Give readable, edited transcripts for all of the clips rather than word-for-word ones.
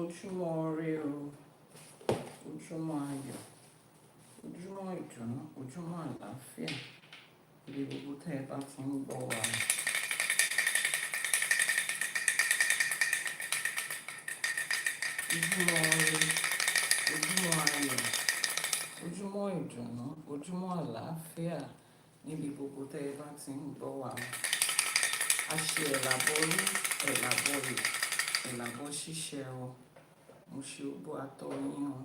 Ojúmọ́ ire o, ojúmọ́ ayọ̀, ojúmọ́ ìdùnnú, ojúmọ́ àlàáfíà, ibi gbogbo tẹ́ ẹ bá ti ń gbọ́ wa. Ojúmọ́ ire, ojúmọ́ ayọ̀, ojúmọ́ ìdùnnú, ojúmọ́ àlàáfíà, níbi gbogbo tẹ́ ẹ bá ti ń gbọ́ wa. A ṣe Àbọrú, Àbọyè, Àbọṣíṣẹ o. Mo ṣe ògbó atọ́ yín o.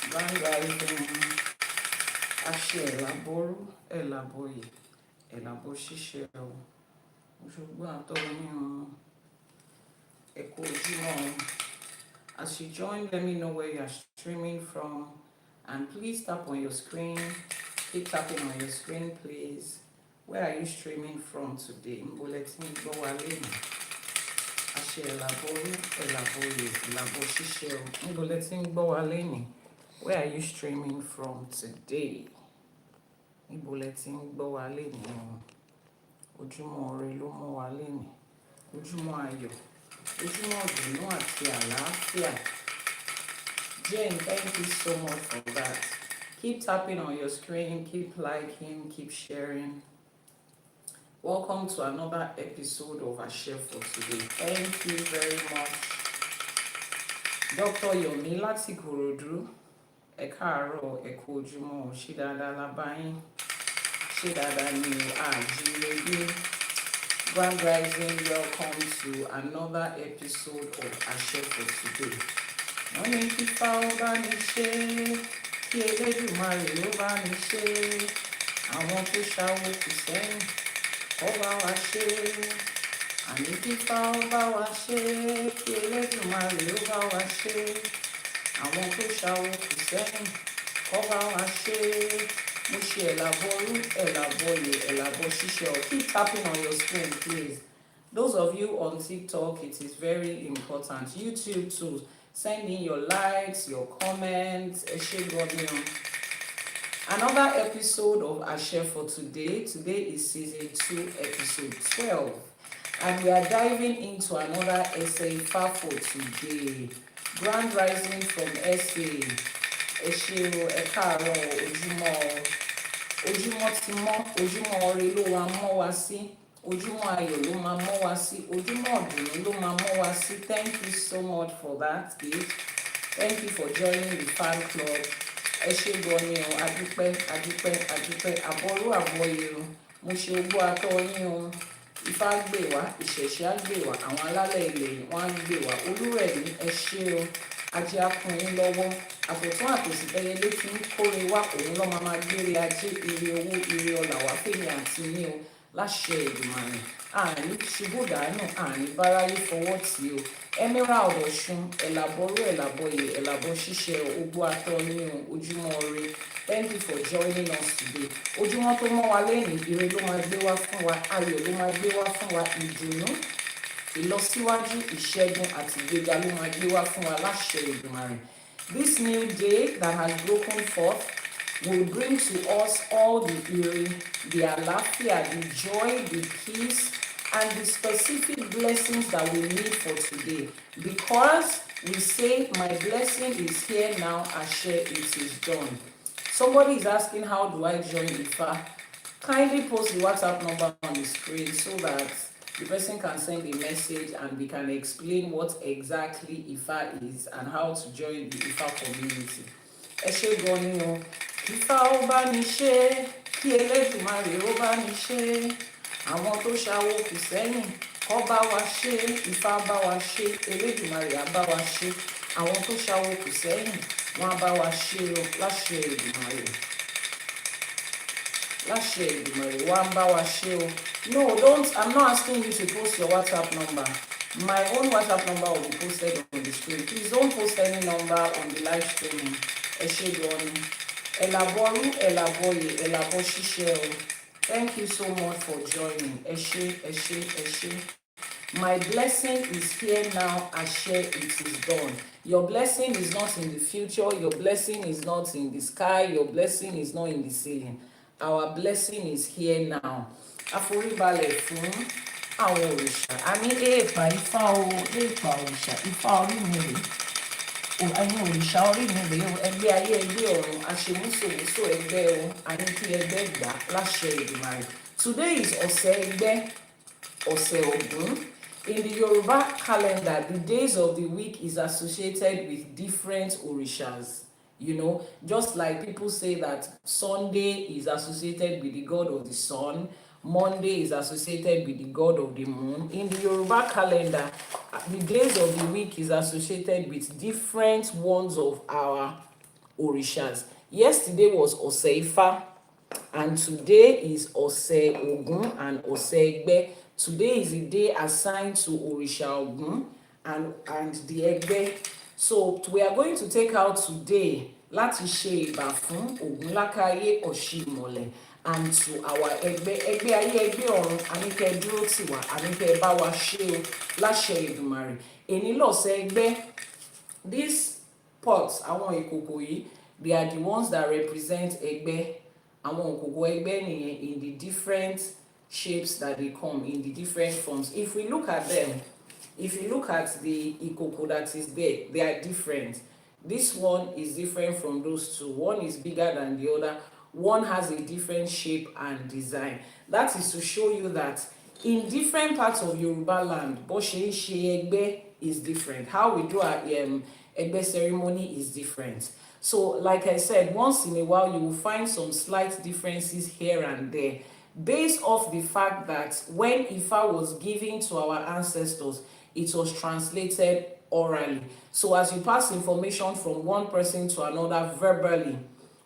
Gbangba ìdùnnú. A ṣe Àbọrú, Àbọyè, Àbọṣíṣẹ o. Mo ṣe ògbó atọ́ yín o. Ẹ kú ojúmọ́ o. As you join, let me know where you are streaming from. And please tap on your screen. Keep tapping on your screen, please. Where are you streaming from today? Bulletin Bowalin. Ashe Àbọrú, Àbọyè, Àbọṣíṣẹ. Bulletin Bowalin. Where are you streaming from today? Bulletin Bowalin. Ojúmọ́ ire ló mọ́ wa lénìí. Ojúmọ́ ayọ̀. Ojúmọ́ ìdùnnú àti àlàáfíà. Jane, thank you so much for that. Keep tapping on your screen, keep liking, keep sharing. Welcome to another episode of Àṣẹ for today. Thank you very much. Dr. Yomi láti Ìkòròdú. Ẹ káàárọ̀, ẹ kú ojúmọ́, ṣé dáadáa la bá yín? Ṣé dáadáa ni àjíire? Grand Rising, welcome to another episode of Àṣẹ for today. Wọ́n ní kí Ifá ó bá mi ṣe, kí Elédùmarè ó bá mi ṣe, àwọn tó ṣáwó kù sẹ́yìn ó bá wa ṣe, àní kí Ifá ó bá wa ṣe, kí Elédùmarè ó bá wa ṣe, àwọn tó ṣáwó kù sẹ́yìn ó bá wa ṣe. Mo ṣe Àbọrú, Àbọyè, Àbọṣíṣẹ. Keep tapping on your screen, please. Those of you on TikTok, it is very important. YouTube too. Send in your likes, your comments. Another episode of Àṣẹ for today. Today is season 2, episode 12. And we are diving into another essay for today. Grand Rising from essay. Ojúmọ́ ti mọ́, ojúmọ́ ire ló wá mọ́ wa sí. Ojúmọ́ ayọ̀ ló máa mọ́ wa sí. Ojúmọ́ ìdùnnú ló máa mọ́ wa sí. Thank you so much for that gift. Thank you for joining the fan club. Ẹ ṣé gan ni o, adúpẹ́. Àbọrú, Àbọyè o. Mo ṣe ògbó atọ́ yín o. Ifá gbè wá, ìṣẹ̀ṣe á gbè wá, àwọn alálẹ̀ ilẹ̀ wọ́n á gbè wá. Olúrẹ̀mí, ẹ ṣé o. Ajé á kún yín lọ́wọ́. Àpòtún àtòsí tẹ́yẹlé tí ń kórè wá, òun ló máa gbére ajé, ire owó, ire ọlà wá fèmí àti yín o. Láṣẹ Èdùmàrè. Àní ṣubú dànù, àní báráyé fọwọ́ tì o. Emerald Ọ̀ṣun, Àbọrú, Àbọyè, Àbọṣíṣẹ, ògbó atọ́ yín o. Ojúmọ́ ire. Thank you for joining us today. Ojúmọ́ tó mọ́ wa lẹ́yìn, ire ló máa gbé wá fún wa, ayọ̀ ló máa gbé wá fún wa, ìdùnnú, ìlọsíwájú, ìṣẹ́gun àti ìgbéga ló máa gbé wá fún wa láṣẹ Èdùmàrè. This new day that has broken forth will bring to us all the ire, the àlàáfíà, the joy, the peace, and the specific blessings that we need for today. Because we say, my blessing is here now, Àṣẹ, it is done. Somebody is asking, how do I join Ifá? Kindly post the WhatsApp number on the screen so that the person can send a message and we can explain what exactly Ifá is and how to join the Ifá community. Ẹ ṣé gan ni o. Kí Ifá ó bá mi ṣe, kí Elédùmarè ó bá mi ṣe, àwọn tó ṣáwó kù sẹ́yìn kó bá wa ṣe, Ifá bá wa ṣe, Elédùmarè á bá wa ṣe, àwọn tó ṣáwó kù sẹ́yìn wọ́n á bá wa ṣe o. Láṣẹ Èdùmàrè. Láṣẹ Èdùmàrè wọ́n á bá wa ṣe o. No, I'm not asking you to post your WhatsApp number. My own WhatsApp number will be posted on the screen. Please don't post any number on the live streaming. Ẹ ṣé gan ni. Àbọrú, Àbọyè, Àbọṣíṣẹ o. Thank you so much for joining. Ẹ ṣé. My blessing is here now, Àṣẹ, it is done. Your blessing is not in the future. Your blessing is not in the sky. Your blessing is not in the ceiling. Our blessing is here now. Àforíbalẹ̀ fún àwọn òrìṣà a ní èèpà Ifá o èèpà òrìṣà Ifá orí mi rèé ẹ̀yin òrìṣà orí mi rèé o ẹgbẹ́ ayé ẹgbẹ́ ọ̀run aṣemúṣòwòṣò ẹgbẹ́ o a ní kí ẹgbẹ́ gbà láṣẹ Èdùmàrè. Today is ọ̀sẹ̀ ẹgbẹ́ ọ̀sẹ̀ Ògún. In the Yoruba calendar, the days of the week is associated with different orishas. You know, just like people say that Sunday is associated with the god of the sun, Monday is associated with the god of the moon. In the Yoruba calendar, the days of the week is associated with different ones of our orishas. Yesterday was Ose Ifa, and today is Ose Ogun and Ose Egbe. Today is the day assigned to Orisha Ogun and the Egbe. So we are going to take out today láti ṣe ìbà fún Ògúnlákáyé Ọ̀ṣìmọ̀lẹ̀ and to our ẹgbẹ́ ayé ẹgbẹ́ ọ̀run àníkẹ́ dúró tì wá àníkẹ́ bá wa ṣe o láṣẹ Èdùmàrè. Èní lọ̀sẹ̀ ẹgbẹ́. These pots àwọn ìkòkò yìí, they are the ones that represent ẹgbẹ́. Àwọn ìkòkò ẹgbẹ́ nìyẹn in the different shapes that they come, in the different forms. If we look at them, if you look at the ìkòkò that is there, they are different. This one is different from those two. One is bigger than the other. One has a different shape and design. That is to show you that in different parts of Yoruba land, bó ṣe ń ṣe ẹgbẹ́ is different. How we do our ẹgbẹ́ ceremony is different. So, like I said, once in a while you will find some slight differences here and there, based off the fact that when Ifa was given to our ancestors, it was translated orally. So as you pass information from one person to another verbally,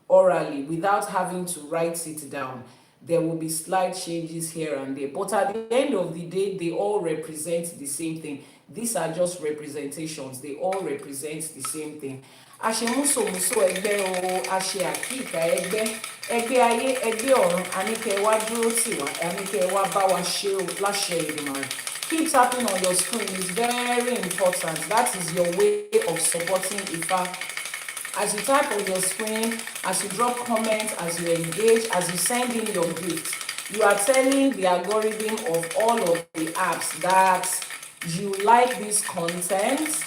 orally, without having to write it down, there will be slight changes here and there. But at the end of the day, they all represent the same thing. These are just representations. They all represent the same thing. Aṣemúṣòwòṣò ẹgbẹ́ o, aṣe àkíkà ẹgbẹ́ ayé ẹgbẹ́ ọ̀run, àníkẹ́ wá dúró tì wá, àníkẹ́ wá bá wa ṣe o láṣẹ Èdùmàrè. Keep tapping on your screen, it's very important. That is your way of supporting Ifa. As you tap on your screen, as you drop comments, as you engage, as you send in your gifts, you are telling the algorithm of all of the apps that you like this content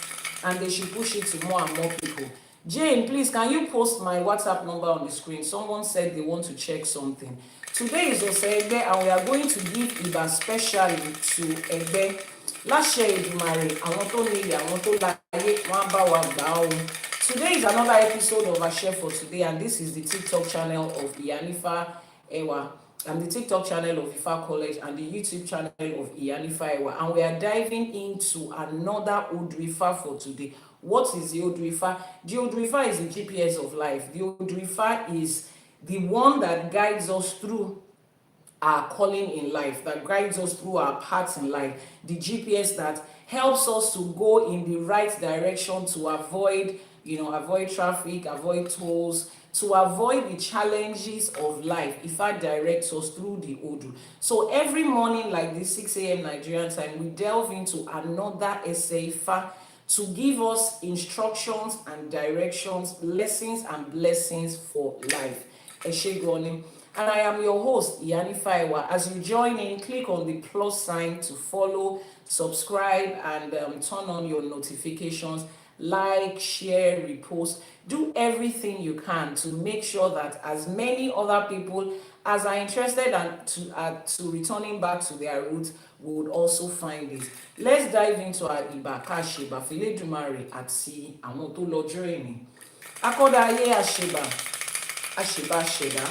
and they should push it to more and more people. Jane, please, can you post my WhatsApp number on the screen? Someone said they want to check something. Today is Ose Egbe and we are going to give Iba specially to Egbe. Láṣẹ Èdùmàrè, àwọn tó nílé, àwọn tó láyé, wọ́n bá wa gbà o. Today is another episode of ÌṢÄŠE for today, and this is the TikTok channel of Iyanifa Ewa, and the TikTok channel of Ifa College, and the YouTube channel of Iyanifa Ewa, and we are diving into another Odù Ifá for today. What is the Odù Ifá? The Odù Ifá is the GPS of life. The Odù Ifá is the one that guides us through our calling in life, that guides us through our paths in life, the GPS that helps us to go in the right direction to avoid, avoid traffic, avoid tolls, to avoid the challenges of life. Ifa directs us through the Odù. So every morning, like this 6 a.m. Nigerian time, we delve into another essay Ifa to give us instructions and directions, lessons and blessings for life. And I am your host, Iyanifa Ewa. As you join in, click on the plus sign to follow, subscribe, and turn on your notifications. Like, share, repost. Do everything you can to make sure that as many other people as are interested and to returning back to their roots would also find it. Let's dive into our Iba Kasheba, Elédùmarè àti àwọn tó lọ́jọ́ ẹni. Akọ́dá ayé àṣebà, àṣebà ṣẹ̀dá,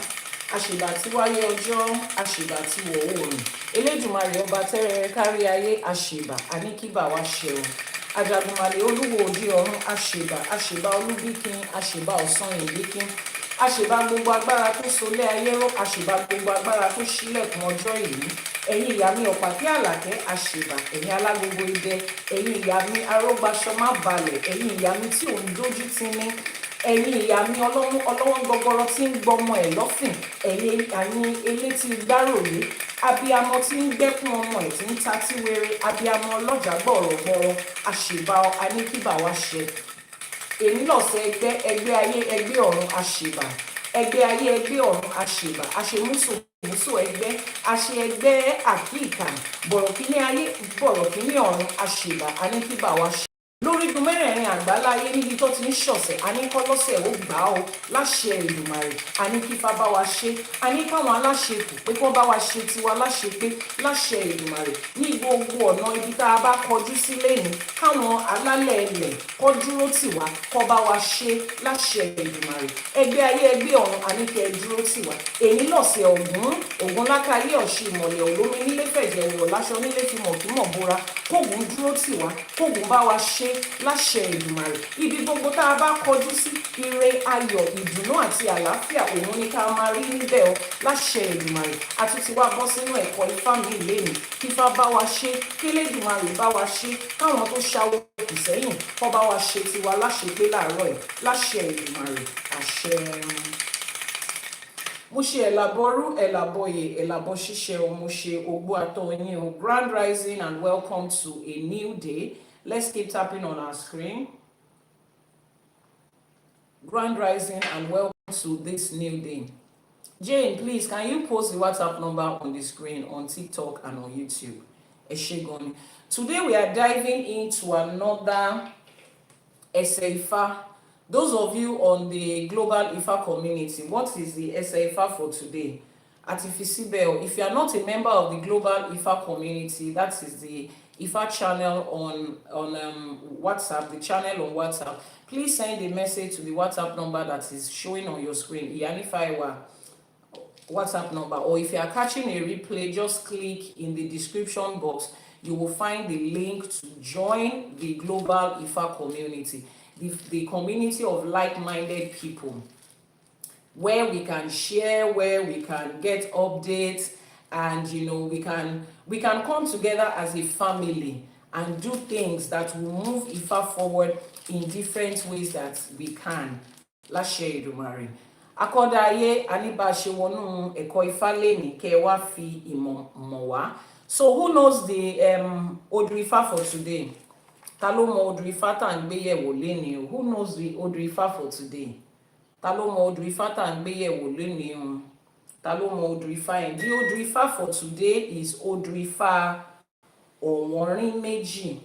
àṣebà tí wáyé ọjọ́, àṣebà tí wọ̀ oòrùn. Elédùmarè ọba tẹ́rẹrẹ kárí ayé àṣebà, àníkíbà wá ṣẹun. Àjàgùnmàlè olúwo òde ọ̀run àṣebà, àṣebà olúbíkin, àṣebà ọ̀sán ìbíkin, àṣebà gbogbo agbára tó solé ayé ró, àṣebà gbogbo agbára tó ṣílẹ̀kùn ọjọ́ ìní. Ẹ̀yin ìyá mi ọ̀pàkí àlàkẹ́ àṣebà, ẹ̀yin alágogo idẹ, ẹ̀yin ìyá mi arógbaṣọ má balẹ̀, ẹ̀yin ìyá mi tí òun dójú tì ní, ẹ̀yin ìyá mi ọlọ́wọ́ gbọgbọrọ tí ń gbọmọ ẹ̀ lọ́fìn, ẹ̀yin elétí gbáròyé, abiyamọ tí ń gbẹ́kún ọmọ ẹ̀ tí ń ta tí wéré, abiyamọ ọlọ́jà gbọ̀rọ̀gbọ̀rọ̀, àṣebà àníkíbà wá ṣẹ. Èmi lọ̀sẹ̀ ẹgbẹ́ ayé ẹgbẹ́ ọ̀run àṣebà, ẹgbẹ́ ayé ẹgbẹ́ ọ̀run àṣebà, àṣemúṣò so ẹgbẹ́ àṣẹ ẹgbẹ́ àkíkà bọ̀rọ̀ kíní ayé bọ̀rọ̀ kíní ọ̀run àṣìbà aníkíbà wa ṣe lórígun mẹ́rẹ̀ẹ̀rin àgbáláyé níbi tó ti ń ṣọ̀sẹ̀ aníkọ́lọ́sẹ̀ ó gbà ó láṣẹ Èdùmàrè aníkífá bá wa ṣe aníkáwọn aláṣẹkù pé kí wọ́n bá wa ṣe tiwa láṣẹ pé láṣẹ Èdùmàrè ní gbogbo ọ̀nà ibi tá a bá kọjú sí lẹ́yìn káwọn alálẹ̀ ilẹ̀ kọ́ dúró tì wá kọ́ bá wa ṣe láṣẹ Èdùmàrè ẹgbẹ́ ayé ẹgbẹ́ ọ̀run aníkẹ́ dúró tì wá èyí lọ̀sẹ̀ ògún lákàyé ọ̀ṣì ìmọ̀lẹ̀ olómi nílé fẹ̀jẹ̀ wọ̀ láṣọ nílé fi mọ̀kímọ̀ bóra kóògùn dúró tì wá kóògùn bá wa ṣe láṣẹ Èdùmàrè ibi gbogbo tá a bá kọjú sí ire ayọ̀ ìdùnnú àti àlàáfíà òun ni ká máa rí níbẹ̀ o láṣẹ Èdùmàrè àti ti wá bọ́ sínú ẹ̀kọ́ Ifá mi lẹ́nu kífá bá wa ṣe k'Elédùmarè bá wa ṣe káwọn tó ṣàwọ̀ kù sẹ́yìn kọ́ bá wa ṣe tiwa láṣẹ pé láàárọ̀ ẹ̀ láṣẹ Èdùmàrè àṣẹ. Mo ṣe Àbọrú, Àbọyè, Àbọṣíṣẹ o, mo ṣe ogbó àtọyìn o. Grand rising and welcome to a new day. Let's keep tapping on our screen. Grand rising and welcome to this new day. Jane, please, can you post the WhatsApp number on the screen on TikTok and on YouTube? Eshegoni. Today we are diving into another ÌṢÄŠE Ifá. Those of you on the global Ifá community, what is the ÌШÄŠE Ifá for today? Atifisibel, if you are not a member of the global Ifá community, that is the Ifá channel on WhatsApp, the channel on WhatsApp, please send a message to the WhatsApp number that is showing on your screen, Iyanifa Ewa WhatsApp number, or if you are catching a replay, just click in the description box. You will find the link to join the global Ifá community, the community of like-minded people, where we can share, where we can get updates, and we can come together as a family and do things that will move Ifá forward in different ways that we can. Láṣẹ Èdùmàrè. Akọ́dáyé aníbàṣe wọnú ẹ̀kọ́ Ifá lẹ́nìí kẹ́ wá fi ìmọ̀ mọ̀ wá. So who knows the Odù Ifá for today? Ta ló mọ Odù Ifá tá ń gbé yẹ̀wò lénìí o? Who knows the Odù Ifá for today? Ta ló mọ Odù Ifá tá ń gbé yẹ̀wò lénìí o? Ta ló mọ Odù Ifá yẹn? The Odù Ifá for today is Odù Ifá Owonrin Meji.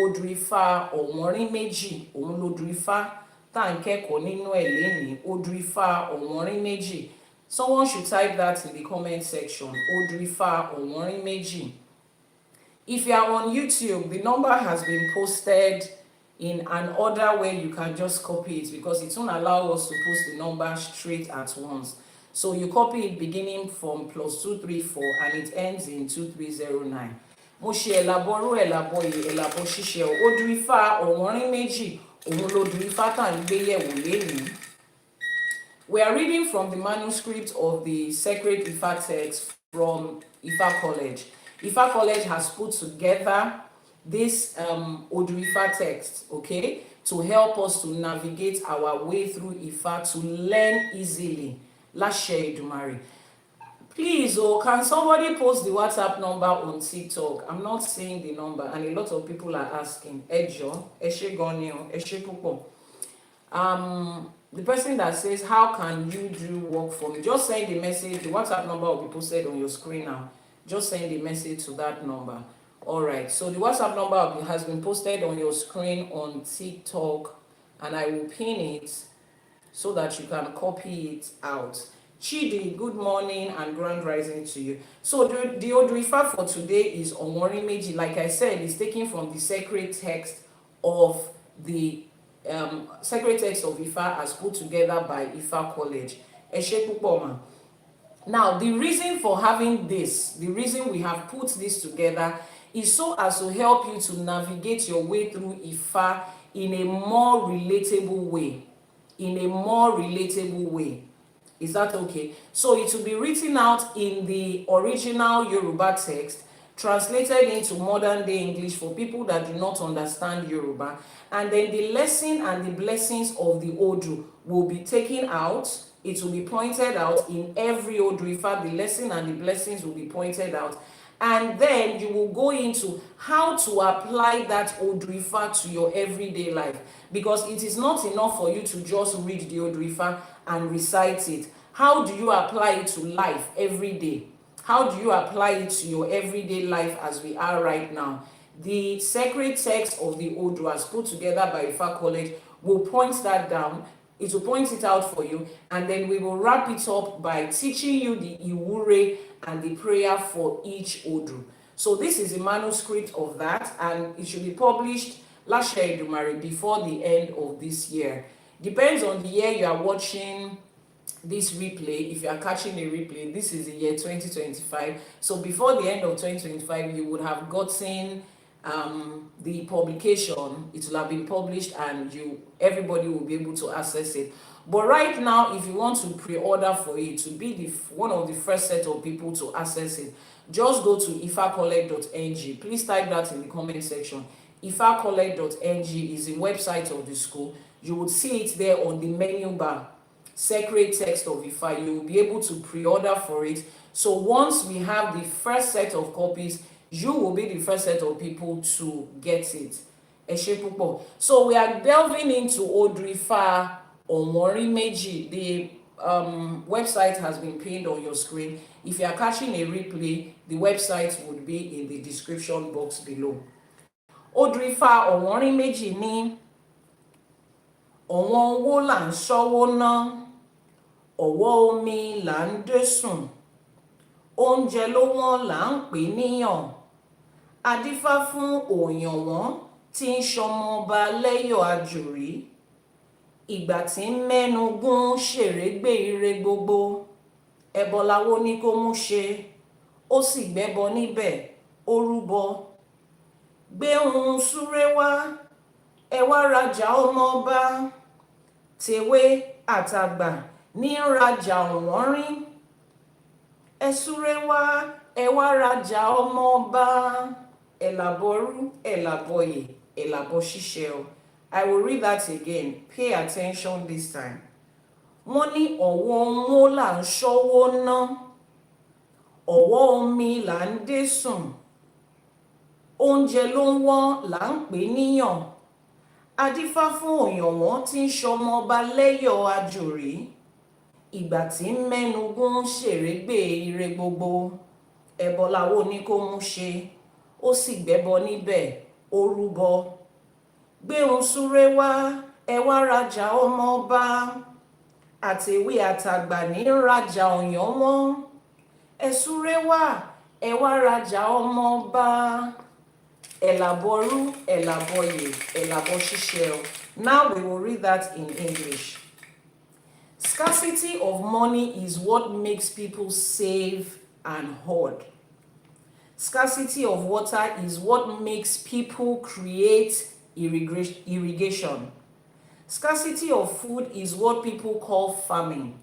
Odù Ifá Owonrin Meji. Òun lodù Ifá tá ń kẹ́kọ̀ọ́ nínú ẹ̀ lénìí. Odù Ifá Owonrin Meji. Someone should type that in the comment section. Odù Ifá Owonrin Meji. If you are on YouTube, the number has been posted in an order where you can just copy it, because it won't allow us to post the number straight at once. So you copy it beginning from +234 and it ends in 2309. Mo ṣe Àbọrú, Àbọyè, Àbọṣíṣẹ. Odù Ifá Owonrin Meji. Òun lodù Ifá tá ń gbé yẹ̀wò lénìí. We are reading from the manuscript of the sacred Ifá text from Ifá College. Ifá College has put together this Odù Ifá text, okay, to help us to navigate our way through Ifá, to learn easily. Láṣẹ Èdùmàrè. Please, can somebody post the WhatsApp number on TikTok? I'm not seeing the number, and a lot of people are asking. Ejo, Eshe Gonio, Eshe Pupo. The person that says, how can you do work for me? Just send the message. The WhatsApp number will be posted on your screen now. Just send the message to that number. All right. So the WhatsApp number has been posted on your screen on TikTok, and I will pin it so that you can copy it out. Chidi, good morning and grand rising to you. So the Odù Ifá for today is Owonrin Meji. Like I said, it's taken from the sacred text of the sacred text of Ifá as put together by Ifá College. Eshe Pupoma. Now, the reason for having this, the reason we have put this together is so as to help you to navigate your way through Ifá in a more relatable way. In a more relatable way. Is that okay? So it will be written out in the original Yoruba text, translated into modern day English for people that do not understand Yoruba. And then the lesson and the blessings of the Odù will be taken out. It will be pointed out in every Odù Ifá. The lesson and the blessings will be pointed out. And then you will go into how to apply that Odù Ifá to your everyday life. Because it is not enough for you to just read the Odù Ifá and recite it. How do you apply it to life every day? How do you apply it to your everyday life as we are right now? The sacred text of the Odù as put together by Ifá College will point that down. It will point it out for you, and then we will wrap it up by teaching you the Ìwúre and the prayer for each Odù. So this is a manuscript of that, and it should be published Elédùmarè before the end of this year. Depends on the year you are watching this replay. If you are catching a replay, this is the year 2025. So before the end of 2025, you would have gotten the publication. It will have been published, and everybody will be able to access it. But right now, if you want to pre-order for it, to be one of the first set of people to access it, just go to ifacollege.ng. Please type that in the comment section. ifacollege.ng is the website of the school. You would see it there on the menu bar, Sacred Text of Ifá. You will be able to pre-order for it. So once we have the first set of copies, you will be the first set of people to get it. So we are delving into Odù Ifá Owonrin Meji. The website has been pinned on your screen. If you are catching a replay, the website would be in the description box below. Odù Ifá Owonrin Meji ní ọ̀wọ́n owó là ń ṣọ́wó ná, ọ̀wọ́ omi là ń dé sùn, oúnjẹ ló wọ́n là ń pè níyàn, adífá fún òyànwọ́n tí ń ṣọmọ ọba lẹ́yọ̀ àjòrí, ìgbà tí ń mẹ́nu gún ṣèrégbè ire gbogbo, ẹbọ láwo ní kó mú ṣe, ó sì gbẹ́bọ níbẹ̀, ó rúbọ. Gbé ohun súré wá, ẹ wá rajà ọmọ ọba, tèwe àtàgbà ní rajà Owonrin. Ẹ súré wá, ẹ wá rajà ọmọ ọba, Àbọrú, Àbọyè, Àbọṣíṣẹ. I will read that again. Pay attention this time. Wọ́n ní ọ̀wọ́ owó là ń ṣọ́wó ná, ọ̀wọ́ omi là ń dé sùn, oúnjẹ ló ń wọ́n là ń pè níyàn, adífá fún òyànwọ́n tí ń ṣọmọ ọba lẹ́yọ̀ àjòrí, ìgbà tí ń mẹ́nu gún ṣèrégbè ire gbogbo, ẹbọ láwo ní kó mú ṣe, ó sì gbẹ́bọ níbẹ̀, ó rúbọ. Gbé ohun súré wá, ẹ wá rajà ọmọ ọba, àtèwe àtàgbà ní rajà òyànwọ́n. Ẹ súré wá, ẹ wá rajà ọmọ ọba, Àbọrú, Àbọyè, Àbọṣíṣẹ. Now we will read that in English. Scarcity of money is what makes people save and hoard. Scarcity of water is what makes people create irrigation. Scarcity of food is what people call famine.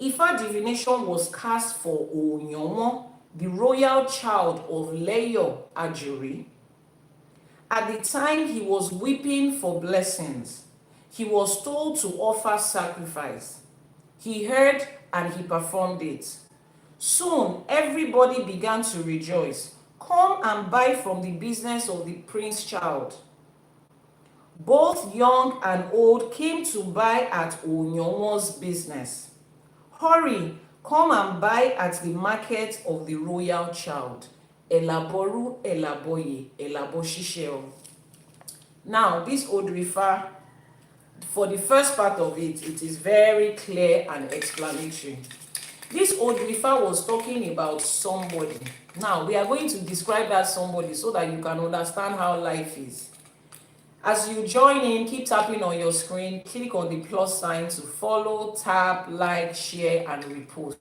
Ifá divination was cast for Òyànwọ́n, the royal child of Lẹ́yọ̀ Àjòrí. At the time he was weeping for blessings, he was told to offer sacrifice. He heard and he performed it. Soon everybody began to rejoice. Come and buy from the business of the prince child. Both young and old came to buy at Òyànwọ́n's business. Hurry, come and buy at the market of the royal child. Àbọrú, Àbọyè, Àbọṣíṣẹ. Now, this Odù Ifá, for the first part of it, it is very clear and explanatory. This Odù Ifá was talking about somebody. Now, we are going to describe that somebody so that you can understand how life is. As you join in, keep tapping on your screen, click on the plus sign to follow, tap, like, share, and repost.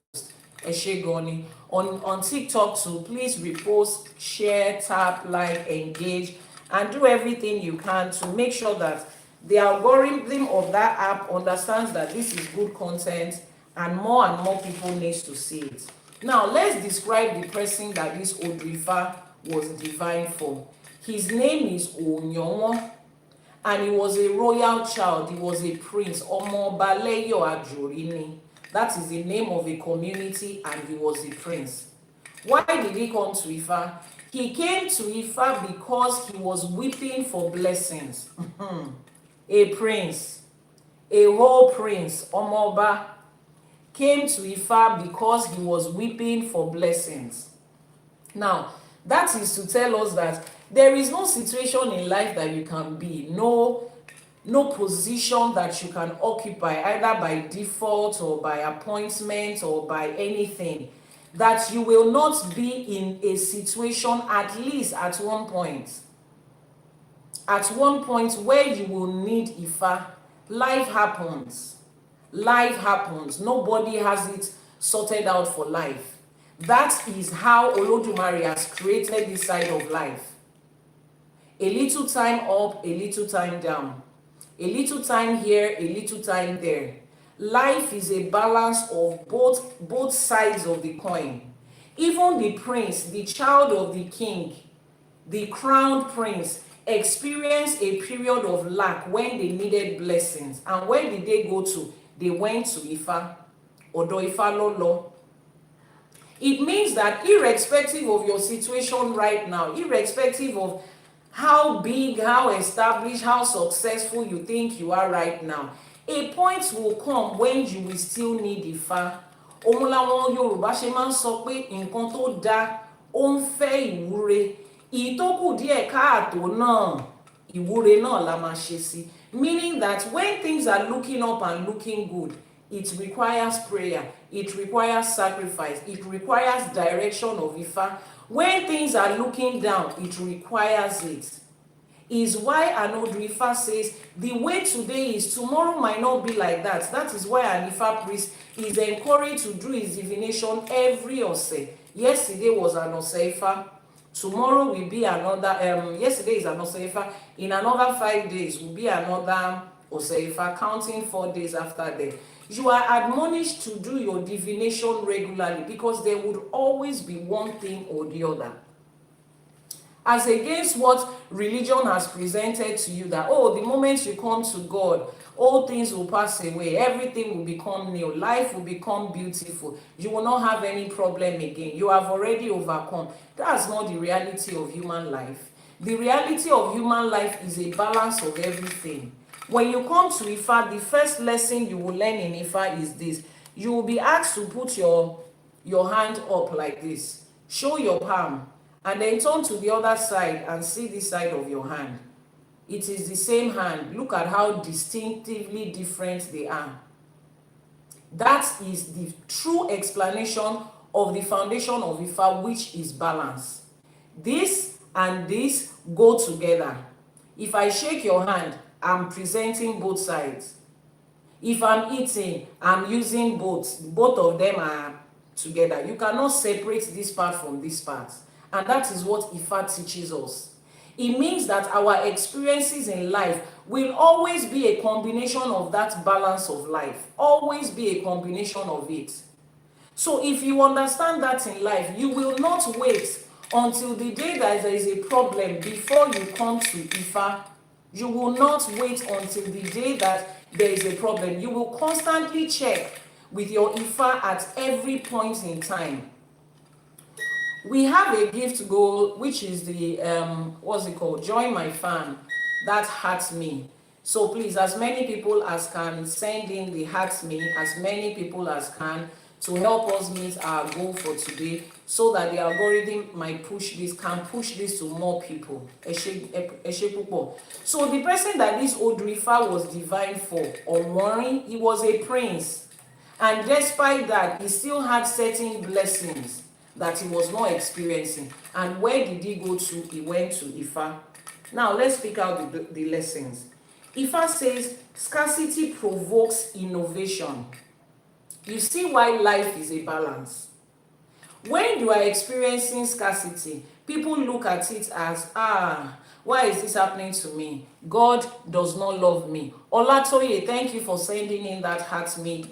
Eshegoni. On TikTok too, please repost, share, tap, like, engage, and do everything you can to make sure that the algorithm of that app understands that this is good content and more people need to see it. Now, let's describe the person that this Odù Ifá was divine for. His name is Òyànwọ́n, and he was a royal child. He was a prince. Ọmọ ọba Lẹ́yọ̀ Àjòrí ni. That is the name of a community, and he was a prince. Why did he come to Ifá? He came to Ifá because he was weeping for blessings. A prince, a whole prince, ọmọ ọba. came to Ifa because he was weeping for blessings. Now, that is to tell us that there is no situation in life that you can be, no position that you can occupy, either by default or by appointment or by anything, that you will not be in a situation, at least at one point where you will need Ifa. Life happens. Nobody has it sorted out for life. That is how Olódùmarè has created this side of life. A little time up, a little time down. A little time here, a little time there. Life is a balance of both sides of the coin. Even the prince, the child of the king, the crowned prince, experienced a period of lack when they needed blessings. And where did they go to? They went to Ifa. Odù Ifá lolo. It means that irrespective of your situation right now, irrespective of how big, how established, how successful you think you are right now, a point will come when you will still need Ifa. Òun làwọn Yorùbá ṣe máa ń sọ pé nǹkan tó dáa ó ń fẹ́ ìwúre, èyí tó kù díẹ̀ káàtó náà ìwúre náà la máa ṣe sí. Meaning that when things are looking up and looking good, it requires prayer, it requires sacrifice, it requires direction of Ifa. When things are looking down, it requires it. Is why an Odù Ifá says the way today is, tomorrow might not be like that. That is why an Ifa priest is encouraged to do his divination every Ose. Yesterday was an Ose Ifa. Tomorrow will be another. Yesterday is an Ose Ifa. In another 5 days will be another Ose Ifa. Counting 4 days after that. You are admonished to do your divination regularly, because there would always be one thing or the other. As against what religion has presented to you, that, oh, the moment you come to God, all things will pass away, everything will become new, life will become beautiful, you will not have any problem again, you have already overcome. That's not the reality of human life. The reality of human life is a balance of everything. When you come to Ifa, the first lesson you will learn in Ifa is this. You will be asked to put your hand up like this. Show your palm. And then turn to the other side and see this side of your hand. It is the same hand. Look at how distinctively different they are. That is the true explanation of the foundation of Ifa, which is balance. This and this go together. If I shake your hand, I'm presenting both sides. If I'm eating, I'm using both. Both of them are together. You cannot separate this part from this part. And that is what Ifa teaches us. It means that our experiences in life will always be a combination of that balance of life. Always be a combination of it. So if you understand that in life, you will not wait until the day that there is a problem before you come to Ifa. You will not wait until the day that there is a problem. You will constantly check with your Ifa at every point in time. We have a gift goal, which is the what's it called, join my fan, that hearts me. So please, as many people as can, send in the hearts me, as many people as can, to help us meet our goal for today, so that the algorithm might can push this to more people. So the person that this Odù Ifá was divine for, Owonrin, he was a prince, and despite that, he still had certain blessings that he was not experiencing. And where did he go to? He went to Ifa. Now let's pick out the lessons. Ifa says scarcity provokes innovation. You see why life is a balance. When you are experiencing scarcity, people look at it as, why is this happening to me? God does not love me. Olatoye, thank you for sending in that heart me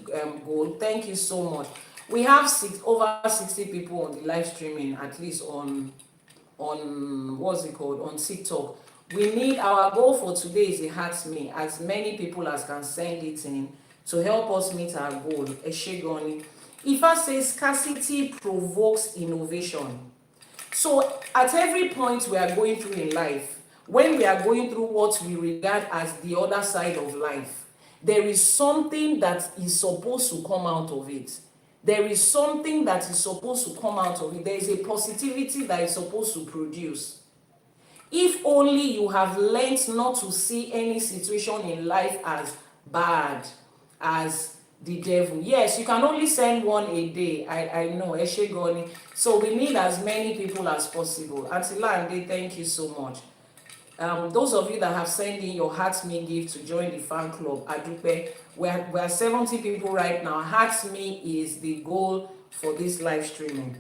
goal. Thank you so much. We have over 60 people on the live streaming, at least on what's it called, on TikTok. We need, our goal for today is a heart me, as many people as can send it in to help us meet our goal. Eshegoni. Ifa says scarcity provokes innovation. So at every point we are going through in life, when we are going through what we regard as the other side of life, there is something that is supposed to come out of it. There is something that is supposed to come out of it. There is a positivity that is supposed to produce. If only you have learned not to see any situation in life as bad, as the devil. Yes, you can only send one a day. I know, Eshe Goni. So we need as many people as possible. Atilande, thank you so much. Those of you that have sent in your Heart Me gift to join the fan club, Adupe, we're 70 people right now. Heart Me is the goal for this live streaming.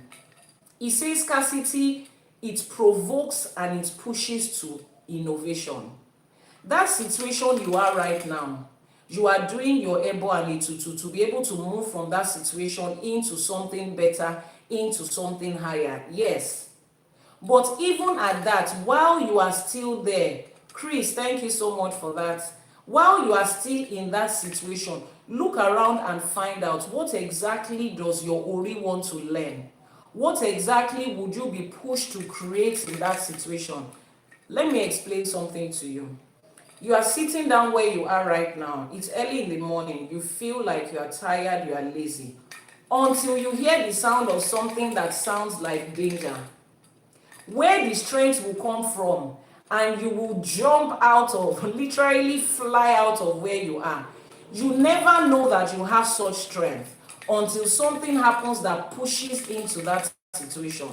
It says scarcity, it provokes and it pushes to innovation. That situation you are right now, you are doing your ebo and to be able to move from that situation into something better, into something higher. Yes. But even at that, while you are still there, Chris, thank you so much for that. While you are still in that situation, look around and find out what exactly does your Ori want to learn. What exactly would you be pushed to create in that situation? Let me explain something to you. You are sitting down where you are right now. It's early in the morning. You feel like you are tired, you are lazy. Until you hear the sound of something that sounds like danger. Where the strength will come from, and you will jump out of, literally fly out of where you are. You never know that you have such strength until something happens that pushes into that situation.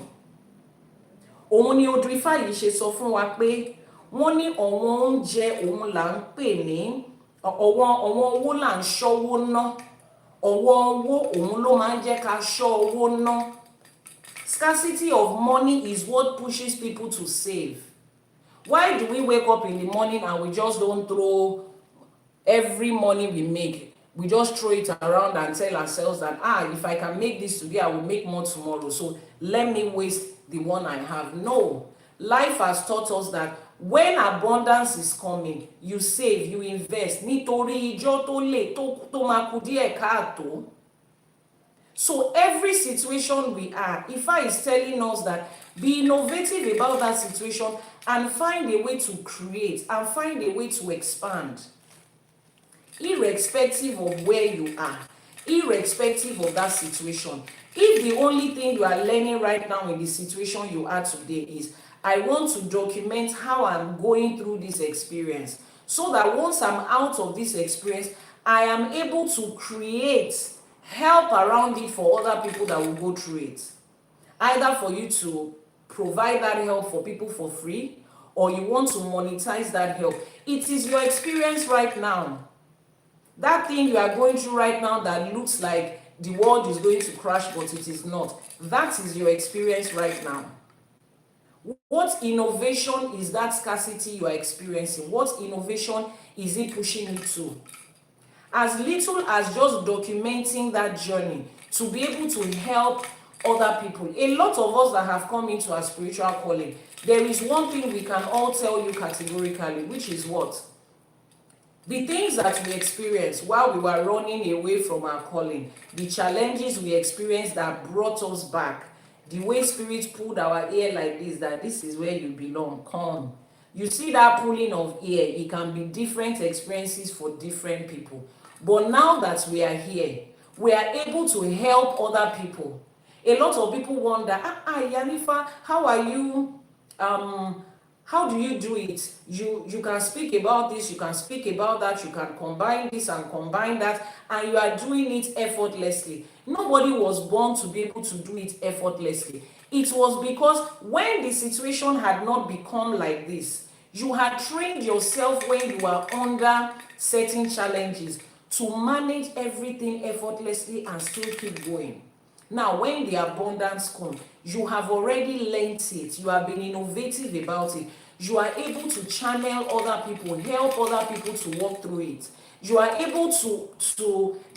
Òun ni Odù Ifá yìí ṣe sọ fún wa pé wọ́n ní ọ̀wọ́n oúnjẹ òun là ń pè ní ọ̀wọ́n owó là ń ṣọ́wó ná. Ọ̀wọ́n owó òun ló máa ń jẹ́ ká ṣọ́ owó ná. Scarcity of money is what pushes people to save. Why do we wake up in the morning and we just don't throw every money we make? We just throw it around and tell ourselves that, if I can make this today, I will make more tomorrow. So let me waste the one I have. No. Life has taught us that when abundance is coming, you save, you invest. Nítorí ijó tó lè tó máa kù díẹ̀ káàtó. So every situation we are, Ifa is telling us that be innovative about that situation and find a way to create and find a way to expand. Irrespective of where you are, irrespective of that situation. If the only thing you are learning right now in the situation you are today is, I want to document how I'm going through this experience, so that once I'm out of this experience, I am able to create help around it for other people that will go through it. Either for you to provide that help for people for free, or you want to monetize that help. It is your experience right now. That thing you are going through right now that looks like the world is going to crash, but it is not. That is your experience right now. What innovation is that scarcity you are experiencing? What innovation is it pushing you to? As little as just documenting that journey to be able to help other people. A lot of us that have come into our spiritual calling, there is one thing we can all tell you categorically, which is what? The things that we experienced while we were running away from our calling, the challenges we experienced that brought us back, the way Spirit pulled our ear like this, that this is where you belong, come. You see that pulling of ear, it can be different experiences for different people. But now that we are here, we are able to help other people. A lot of people wonder, Iyanifa, how are you? How do you do it? You can speak about this, you can speak about that, you can combine this and combine that, and you are doing it effortlessly. Nobody was born to be able to do it effortlessly. It was because when the situation had not become like this, you had trained yourself when you were under certain challenges to manage everything effortlessly and still keep going. Now, when the abundance comes, you have already learned it. You have been innovative about it. You are able to channel other people, help other people to walk through it. You are able to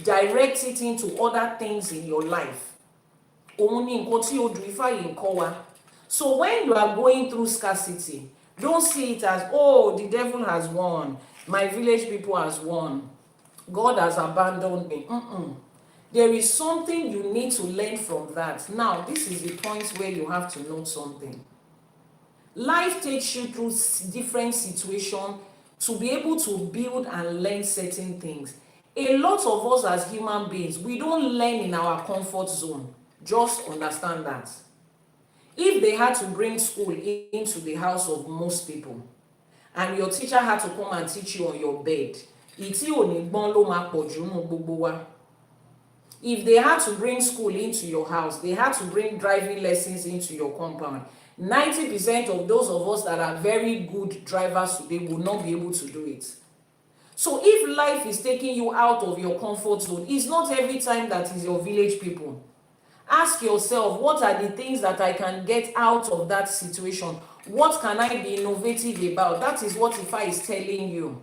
direct it into other things in your life. So when you are going through scarcity, don't see it as, oh, the devil has won. My village people has won. God has abandoned me. There is something you need to learn from that. Now, this is the point where you have to know something. Life takes you through different situations to be able to build and learn certain things. A lot of us as human beings, we don't learn in our comfort zone. Just understand that. If they had to bring school into the house of most people, and your teacher had to come and teach you on your bed, if they had to bring school into your house, they had to bring driving lessons into your compound, 90% of those of us that are very good drivers today will not be able to do it. So if life is taking you out of your comfort zone, it's not every time that is your village people. Ask yourself, what are the things that I can get out of that situation? What can I be innovative about? That is what Ifa is telling you.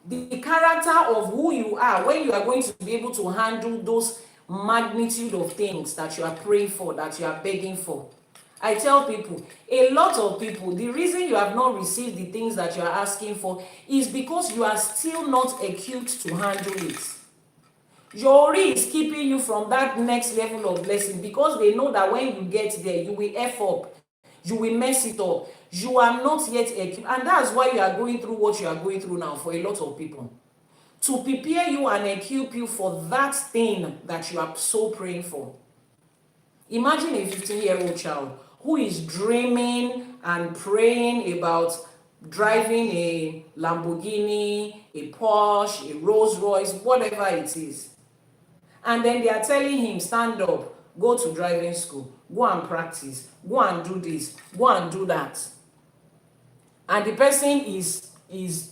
The character of who you are, when you are going to be able to handle those magnitude of things that you are praying for, that you are begging for. I tell people, a lot of people, the reason you have not received the things that you are asking for is because you are still not equipped to handle it. Your ori is keeping you from that next level of blessing because they know that when you get there, you will F up, you will mess it up. You are not yet equipped, and that's why you are going through what you are going through now for a lot of people. To prepare you and equip you for that thing that you are so praying for. Imagine a 15-year-old child who is dreaming and praying about driving a Lamborghini, a Porsche, a Rolls Royce, whatever it is. And then they are telling him, stand up, go to driving school, go and practice, go and do this, go and do that. And the person is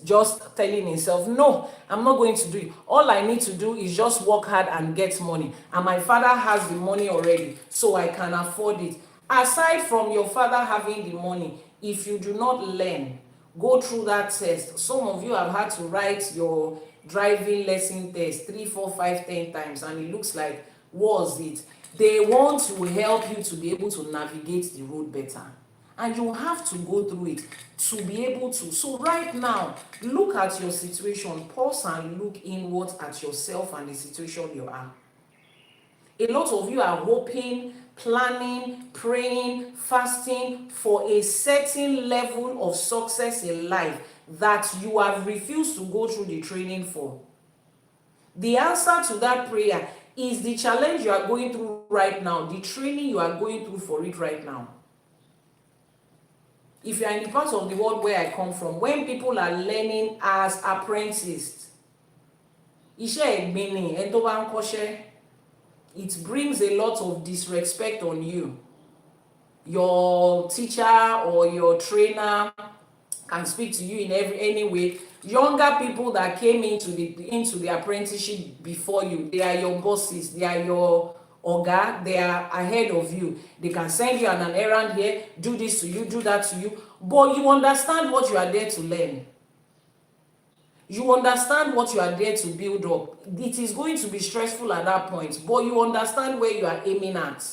just telling himself, no, I'm not going to do it. All I need to do is just work hard and get money. And my father has the money already, so I can afford it. Aside from your father having the money, if you do not learn, go through that test. Some of you have had to write your driving lesson test 3, 4, 5, 10 times, and it looks like, was it? They want to help you to be able to navigate the road better. And you have to go through it to be able to. So right now, look at your situation, pause and look inward at yourself and the situation you are. A lot of you are hoping, planning, praying, fasting for a certain level of success in life that you have refused to go through the training for. The answer to that prayer is the challenge you are going through right now, the training you are going through for it right now. If you are in the part of the world where I come from, when people are learning as apprentices, it brings a lot of disrespect on you. Your teacher or your trainer can speak to you in any way. Younger people that came into the apprenticeship before you, they are your bosses, they are your oga, they are ahead of you. They can send you on an errand here, do this to you, do that to you, but you understand what you are there to learn. You understand what you are there to build up. It is going to be stressful at that point, but you understand where you are aiming at.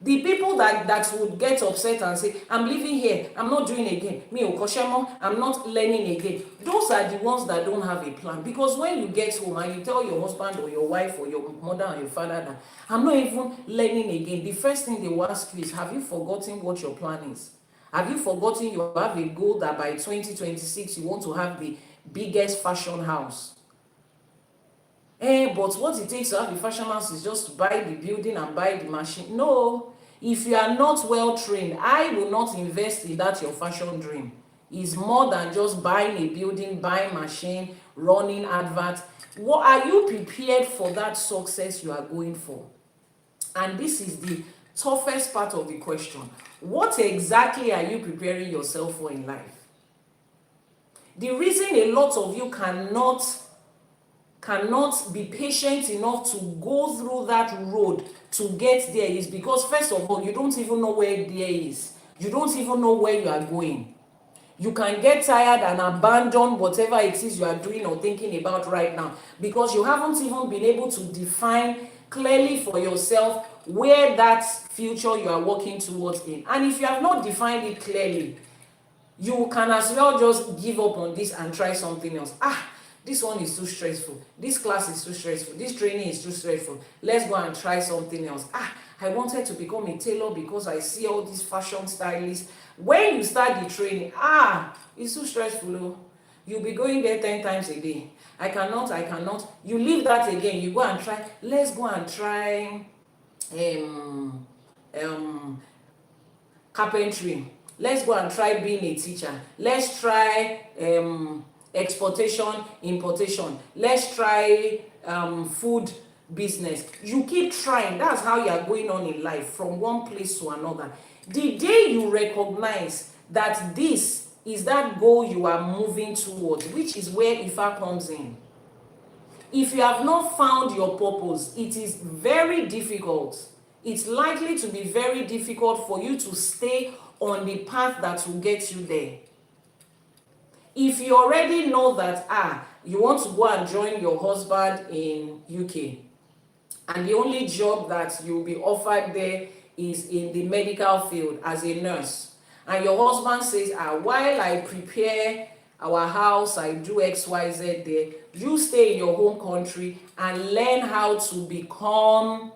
The people that would get upset and say, I'm leaving here, I'm not doing again, I'm not learning again, those are the ones that don't have a plan. Because when you get home and you tell your husband or your wife or your mother or your father that I'm not even learning again, the first thing they will ask you is, have you forgotten what your plan is? Have you forgotten you have a goal that by 2026 you want to have the biggest fashion house? But what it takes to have a fashion house is just to buy the building and buy the machine. No, if you are not well trained, I will not invest in that your fashion dream. It's more than just buying a building, buying machine, running advert. What are you prepared for that success you are going for? And this is the toughest part of the question. What exactly are you preparing yourself for in life? The reason a lot of you cannot be patient enough to go through that road to get there is because, first of all, you don't even know where there is. You don't even know where you are going. You can get tired and abandon whatever it is you are doing or thinking about right now because you haven't even been able to define clearly for yourself where that future you are working towards in. And if you have not defined it clearly, you can as well just give up on this and try something else. this one is too stressful, this class is too stressful, this training is too stressful, let's go and try something else. I wanted to become a tailor because I see all these fashion stylists. When you start the training, it's too stressful. Oh. You'll be going there 10 times a day. I cannot. You leave that again, you go and try. Let's go and try carpentry. Let's go and try being a teacher. Let's try exportation, importation. Let's try food business. You keep trying. That's how you are going on in life, from one place to another. The day you recognize that this is that goal you are moving towards, which is where Ifa comes in. If you have not found your purpose, it is very difficult. It's likely to be very difficult for you to stay on the path that will get you there. If you already know that you want to go and join your husband in UK, and the only job that you'll be offered there is in the medical field as a nurse, and your husband says, while I prepare our house, I do XYZ there, you stay in your home country and learn how to become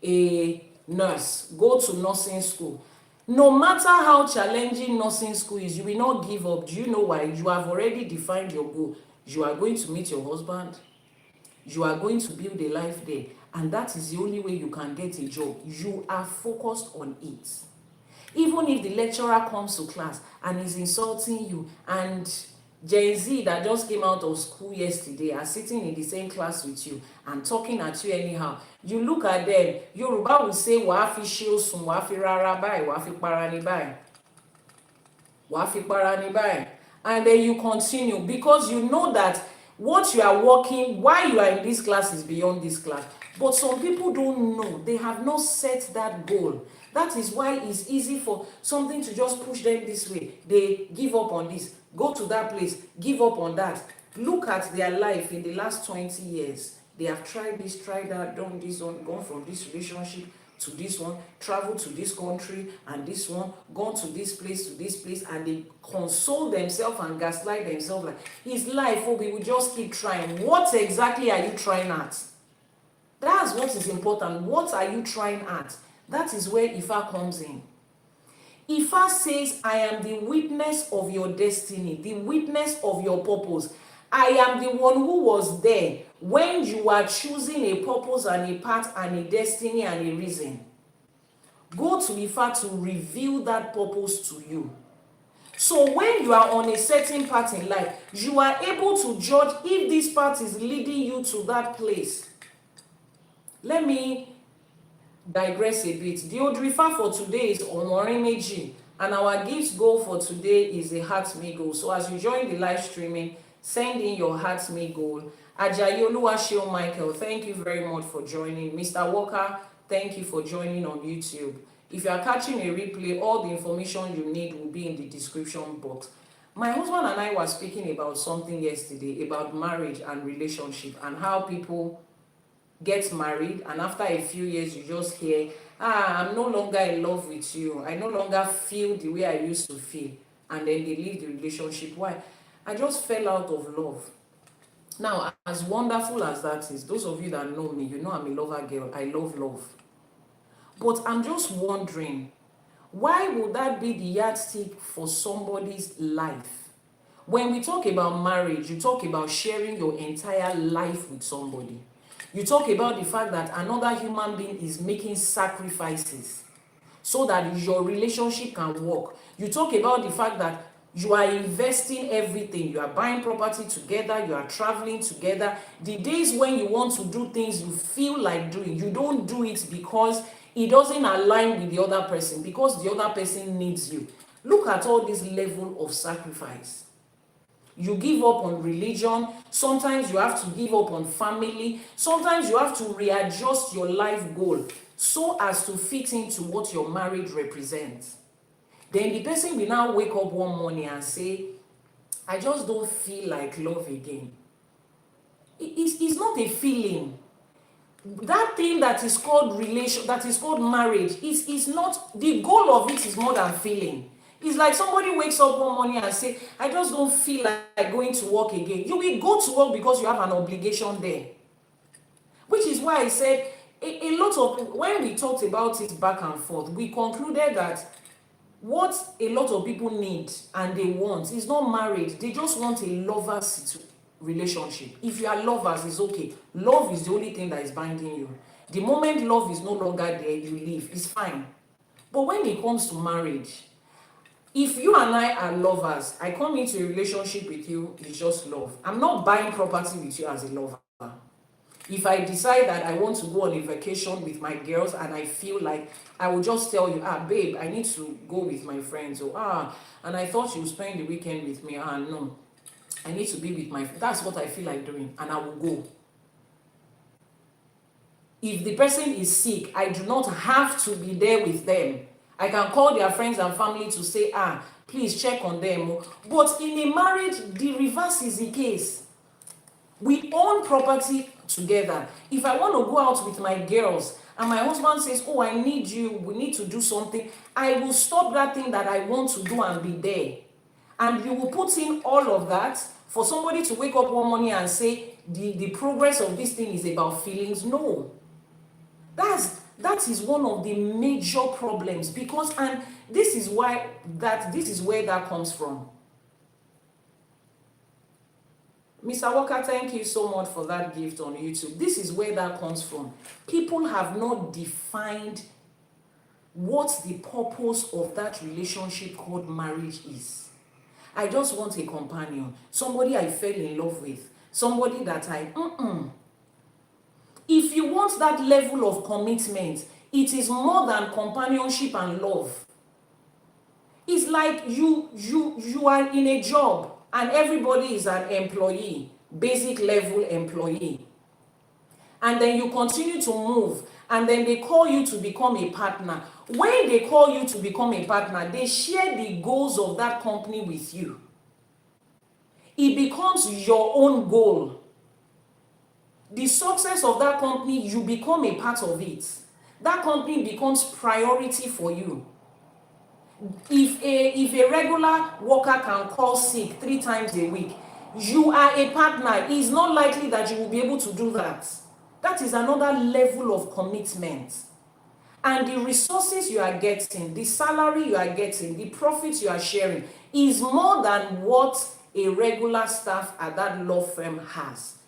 a nurse, go to nursing school. No matter how challenging nursing school is, you will not give up. Do you know why? You have already defined your goal. You are going to meet your husband. You are going to build a life there. And that is the only way you can get a job. You are focused on it. Even if the lecturer comes to class and is insulting you, and Gen Z that just came out of school yesterday are sitting in the same class with you and talking at you anyhow, you look at them. Yoruba will say, "Wàá fi ṣe òsùn, wàá fi rárá báyìí, wàá fi para ní báyìí. Wàá fi para ní báyìí." And then you continue, because you know that what you are working, why you are in this class, is beyond this class. But some people don't know. They have not set that goal. That is why it's easy for something to just push them this way. They give up on this, go to that place, give up on that. Look at their life in the last 20 years. They have tried this, tried that, done this one, gone from this relationship to this one, traveled to this country and this one, gone to this place, and they console themselves and gaslight themselves like, it's life, we will just keep trying. What exactly are you trying at? That's what is important. What are you trying at? That is where Ifa comes in. Ifa says, I am the witness of your destiny, the witness of your purpose. I am the one who was there when you are choosing a purpose and a path and a destiny and a reason. Go to Ifa to reveal that purpose to you. So when you are on a certain path in life, you are able to judge if this path is leading you to that place. Let me digress a bit. The Odù Ifá for today is Owonrin Meji, and our gift goal for today is a heart me goal. So as you join the live streaming, send in your heart me goal. Ajayi Oluwaseun Michael, thank you very much for joining. Mr. Walker, thank you for joining on YouTube. If you are catching a replay, all the information you need will be in the description box. My husband and I were speaking about something yesterday about marriage and relationship, and how people get married and after a few years you just hear, I'm no longer in love with you, I no longer feel the way I used to feel, and then they leave the relationship. Why? I just fell out of love. Now, as wonderful as that is, those of you that know me, you know I'm a lover girl. I love love. But I'm just wondering, why would that be the yardstick for somebody's life? When we talk about marriage, you talk about sharing your entire life with somebody. You talk about the fact that another human being is making sacrifices so that your relationship can work. You talk about the fact that you are investing everything. You are buying property together. You are traveling together. The days when you want to do things you feel like doing, you don't do it because it doesn't align with the other person, because the other person needs you. Look at all this level of sacrifice. You give up on religion. Sometimes you have to give up on family. Sometimes you have to readjust your life goal so as to fit into what your marriage represents. Then the person will now wake up one morning and say, I just don't feel like love again. It's not a feeling. That thing that is called relation, that is called marriage, is not, the goal of it is more than feeling. It's like somebody wakes up one morning and say, I just don't feel like going to work again. You will go to work because you have an obligation there. Which is why I said, a lot of, when we talked about it back and forth, we concluded that what a lot of people need and they want is not marriage. They just want a lovers relationship. If you are lovers, it's okay. Love is the only thing that is binding you. The moment love is no longer there, you leave. It's fine. But when it comes to marriage, if you and I are lovers, I come into a relationship with you, it's just love. I'm not buying property with you as a lover. If I decide that I want to go on a vacation with my girls and I feel like, I will just tell you, babe, I need to go with my friends. Or, and I thought you would spend the weekend with me. No, I need to be with my friends. That's what I feel like doing, and I will go. If the person is sick, I do not have to be there with them. I can call their friends and family to say, please check on them. But in a marriage, the reverse is the case. We own property together. If I want to go out with my girls and my husband says, I need you, we need to do something, I will stop that thing that I want to do and be there. And you will put in all of that for somebody to wake up one morning and say, the progress of this thing is about feelings. No. That is one of the major problems, because, and this is where that comes from. Mr. Walker, thank you so much for that gift on YouTube. This is where that comes from. People have not defined what the purpose of that relationship called marriage is. I just want a companion, somebody I fell in love with, somebody that If you want that level of commitment, it is more than companionship and love. It's like you are in a job and everybody is an employee, basic level employee. And then you continue to move and then they call you to become a partner. When they call you to become a partner, they share the goals of that company with you. It becomes your own goal. The success of that company, you become a part of it. That company becomes priority for you. If a regular worker can call sick 3 times a week, you are a partner. It's not likely that you will be able to do that. That is another level of commitment. And the resources you are getting, the salary you are getting, the profits you are sharing is more than what a regular staff at that law firm has.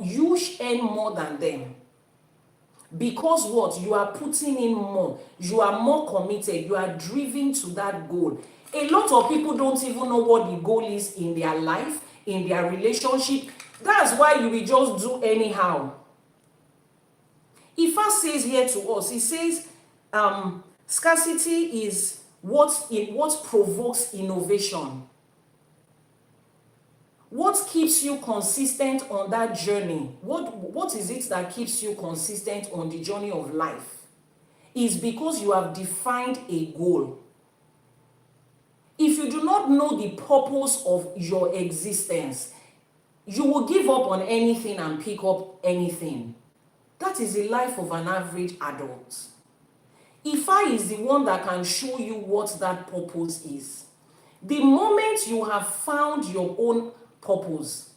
You earn more than them. Because what? You are putting in more. You are more committed. You are driven to that goal. A lot of people don't even know what the goal is in their life, in their relationship. That's why you will just do anyhow. Ifá says here to us, he says, scarcity is what provokes innovation. What keeps you consistent on that journey? What is it that keeps you consistent on the journey of life? Is because you have defined a goal. If you do not know the purpose of your existence, you will give up on anything and pick up anything. That is the life of an average adult. Ifá is the one that can show you what that purpose is. The moment you have found your own purpose,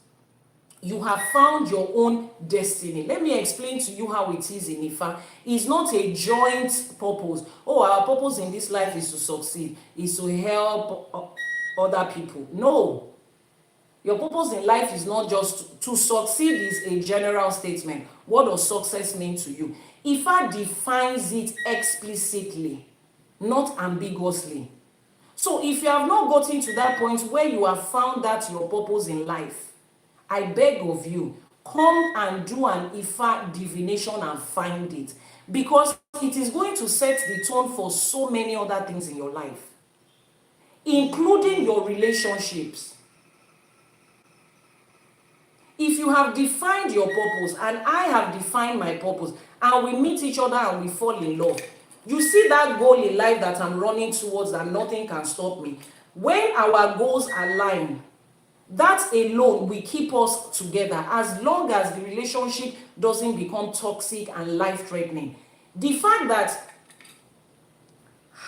you have found your own destiny. Let me explain to you how it is in Ifá. It's not a joint purpose. Our purpose in this life is to succeed, is to help other people. No. Your purpose in life is not just to succeed is a general statement. What does success mean to you? Ifá defines it explicitly, not ambiguously. So if you have not gotten to that point where you have found that your purpose in life, I beg of you, come and do an Ifá divination and find it. Because it is going to set the tone for so many other things in your life, including your relationships. If you have defined your purpose and I have defined my purpose and we meet each other and we fall in love, you see that goal in life that I'm running towards and nothing can stop me. When our goals align, that alone will keep us together as long as the relationship doesn't become toxic and life-threatening. The fact that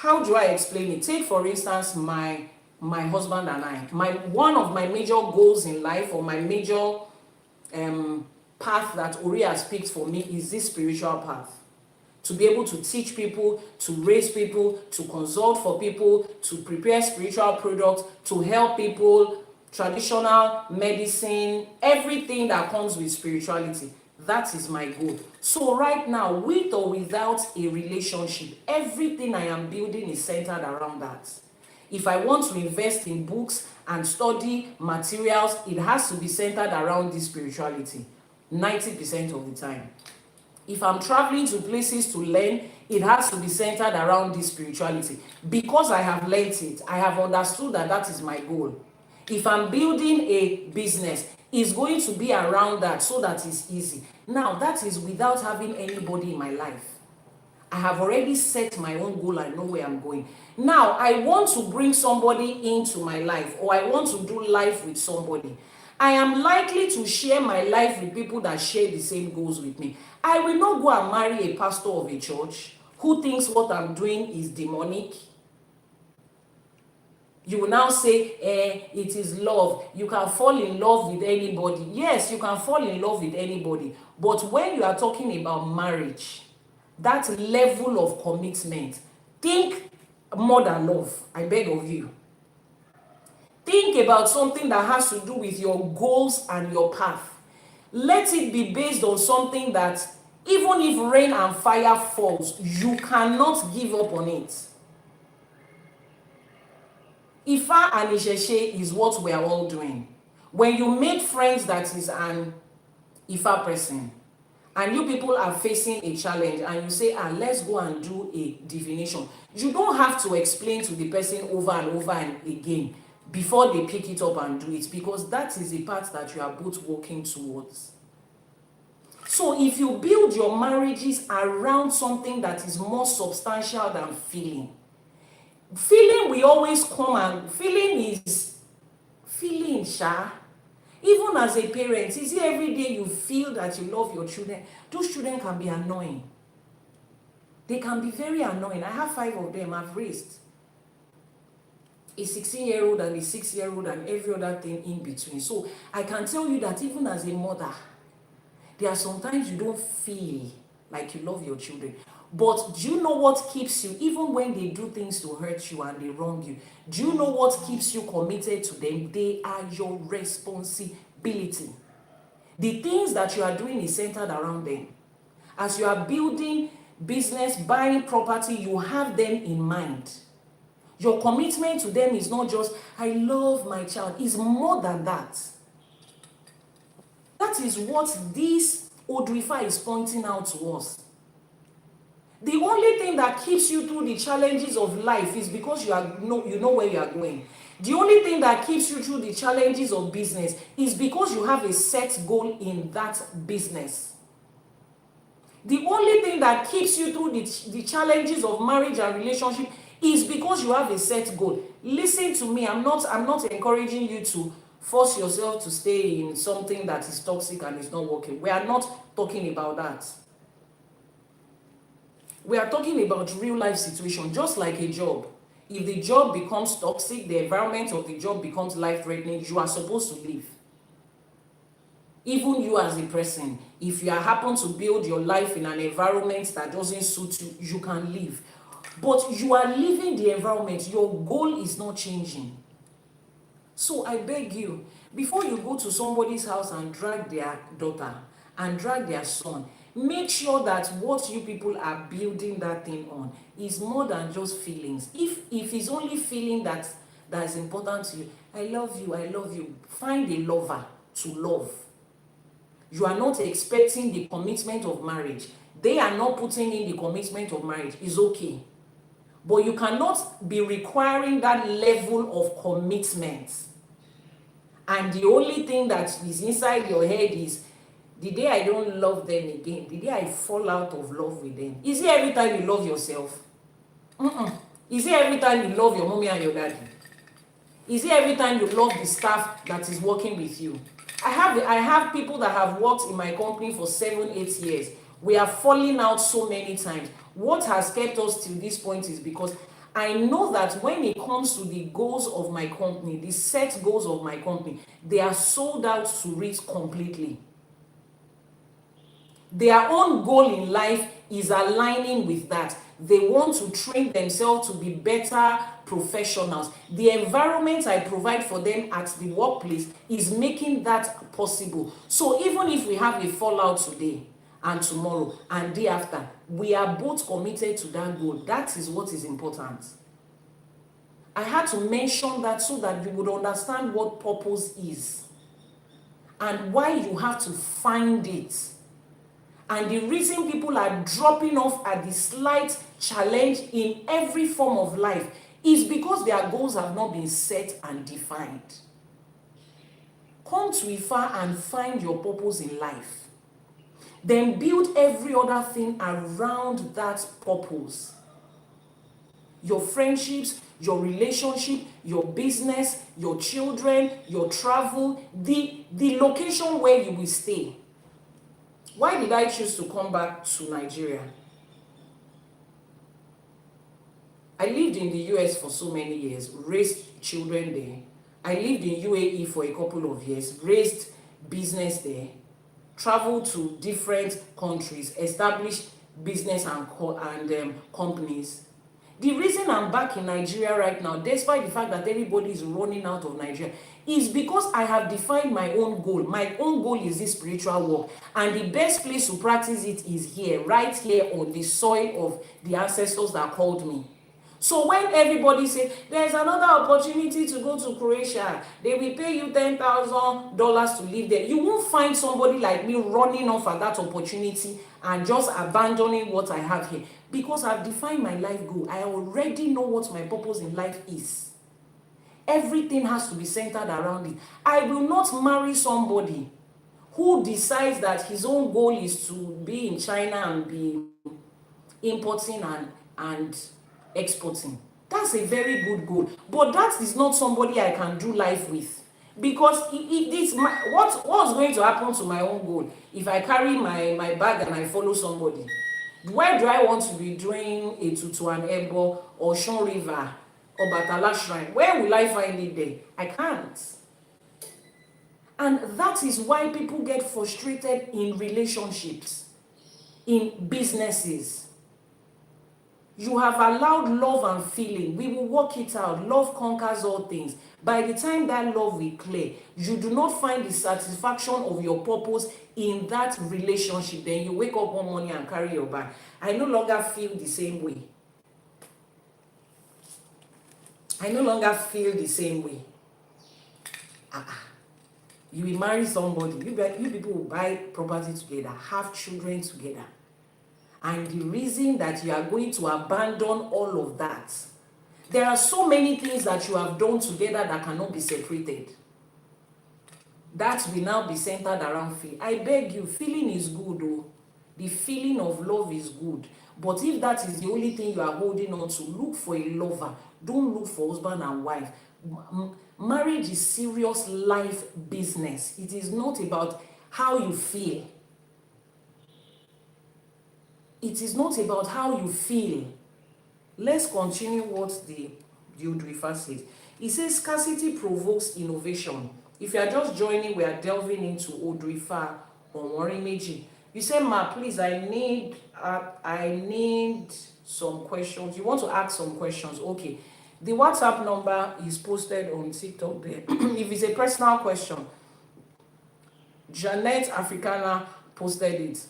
how do I explain it? Take for instance my husband and I. One of my major goals in life, or my major path that Ori has picked for me, is this spiritual path. To be able to teach people, to raise people, to consult for people, to prepare spiritual products, to help people, traditional medicine, everything that comes with spirituality. That is my goal. So right now, with or without a relationship, everything I am building is centered around that. If I want to invest in books and study materials, it has to be centered around this spirituality 90% of the time. If I'm traveling to places to learn, it has to be centered around this spirituality. Because I have learned it, I have understood that that is my goal. If I'm building a business, it's going to be around that so that it's easy. Now, that is without having anybody in my life. I have already set my own goal. I know where I'm going. Now, I want to bring somebody into my life, or I want to do life with somebody. I am likely to share my life with people that share the same goals with me. I will not go and marry a pastor of a church who thinks what I'm doing is demonic. You will now say, it is love. You can fall in love with anybody. Yes, you can fall in love with anybody. But when you are talking about marriage, that level of commitment, think more than love, I beg of you. Think about something that has to do with your goals and your path. Let it be based on something that, even if rain and fire falls, you cannot give up on it. Ifa and Ìṣẹ̀ṣe is what we are all doing. When you make friends that is an Ifa person, and you people are facing a challenge, and you say, let's go and do a divination, you don't have to explain to the person over and over and again before they pick it up and do it, because that is the path that you are both working towards. So if you build your marriages around something that is more substantial than feeling will always come, and feeling, sha. Even as a parent, is it every day you feel that you love your children? Those children can be annoying. They can be very annoying. I have 5 of them I've raised. A 16-year-old and a 6-year-old and every other thing in between. So I can tell you that even as a mother, there are sometimes you don't feel like you love your children. But do you know what keeps you, even when they do things to hurt you and they wrong you, do you know what keeps you committed to them? They are your responsibility. The things that you are doing is centered around them. As you are building business, buying property, you have them in mind. Your commitment to them is not just, I love my child. It's more than that. That is what this Odù Ifá is pointing out to us. The only thing that keeps you through the challenges of life is because you know where you are going. The only thing that keeps you through the challenges of business is because you have a set goal in that business. The only thing that keeps you through the challenges of marriage and relationship is because you have a set goal. Listen to me, I'm not encouraging you to force yourself to stay in something that is toxic and is not working. We are not talking about that. We are talking about real life situation, just like a job. If the job becomes toxic, the environment of the job becomes life-threatening, you are supposed to leave. Even you as a person, if you happen to build your life in an environment that doesn't suit you, you can leave. But you are leaving the environment, your goal is not changing. So I beg you, before you go to somebody's house and drag their daughter and drag their son, make sure that what you people are building that thing on is more than just feelings. If it's only feeling that is important to you, I love you, find a lover to love. You are not expecting the commitment of marriage. They are not putting in the commitment of marriage. It's okay. But you cannot be requiring that level of commitment. And the only thing that is inside your head is, the day I don't love them again, the day I fall out of love with them. Is it every time you love yourself? Is it every time you love your mommy and your daddy? Is it every time you love the staff that is working with you? I have people that have worked in my company for 7-8 years. We are falling out so many times. What has kept us till this point is because I know that when it comes to the goals of my company, the set goals of my company, they are sold out to it completely. Their own goal in life is aligning with that. They want to train themselves to be better professionals. The environment I provide for them at the workplace is making that possible. So even if we have a fallout today and tomorrow and day after, we are both committed to that goal. That is what is important. I had to mention that so that you would understand what purpose is and why you have to find it. And the reason people are dropping off at the slight challenge in every form of life is because their goals have not been set and defined. Come to Ifa and find your purpose in life. Then build every other thing around that purpose. Your friendships, your relationship, your business, your children, your travel, the location where you will stay. Why did I choose to come back to Nigeria? I lived in the US for so many years, raised children there. I lived in UAE for a couple of years, raised business there, traveled to different countries, established business and companies. The reason I'm back in Nigeria right now, despite the fact that everybody is running out of Nigeria, is because I have defined my own goal. My own goal is this spiritual work. And the best place to practice it is here, right here on the soil of the ancestors that called me. So when everybody says, there's another opportunity to go to Croatia, they will pay you $10,000 to live there, you won't find somebody like me running off at that opportunity and just abandoning what I have here. Because I've defined my life goal. I already know what my purpose in life is. Everything has to be centered around it. I will not marry somebody who decides that his own goal is to be in China and be importing and exporting. That's a very good goal. But that is not somebody I can do life with. Because what's going to happen to my own goal if I carry my bag and I follow somebody? Where do I want to be doing a Tutu and Ebo or Shon River or Batala Shrine? Where will I find it there? I can't. And that is why people get frustrated in relationships, in businesses. You have allowed love and feeling. We will work it out. Love conquers all things. By the time that love will clear, you do not find the satisfaction of your purpose in that relationship. Then you wake up one morning and carry your bag. I no longer feel the same way. I no longer feel the same way. You will marry somebody. You people will buy property together, have children together. And the reason that you are going to abandon all of that, there are so many things that you have done together that cannot be separated. That will now be centered around feeling. I beg you, feeling is good, oh. The feeling of love is good. But if that is the only thing you are holding on to, look for a lover. Don't look for husband and wife. Marriage is serious life business. It is not about how you feel. It is not about how you feel. Let's continue what the Odù Ifá says. It says scarcity provokes innovation. If you are just joining, we are delving into Odù Ifá Owonrin Meji. You say, Ma, please, I need some questions. You want to ask some questions? Okay. The WhatsApp number is posted on TikTok there. If it's a personal question, Janet Africana posted it.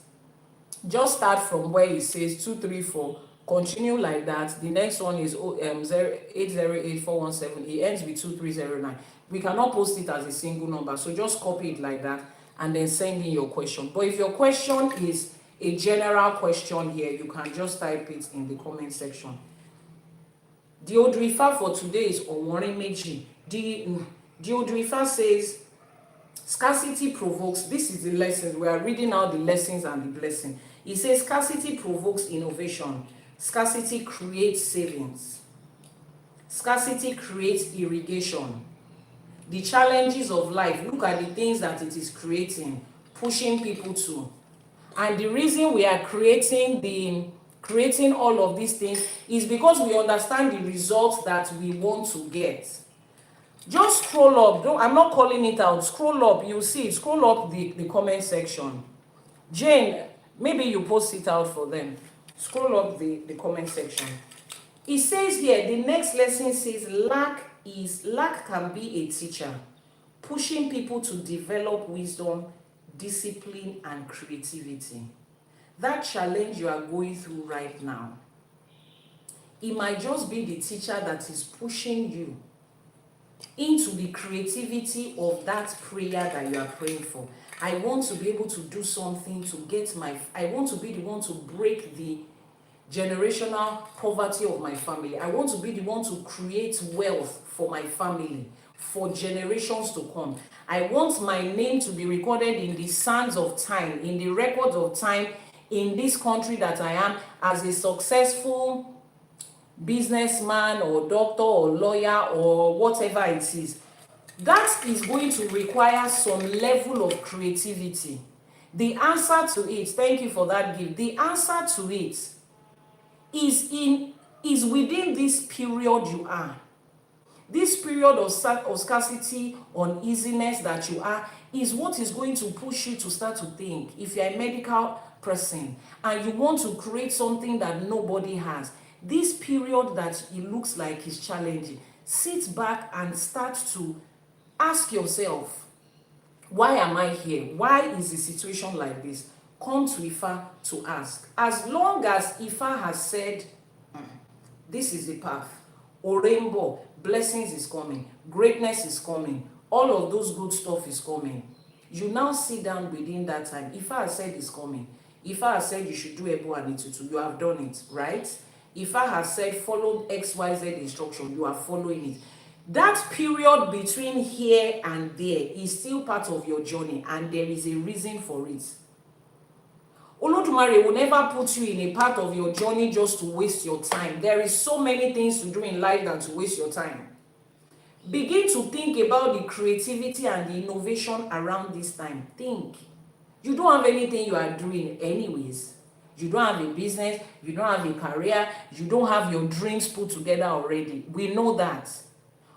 Just start from where it says 234. Continue like that. The next one is 808-417. It ends with 2309. We cannot post it as a single number, so just copy it like that and then send in your question. But if your question is a general question here, you can just type it in the comment section. The Odù Ifá for today is Owonrin Meji. The Odù Ifá says, scarcity provokes, this is the lesson. We are reading out the lessons and the blessing. It says, scarcity provokes innovation. Scarcity creates savings. Scarcity creates irrigation. The challenges of life, look at the things that it is creating, pushing people to. And the reason we are creating the creating all of these things, is because we understand the results that we want to get. Just scroll up. I'm not calling it out. Scroll up. You'll see it. Scroll up the comment section. Jane, maybe you post it out for them. Scroll up the comment section. It says here, the next lesson says, lack can be a teacher, pushing people to develop wisdom, discipline, and creativity. That challenge you are going through right now, it might just be the teacher that is pushing you into the creativity of that prayer that you are praying for. I want to be able to do something to get I want to be the one to break the generational poverty of my family. I want to be the one to create wealth for my family, for generations to come. I want my name to be recorded in the sands of time, in the records of time, in this country that I am, as a successful businessman or doctor or lawyer or whatever it is. That is going to require some level of creativity. The answer to it, thank you for that gift, the answer to it is within this period you are. This period of scarcity, uneasiness that you are, is what is going to push you to start to think. If you're a medical person and you want to create something that nobody has, this period that it looks like is challenging, sit back and start to ask yourself, why am I here? Why is the situation like this? Come to Ifa to ask. As long as Ifa has said, this is the path, or rainbow, blessings is coming, greatness is coming, all of those good stuff is coming, you now sit down within that time. Ifa has said it's coming. Ifa has said you should do Ebo and Itutu. You have done it, right? Ifa has said follow XYZ instruction. You are following it. That period between here and there is still part of your journey, and there is a reason for it. Elédùmarè will never put you in a part of your journey just to waste your time. There is so many things to do in life than to waste your time. Begin to think about the creativity and the innovation around this time. Think. You don't have anything you are doing anyways. You don't have a business, you don't have a career, you don't have your dreams put together already. We know that.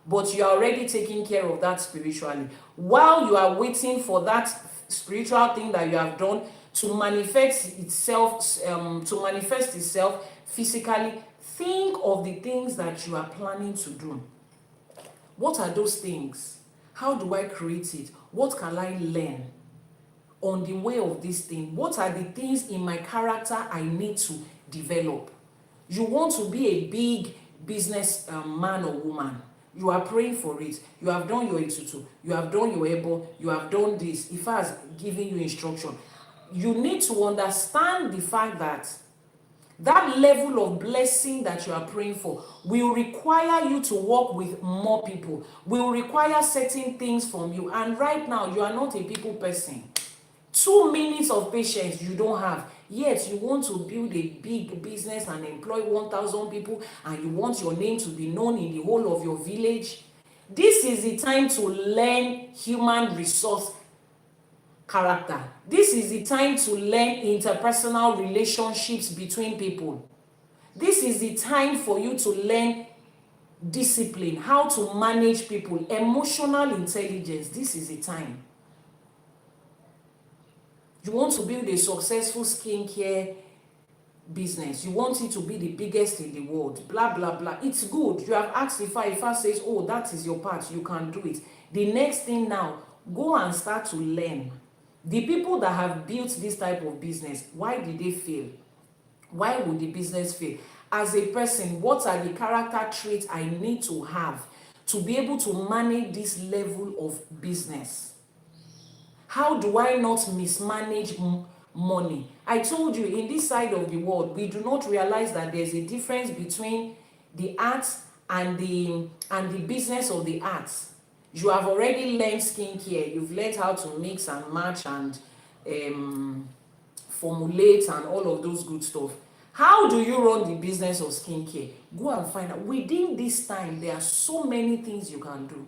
But you are already taking care of that spiritually. While you are waiting for that spiritual thing that you have done to manifest itself, physically, think of the things that you are planning to do. What are those things? How do I create it? What can I learn on the way of this thing? What are the things in my character I need to develop? You want to be a big business man or woman. You are praying for it. You have done your Itutu. You have done your Ebo. You have done this. If I has given you instruction, you need to understand the fact that that level of blessing that you are praying for will require you to work with more people, will require certain things from you. And right now, you are not a people person. 2 minutes of patience you don't have, yet you want to build a big business and employ 1,000 people, and you want your name to be known in the whole of your village. This is the time to learn human resource character. This is the time to learn interpersonal relationships between people. This is the time for you to learn discipline, how to manage people, emotional intelligence. This is the time. You want to build a successful skincare business. You want it to be the biggest in the world. Blah, blah, blah. It's good. You have asked Ifa says, oh, that is your part. You can do it. The next thing now, go and start to learn. The people that have built this type of business, why did they fail? Why would the business fail? As a person, what are the character traits I need to have to be able to manage this level of business? How do I not mismanage money? I told you, in this side of the world, we do not realize that there's a difference between the arts and the business of the arts. You have already learned skincare. You've learned how to mix and match and formulate and all of those good stuff. How do you run the business of skincare? Go and find out. Within this time, there are so many things you can do.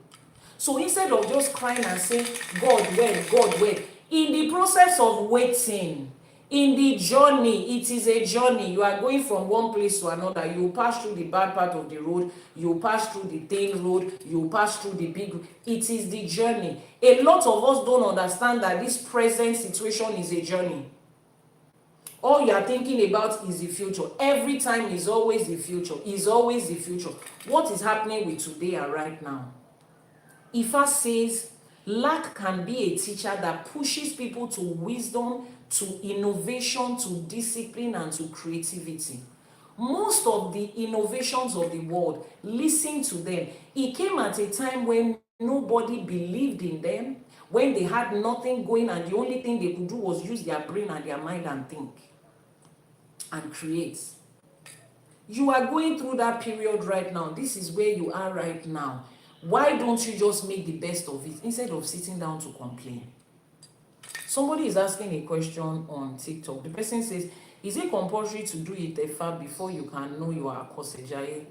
So instead of just crying and saying, God, when, God, when, in the process of waiting, In the journey, it is a journey. You are going from one place to another. You pass through the bad part of the road. You pass through the thin road. You pass through the big road. It is the journey. A lot of us don't understand that this present situation is a journey. All you are thinking about is the future. Every time is always the future. Is always the future. What is happening with today and right now? Ifa says, lack can be a teacher that pushes people to wisdom, to innovation, to discipline, and to creativity. Most of the innovations of the world, listen to them. It came at a time when nobody believed in them, when they had nothing going, and the only thing they could do was use their brain and their mind and think and create. You are going through that period right now. This is where you are right now. Why don't you just make the best of it instead of sitting down to complain? Somebody is asking a question on TikTok. The person says, is it compulsory to do Itefa before you can know you are Akosejaye?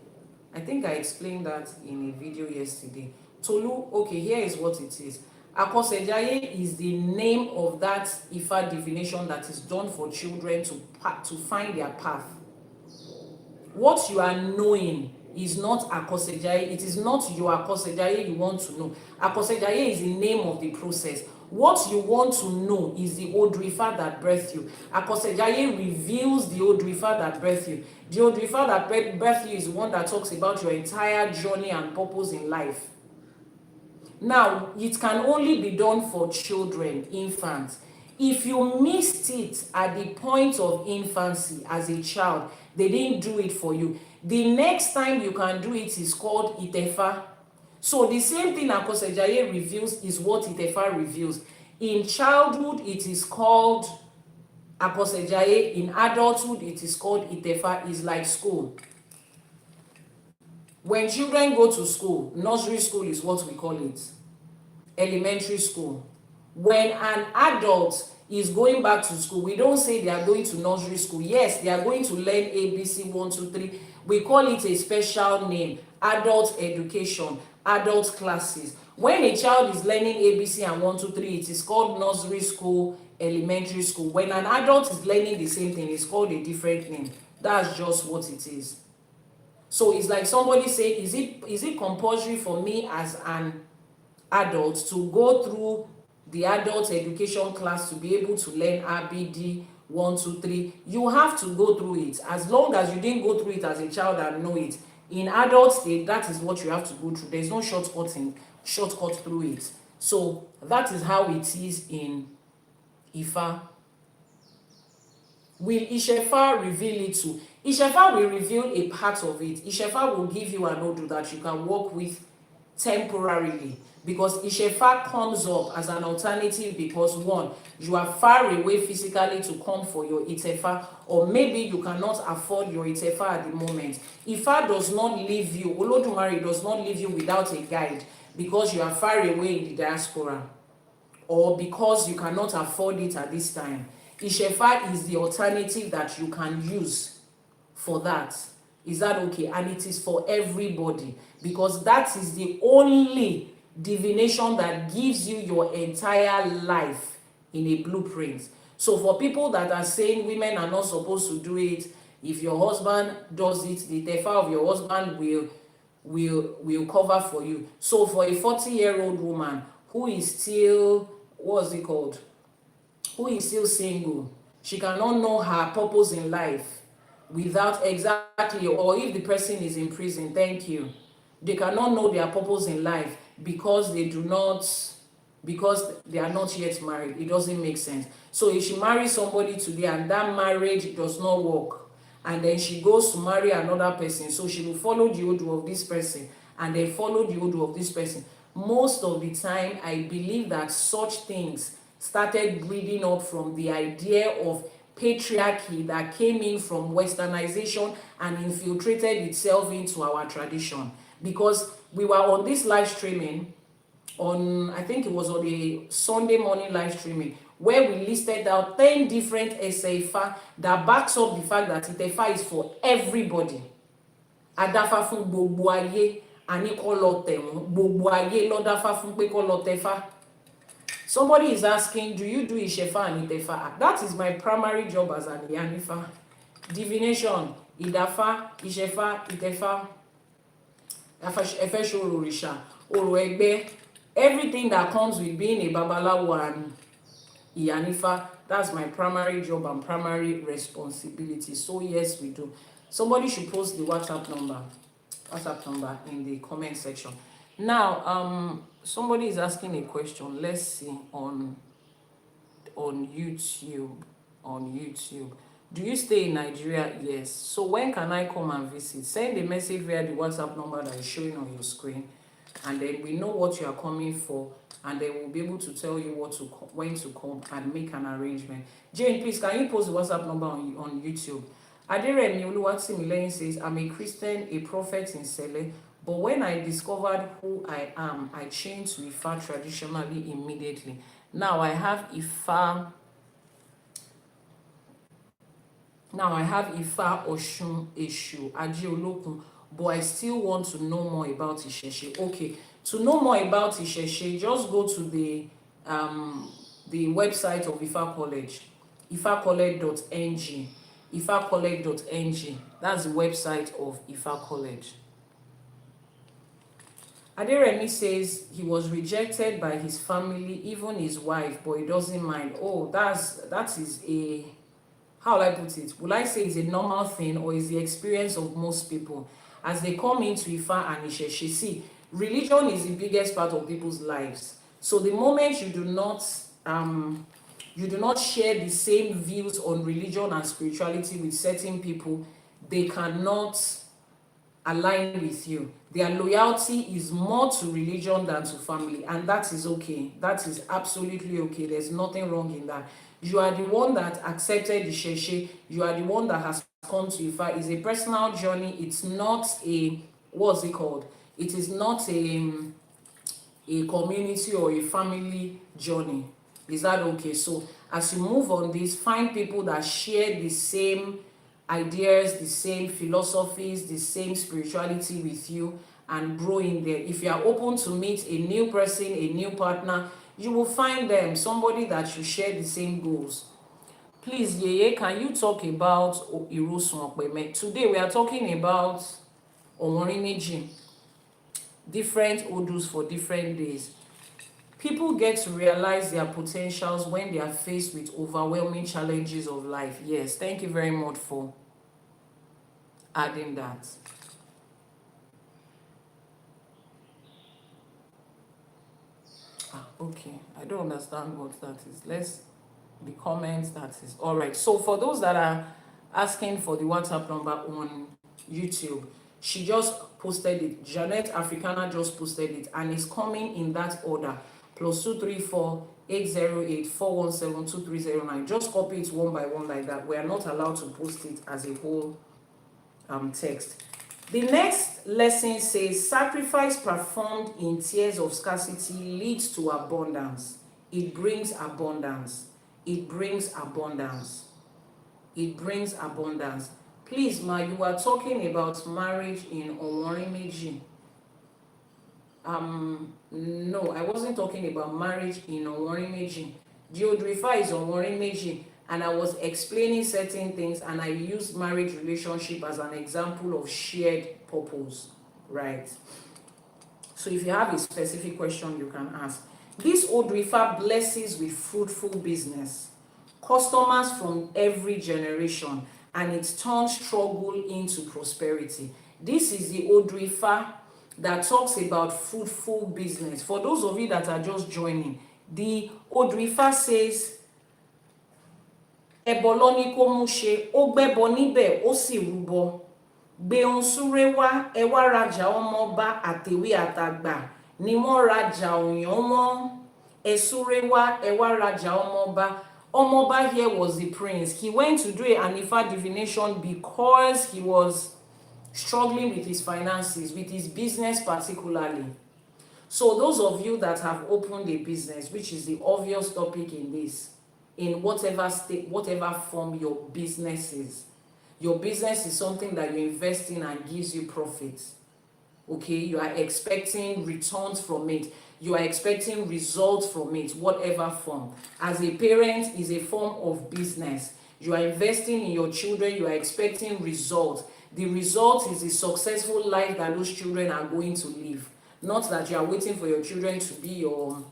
I think I explained that in a video yesterday. Tolu, okay, here is what it is. Akosejaye is the name of that Ifa divination that is done for children to find their path. What you are knowing is not Akosejaye. It is not your Akosejaye you want to know. Akosejaye is the name of the process. What you want to know is the Odù Ifá that birthed you. Akosejaye reveals the Odù Ifá that birthed you. The Odù Ifá that birthed you is the one that talks about your entire journey and purpose in life. Now, it can only be done for children, infants. If you missed it at the point of infancy as a child, they didn't do it for you. The next time you can do it is called Itefa. So the same thing Akosejaye reveals is what Itefa reveals. In childhood, it is called Akosejaye. In adulthood, it is called Itefa. It's like school. When children go to school, nursery school is what we call it. Elementary school. When an adult is going back to school, we don't say they are going to nursery school. Yes, they are going to learn ABC 1, 2, 3. We call it a special name, adult education, adult classes. When a child is learning ABC and 1, 2, 3, it is called nursery school, elementary school. When an adult is learning the same thing, it's called a different name. That's just what it is. So it's like somebody saying, is it compulsory for me as an adult to go through the adult education class to be able to learn ABD 1, 2, 3? You have to go through it. As long as you didn't go through it as a child and know it, in adult state, that is what you have to go through. There's no shortcut through it. So that is how it is in Ifa. Will Ishefa reveal it too? Ishefa will reveal a part of it. Ishefa will give you an Odù that you can work with temporarily, because Ishefa comes up as an alternative because, one, you are far away physically to come for your Itefa, or maybe you cannot afford your Itefa at the moment. Ifa does not leave you, Olódùmarè does not leave you without a guide because you are far away in the diaspora, or because you cannot afford it at this time. Ishefa is the alternative that you can use for that. Is that okay? And it is for everybody, because that is the only divination that gives you your entire life in a blueprint. So for people that are saying women are not supposed to do it, if your husband does it, the Itefa of your husband will cover for you. So for a 40-year-old woman who is still, what's it called? Who is still single, she cannot know her purpose in life without exactly, or if the person is in prison, thank you, they cannot know their purpose in life because they are not yet married. It doesn't make sense. So if she marries somebody today and that marriage does not work, and then she goes to marry another person, so she will follow the Odù of this person and then follow the Odù of this person. Most of the time, I believe that such things started breeding up from the idea of patriarchy that came in from westernization and infiltrated itself into our tradition. Because we were on this live streaming on, I think it was on a Sunday morning live streaming, where we listed out 10 different Ifa that backs up the fact that Itefa is for everybody. Adafa fún gbogbo ayé, ani ko lo tewon, gbogbo ayé lo dafa fún pé ko lo tefa. Somebody is asking, do you do Ìṣẹ̀fà and Ìtẹ̀fà? That is my primary job as an Iyanifa. Divination, Ìdáfá, Ìṣẹ̀fà, Ìtẹ̀fà, Ẹfẹ́ṣọ̀rọ̀ òrìṣà, Orò ẹgbẹ́, everything that comes with being a Babalawo and Iyanifa, that's my primary job and primary responsibility. So yes, we do. Somebody should post the WhatsApp number in the comment section. Now, somebody is asking a question. Let's see on YouTube. Do you stay in Nigeria? Yes. So when can I come and visit? Send a message via the WhatsApp number that is showing on your screen, and then we know what you are coming for, and then we'll be able to tell you when to come and make an arrangement. Jane, please, can you post the WhatsApp number on YouTube? Aderemi Oluwatimileyin says, I'm a Christian, a prophet in Sele, but when I discovered who I am, I changed to Ifá traditionally immediately. Now I have Ifá Oshun, Eshu, Aji Olokun, but I still want to know more about Ìṣẹ̀ṣe. Okay, to know more about ΙШΕШE, just go to the website of Ifá College, ifacollege.ng. ifacollege.ng. That's the website of Ifá College. Aderemi says he was rejected by his family, even his wife, but he doesn't mind. Oh, that is a, how will I put it? Will I say it's a normal thing, or is the experience of most people as they come into Ifá and ΙШΕШE? See, religion is the biggest part of people's lives. So the moment you do not share the same views on religion and spirituality with certain people, they cannot align with you. Their loyalty is more to religion than to family, and that is okay. That is absolutely okay. There's nothing wrong in that. You are the one that accepted ΙШΕШE. You are the one that has come to Ifá. It's a personal journey. It's not a, what's it called? It is not a community or a family journey. Is that okay? So as you move on this, find people that share the same ideas, the same philosophies, the same spirituality with you, and grow in there. If you are open to meet a new person, a new partner, you will find them, somebody that you share the same goals. Please, Yeye, can you talk about Irosun Opeme? Today we are talking about Owonrin Meji, different Odus for different days. People get to realize their potentials when they are faced with overwhelming challenges of life. Yes, thank you very much for adding that. Okay, I don't understand what that is. Let's the comments, that is all right. So for those that are asking for the WhatsApp number on YouTube, she just posted it. Janet Africana just posted it, and it's coming in that order: +234 808 417 2309. Just copy it one by one like that. We are not allowed to post it as a whole text. The next lesson says, sacrifice performed in tears of scarcity leads to abundance. It brings abundance. It brings abundance. It brings abundance. Please, Ma, you are talking about marriage in Owonrin Meji. No, I wasn't talking about marriage in Owonrin Meji. The Odù Ifá is Owonrin Meji, and I was explaining certain things, and I used marriage relationship as an example of shared purpose, right? So if you have a specific question, you can ask. This Odù Ifá blesses with fruitful business, customers from every generation, and it turns struggle into prosperity. This is the Odù Ifá that talks about fruitful business. For those of you that are just joining, the Odù Ifá says, ẹbọ ló ní kó mú ṣe, ó gbẹ́bọ níbẹ̀, ó sì rúbọ. Gbé ohun súré wá, ẹ wá rajà ọmọọba àtèwe àtàgbà, ni wọ́n rajà òyàn wọn. Ẹ súré wá, ẹ wá rajà ọmọọba. Ọmọọba here was the prince. He went to do an Ifá divination because he was struggling with his finances, with his business particularly. So those of you that have opened a business, which is the obvious topic in this, in whatever state, whatever form your business is something that you invest in and gives you profits. Okay, you are expecting returns from it. You are expecting results from it, whatever form. As a parent, is a form of business. You are investing in your children, you are expecting results. The result is the successful life that those children are going to live. Not that you are waiting for your children to be your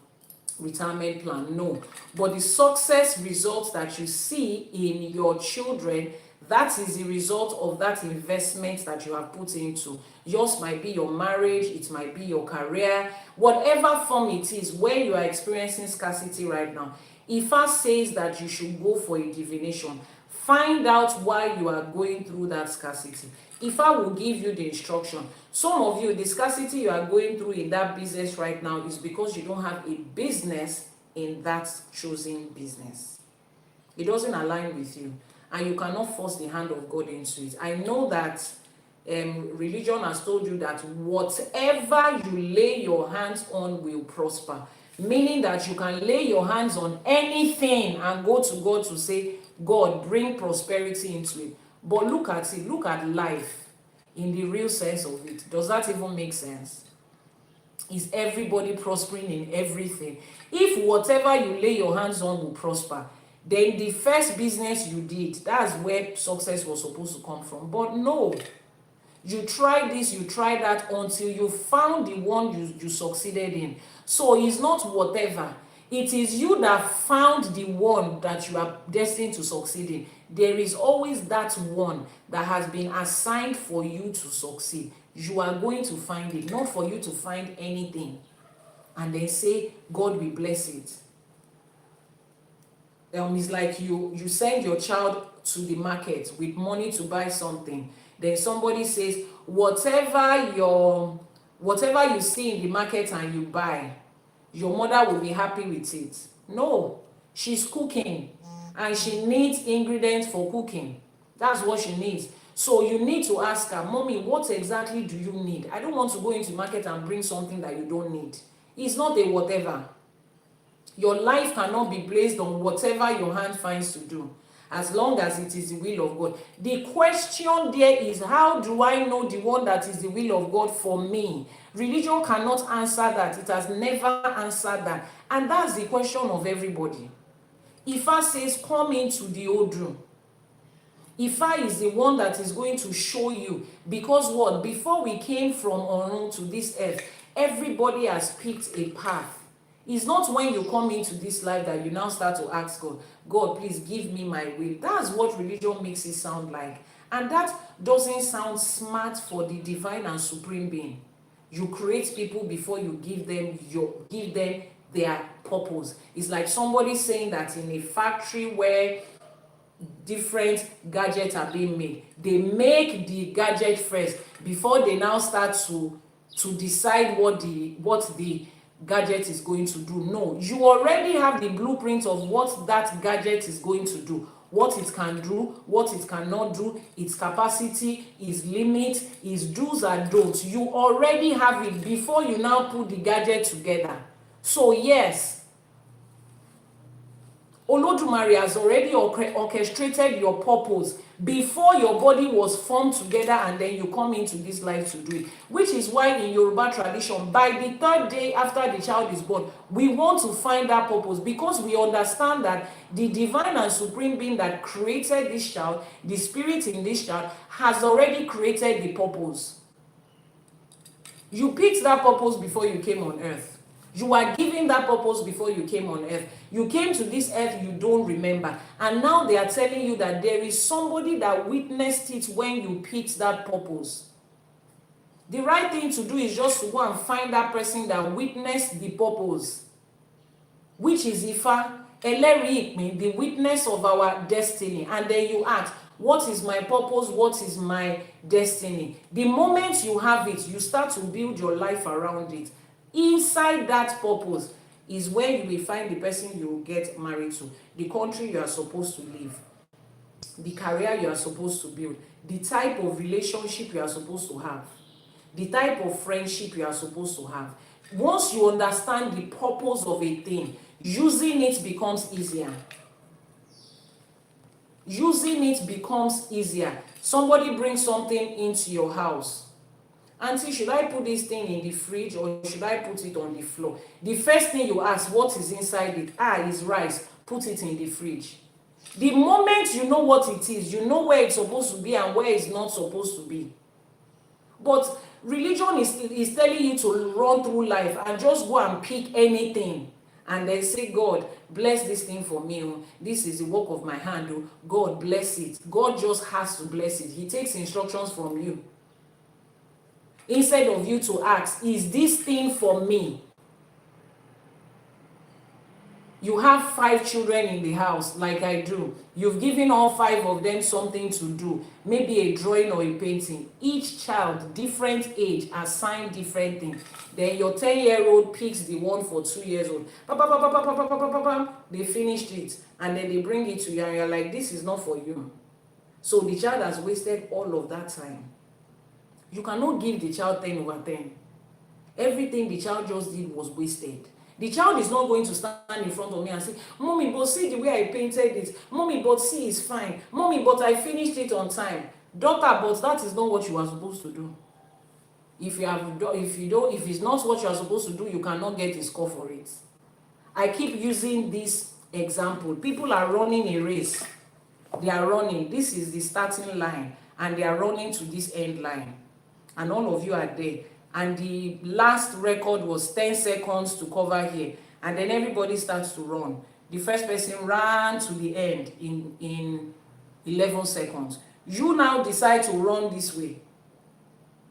retirement plan, no. But the success results that you see in your children, that is the result of that investment that you have put into. Yours might be your marriage, it might be your career, whatever form it is, where you are experiencing scarcity right now. Ifa says that you should go for a divination. Find out why you are going through that scarcity. Ifa will give you the instruction. Some of you, the scarcity you are going through in that business right now is because you don't have a business in that chosen business. It doesn't align with you, and you cannot force the hand of God into it. I know that religion has told you that whatever you lay your hands on will prosper, meaning that you can lay your hands on anything and go to God to say, God, bring prosperity into it. But look at it, look at life in the real sense of it. Does that even make sense? Is everybody prospering in everything? If whatever you lay your hands on will prosper, then the first business you did, that's where success was supposed to come from. But no, you tried this, you tried that until you found the one you succeeded in. So it's not whatever. It is you that found the one that you are destined to succeed in. There is always that one that has been assigned for you to succeed. You are going to find it, not for you to find anything and then say, God will bless it. It's like you send your child to the market with money to buy something. Then somebody says, whatever you see in the market and you buy, your mother will be happy with it. No, she's cooking and she needs ingredients for cooking. That's what she needs. So you need to ask her, Mommy, what exactly do you need? I don't want to go into the market and bring something that you don't need. It's not a whatever. Your life cannot be based on whatever your hand finds to do, as long as it is the will of God. The question there is, how do I know the one that is the will of God for me? Religion cannot answer that. It has never answered that. And that's the question of everybody. Ifa says, come into the Odù. Ifa is the one that is going to show you. Because what? Before we came from Owonrin to this earth, everybody has picked a path. It's not when you come into this life that you now start to ask God, God, please give me my will. That's what religion makes it sound like. And that doesn't sound smart for the divine and supreme being. You create people before you give them their purpose. It's like somebody saying that in a factory where different gadgets are being made, they make the gadget first before they now start to decide what the gadget is going to do. No, you already have the blueprint of what that gadget is going to do, what it can do, what it cannot do, its capacity, its limit, its do's and don'ts. You already have it before you now put the gadget together. So yes, Olódùmarè has already orchestrated your purpose before your body was formed together, and then you come into this life to do it. Which is why in Yoruba tradition, by the third day after the child is born, we want to find that purpose, because we understand that the divine and supreme being that created this child, the spirit in this child, has already created the purpose. You picked that purpose before you came on earth. You are given that purpose before you came on earth. You came to this earth, you don't remember. And now they are telling you that there is somebody that witnessed it when you picked that purpose. The right thing to do is just to go and find that person that witnessed the purpose, which is Ifa, Ẹlẹ́rìí, the witness of our destiny. And then you ask, what is my purpose? What is my destiny? The moment you have it, you start to build your life around it. Inside that purpose is where you will find the person you will get married to, the country you are supposed to live, the career you are supposed to build, the type of relationship you are supposed to have, the type of friendship you are supposed to have. Once you understand the purpose of a thing, using it becomes easier. Using it becomes easier. Somebody brings something into your house. Auntie, should I put this thing in the fridge or should I put it on the floor? The first thing you ask, what is inside it? It's rice. Put it in the fridge. The moment you know what it is, you know where it's supposed to be and where it's not supposed to be. But religion is telling you to run through life and just go and pick anything and then say, God, bless this thing for me. This is the work of my hand. God, bless it. God just has to bless it. He takes instructions from you. Instead of you to ask, is this thing for me? You have 5 children in the house, like I do. You've given all 5 of them something to do, maybe a drawing or a painting. Each child, different age, assigned different things. Then your 10-year-old picks the one for 2 years old. They finished it, and then they bring it to you, and you're like, this is not for you. So the child has wasted all of that time. You cannot give the child 10 over 10. Everything the child just did was wasted. The child is not going to stand in front of me and say, Mommy, but see the way I painted it. Mommy, but see, it's fine. Mommy, but I finished it on time. Daughter, but that is not what you are supposed to do. If it's not what you are supposed to do, you cannot get a score for it. I keep using this example. People are running a race. They are running. This is the starting line, and they are running to this end line. And all of you are there. And the last record was 10 seconds to cover here. And then everybody starts to run. The first person ran to the end in 11 seconds. You now decide to run this way.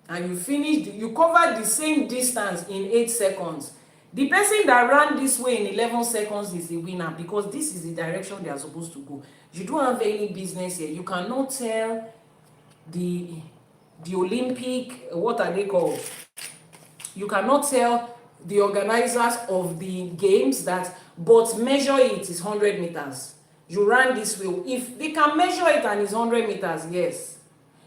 And you finished, you covered the same distance in 8 seconds. The person that ran this way in 11 seconds is the winner, because this is the direction they are supposed to go. You don't have any business here. You cannot tell the Olympic, what are they called? You cannot tell the organizers of the games that, but measure it is 100 meters. You ran this way. If they can measure it and it's 100 meters, yes.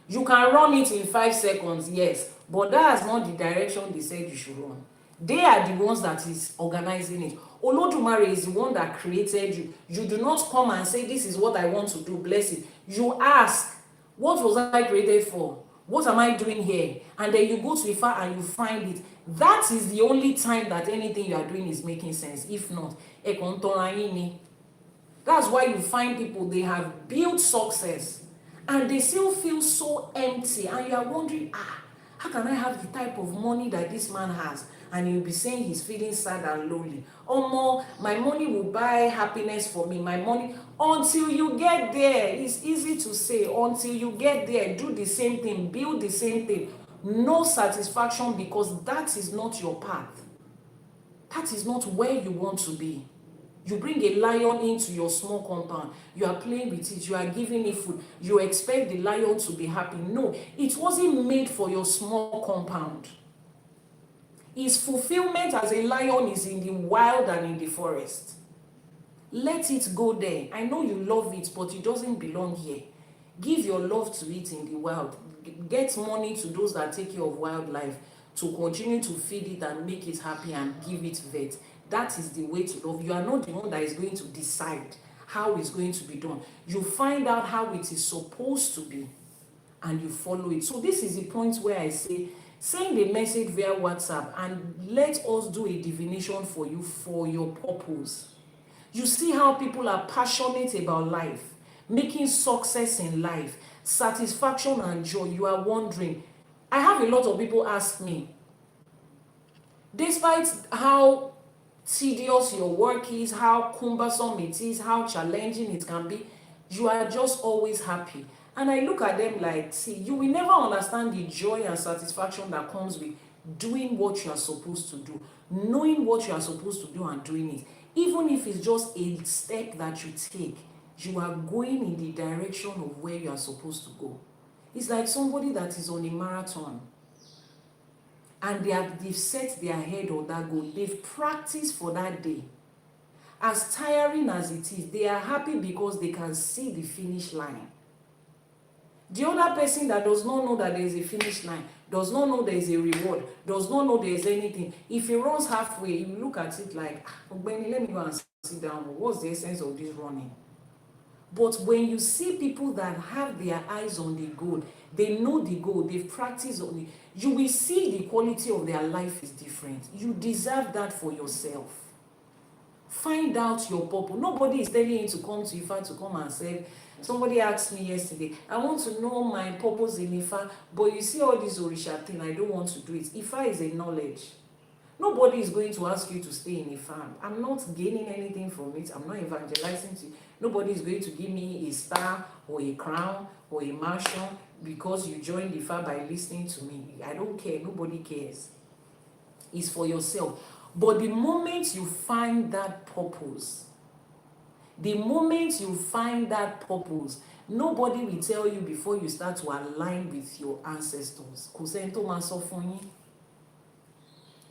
You can run it in 5 seconds, yes. But that is not the direction they said you should run. They are the ones that is organizing it. Olódùmarè is the one that created you. You do not come and say, this is what I want to do, bless it. You ask, what was I created for? What am I doing here? And then you go to Ifá and you find it. That is the only time that anything you are doing is making sense. If not, that's why you find people, they have built success and they still feel so empty. And you are wondering, how can I have the type of money that this man has? And you'll be saying he's feeling sad and lonely. Oh, more, my money will buy happiness for me. My money, until you get there, it's easy to say, until you get there, do the same thing, build the same thing. No satisfaction, because that is not your path. That is not where you want to be. You bring a lion into your small compound. You are playing with it. You are giving it food. You expect the lion to be happy. No, it wasn't made for your small compound. Its fulfillment as a lion is in the wild and in the forest. Let it go there. I know you love it, but it doesn't belong here. Give your love to it in the wild. Get money to those that take care of wildlife to continue to feed it and make it happy and give it vet. That is the way to love. You are not the one that is going to decide how it's going to be done. You find out how it is supposed to be and you follow it. So this is the point where I say, send a message via WhatsApp and let us do a divination for you for your purpose. You see how people are passionate about life, making success in life, satisfaction and joy. You are wondering. I have a lot of people ask me, despite how tedious your work is, how cumbersome it is, how challenging it can be, you are just always happy. And I look at them like, see, you will never understand the joy and satisfaction that comes with doing what you are supposed to do, knowing what you are supposed to do and doing it. Even if it's just a step that you take, you are going in the direction of where you are supposed to go. It's like somebody that is on a marathon and they've set their head on that goal. They've practiced for that day. As tiring as it is, they are happy because they can see the finish line. The other person that does not know that there is a finish line, does not know there is a reward, does not know there is anything, if he runs halfway, you look at it like, let me go and sit down. What's the essence of this running? But when you see people that have their eyes on the goal, they know the goal, they've practiced on it, you will see the quality of their life is different. You deserve that for yourself. Find out your purpose. Nobody is telling you to come to Ifa to come and say, somebody asked me yesterday, I want to know my purpose in Ifa, but you see all this Orisha thing, I don't want to do it. Ifa is a knowledge. Nobody is going to ask you to stay in Ifa. I'm not gaining anything from it. I'm not evangelizing to you. Nobody is going to give me a star or a crown or a mansion because you joined Ifa by listening to me. I don't care. Nobody cares. It's for yourself. But the moment you find that purpose, nobody will tell you before you start to align with your ancestors.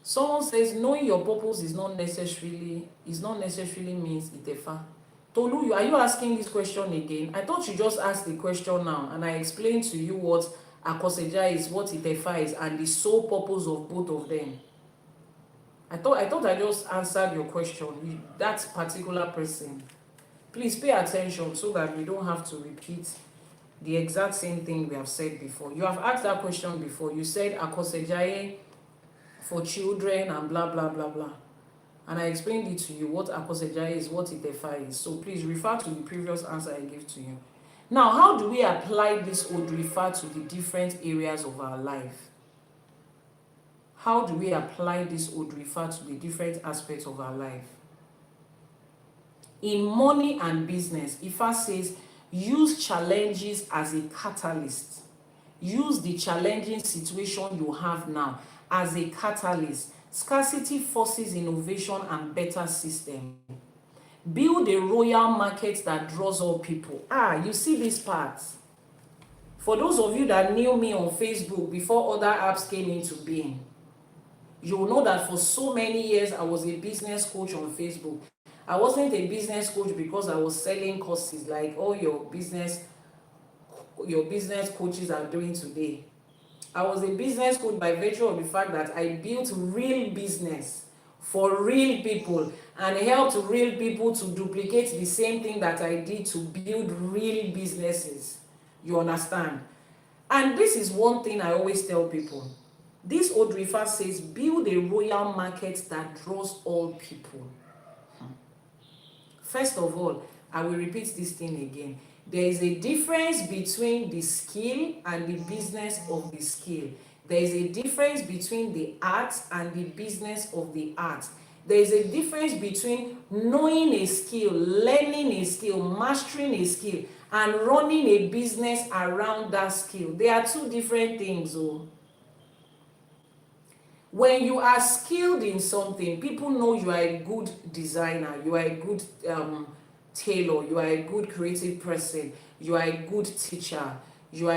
Someone says knowing your purpose is not necessarily means itefa. Tolu, are you asking this question again? I thought you just asked the question now, and I explained to you what Akoseja is, what itefa is, and the sole purpose of both of them. I thought I just answered your question. That particular person. Please pay attention so that we don't have to repeat the exact same thing we have said before. You have asked that question before. You said Akosejaye for children and blah blah blah blah. And I explained it to you what Akosejaye is, what itefa is. So please refer to the previous answer I gave to you. Now, how do we apply this Odù Ifá to the different areas of our life? How do we apply this Odù Ifá to the different aspects of our life? In money and business, Ifá says, use challenges as a catalyst. Use the challenging situation you have now as a catalyst. Scarcity forces innovation and better system. Build a royal market that draws all people. You see this part. For those of you that knew me on Facebook before other apps came into being, you will know that for so many years I was a business coach on Facebook. I wasn't a business coach because I was selling courses like all your business coaches are doing today. I was a business coach by virtue of the fact that I built real business for real people and helped real people to duplicate the same thing that I did to build real businesses. You understand? And this is one thing I always tell people. This Odù Ifá says, build a royal market that draws all people. First of all, I will repeat this thing again. There is a difference between the skill and the business of the skill. There is a difference between the art and the business of the art. There is a difference between knowing a skill, learning a skill, mastering a skill, and running a business around that skill. They are two different things. When you are skilled in something, people know you are a good designer, you are a good tailor, you are a good creative person, you are a good teacher, you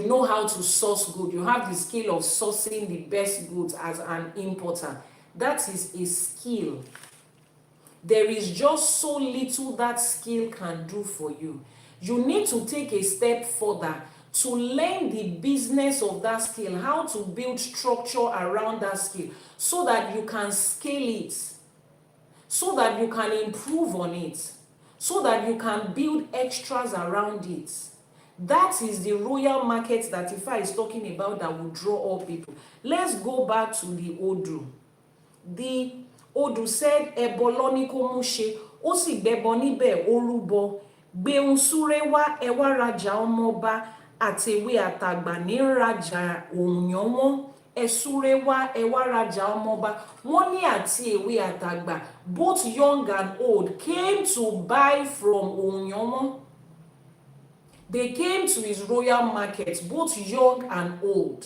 know how to source good, you have the skill of sourcing the best goods as an importer. That is a skill. There is just so little that skill can do for you. You need to take a step further to learn the business of that skill, how to build structure around that skill so that you can scale it, so that you can improve on it, so that you can build extras around it. That is the royal market that Ifá is talking about that will draw all people. Let's go back to the Odù. The Odù said, "Ẹbọ ló ní kó mú ṣe, ó sì gbẹbọ níbẹ̀ ó rúbọ. Gbéhùn súré wá, ẹ wá rajà ọmọọba, àtèwe àtàgbà ní rajà òǹyànwọ́n. Ẹ súré wá, ẹ wá rajà ọmọọba." Wọ́n ní àti èwe àtàgbà, both young and old, came to buy from òǹyànwọ́n. They came to his royal market, both young and old.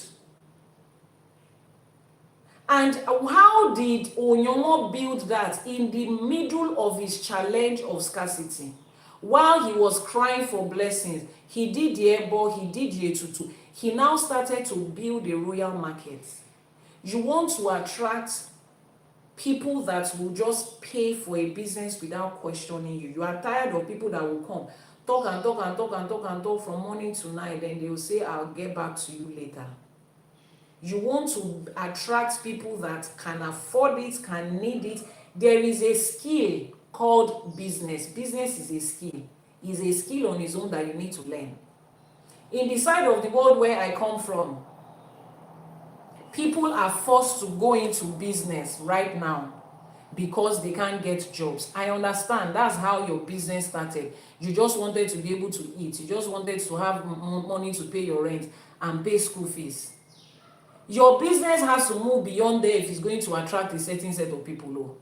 And how did Onyomo build that? In the middle of his challenge of scarcity. While he was crying for blessings, he did the ebo, he did the etutu. He now started to build a royal market. You want to attract people that will just pay for a business without questioning you. You are tired of people that will come, talk and talk and talk and talk and talk from morning to night, then they will say, "I'll get back to you later." You want to attract people that can afford it, can need it. There is a skill called business. Business is a skill. It's a skill on its own that you need to learn. In the side of the world where I come from, people are forced to go into business right now because they can't get jobs. I understand that's how your business started. You just wanted to be able to eat. You just wanted to have money to pay your rent and pay school fees. Your business has to move beyond there if it's going to attract a certain set of people. Oh.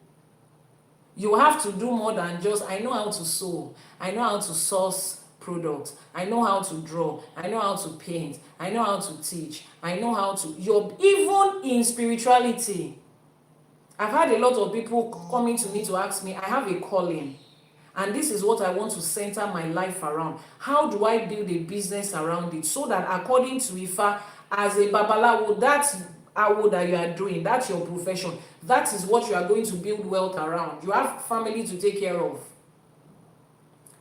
You have to do more than just, I know how to sew, I know how to source products, I know how to draw, I know how to paint, I know how to teach, I know how to, even in spirituality. I've had a lot of people coming to me to ask me, I have a calling, and this is what I want to center my life around. How do I build a business around it so that according to Ifa, as a babalawo, that's awo that you are doing, that's your profession, that is what you are going to build wealth around. You have family to take care of.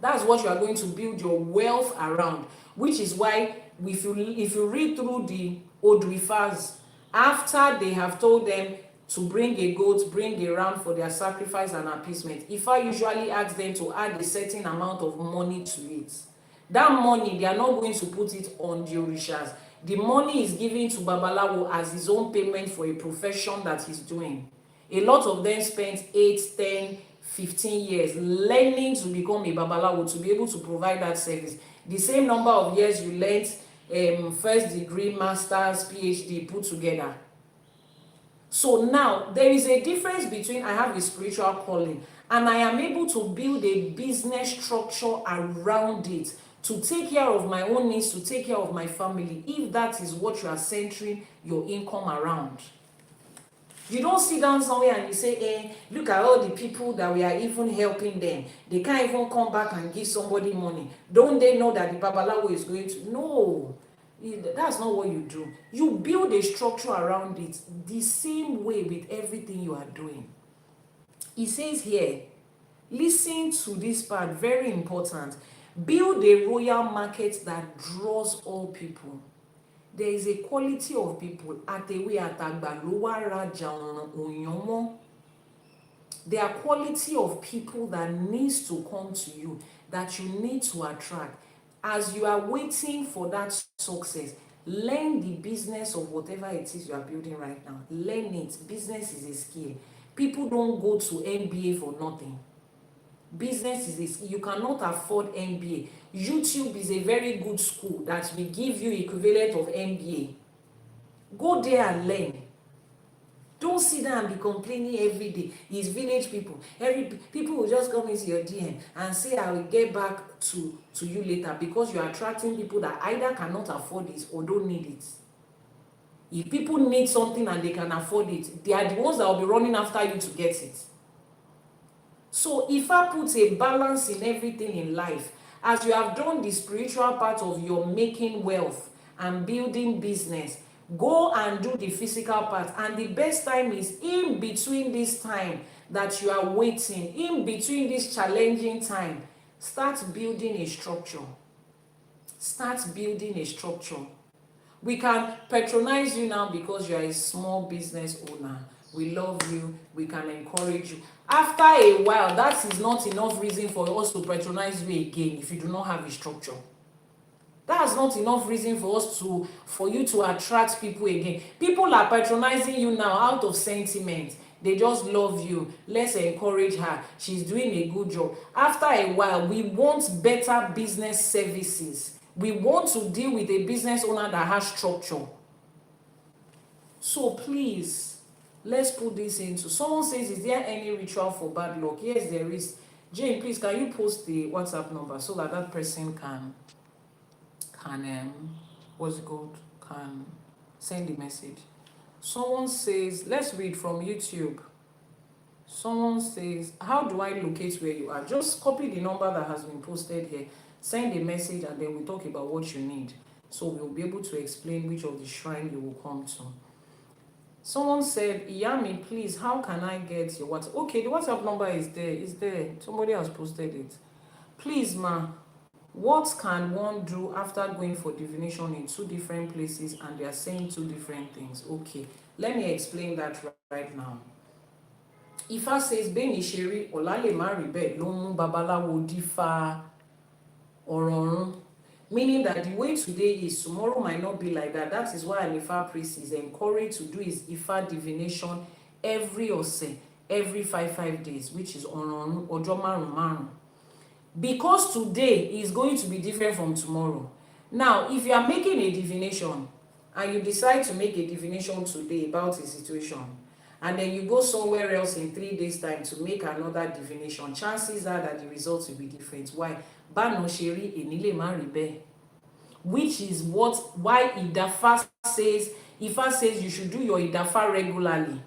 That's what you are going to build your wealth around, which is why if you read through the Odù Ifás, after they have told them to bring a goat, bring a ram for their sacrifice and appeasement, Ifa usually asks them to add a certain amount of money to it. That money, they are not going to put it on the orishas. The money is given to Babalawo as his own payment for a profession that he's doing. A lot of them spent 8, 10, 15 years learning to become a Babalawo, to be able to provide that service. The same number of years you learned first degree, master's, PhD put together. So now there is a difference between I have a spiritual calling and I am able to build a business structure around it to take care of my own needs, to take care of my family, if that is what you are centering your income around. You don't sit down somewhere and you say, look at all the people that we are even helping them. They can't even come back and give somebody money. Don't they know that the Babalawo is going to? No, that's not what you do. You build a structure around it the same way with everything you are doing. He says here, listen to this part, very important. Build a royal market that draws all people. There is a quality of people. There are quality of people that needs to come to you, that you need to attract. As you are waiting for that success, learn the business of whatever it is you are building right now. Learn it. Business is a skill. People don't go to MBA for nothing. Business is a skill. You cannot afford MBA. YouTube is a very good school that will give you equivalent of MBA. Go there and learn. Don't sit down and be complaining every day. It's village people. People will just come into your DM and say, I will get back to you later, because you are attracting people that either cannot afford it or don't need it. If people need something and they can afford it, they are the ones that will be running after you to get it. So if I put a balance in everything in life, as you have done the spiritual part of your making wealth and building business, go and do the physical part. And the best time is in between this time that you are waiting, in between this challenging time, start building a structure. Start building a structure. We can patronize you now because you are a small business owner. We love you. We can encourage you. After a while, that is not enough reason for us to patronize you again if you do not have a structure. That's not enough reason for you to attract people again. People are patronizing you now out of sentiment. They just love you. Let's encourage her. She's doing a good job. After a while, we want better business services. We want to deal with a business owner that has structure. So please, let's put this into. Someone says, is there any ritual for bad luck? Yes, there is. Jane, please, can you post the WhatsApp number so that that person can send the message. Someone says, let's read from YouTube. Someone says, how do I locate where you are? Just copy the number that has been posted here, send a message, and then we'll talk about what you need. So we'll be able to explain which of the shrine you will come to. Someone said, Iyami, please, how can I get your WhatsApp? Okay, the WhatsApp number is there. It's there. Somebody has posted it. Please, ma, what can one do after going for divination in 2 different places and they are saying 2 different things? Okay, let me explain that right now. Ifá says, Beni Sheri, Olale Maribe, Lomu Babalawo Difa Ororun. Meaning that the way today is, tomorrow might not be like that. That is why an Ifa priest is encouraged to do his Ifa divination every Ose, every 5 days, which is Ororun, Ojo Marun Marun. Because today is going to be different from tomorrow. Now, if you are making a divination and you decide to make a divination today about a situation, and then you go somewhere else in 3 days' time to make another divination, chances are that the results will be different. Why? Bano Sheri Enile Maribe. Which is why Idafa says you should do your Idafa regularly.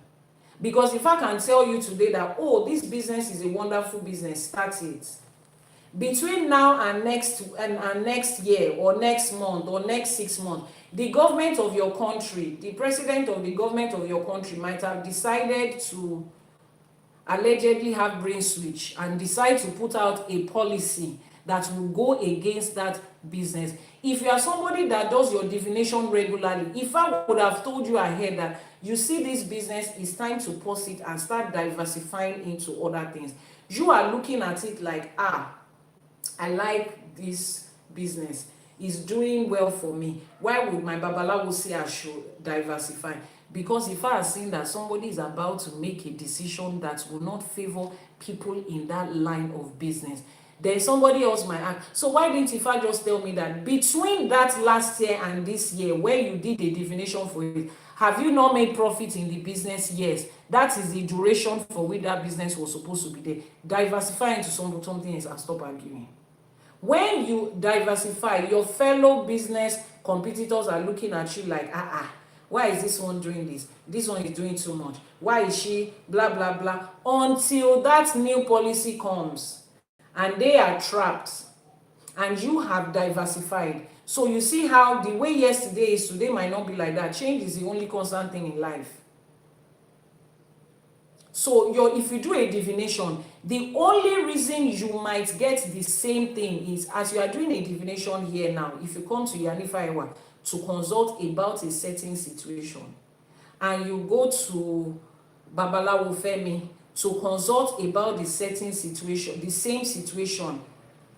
Because if I can tell you today that, oh, this business is a wonderful business, start it. Between now and next year or next month or next 6 months, the government of your country, the president of the government of your country might have decided to allegedly have brain switch and decide to put out a policy that will go against that business. If you are somebody that does your divination regularly, if I would have told you ahead that you see this business, it's time to pause it and start diversifying into other things, you are looking at it like, I like this business, it's doing well for me. Why would my Babalawo say I should diversify? Because if I have seen that somebody is about to make a decision that will not favor people in that line of business, then somebody else might ask, so why didn't Ifa just tell me that between that last year and this year where you did a divination for it, have you not made profit in the business? Yes. That is the duration for which that business was supposed to be there. Diversify into something else and stop arguing. When you diversify, your fellow business competitors are looking at you like, why is this one doing this? This one is doing too much. Why is she blah, blah, blah? Until that new policy comes and they are trapped and you have diversified. So you see how the way yesterday is today might not be like that. Change is the only constant thing in life. So if you do a divination, the only reason you might get the same thing is, as you are doing a divination here now, if you come to Iyanifa Ewa to consult about a certain situation, and you go to Babalawo Femi to consult about the certain situation, the same situation,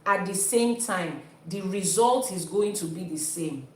at the same time, the result is going to be the same.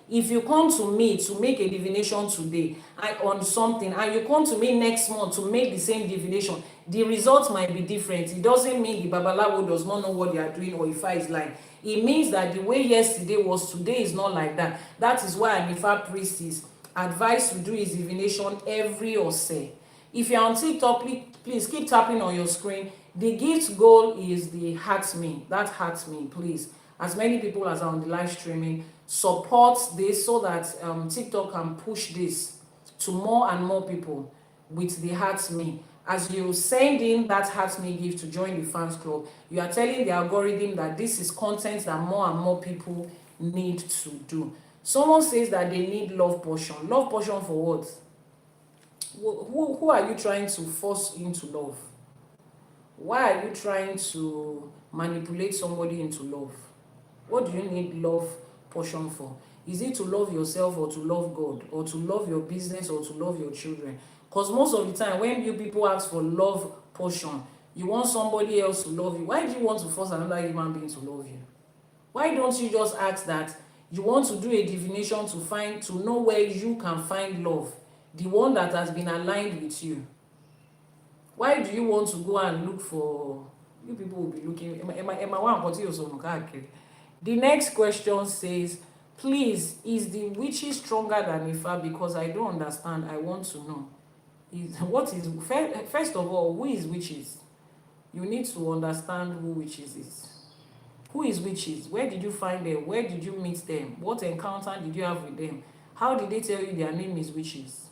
If you come to me to make a divination today on something, and you come to me next month to make the same divination, the results might be different. It doesn't mean the Babalawo does not know what they are doing or Ifa is lying. It means that the way yesterday was, today is not like that. That is why an Ifa priest is advised to do his divination every Ose. If you're on TikTok, please keep tapping on your screen. The gift goal is the heart me. That heart me, please. As many people as are on the live streaming, support this so that TikTok can push this to more and more people with the heart me. As you send in that heart me gift to join the fans club, you are telling the algorithm that this is content that more and more people need to do. Someone says that they need love potion. Love potion for what? Who are you trying to force into love? Why are you trying to manipulate somebody into love? What do you need love potion for? Is it to love yourself or to love God or to love your business or to love your children? Because most of the time when you people ask for love potion, you want somebody else to love you. Why do you want to force another human being to love you? Why don't you just ask that you want to do a divination to know where you can find love, the one that has been aligned with you? Why do you want to go and look for, you people will be looking, the next question says, please, is the witches stronger than Ifa? Because I don't understand. I want to know. First of all, who is witches? You need to understand who witches is. Who is witches? Where did you find them? Where did you meet them? What encounter did you have with them? How did they tell you their name is witches?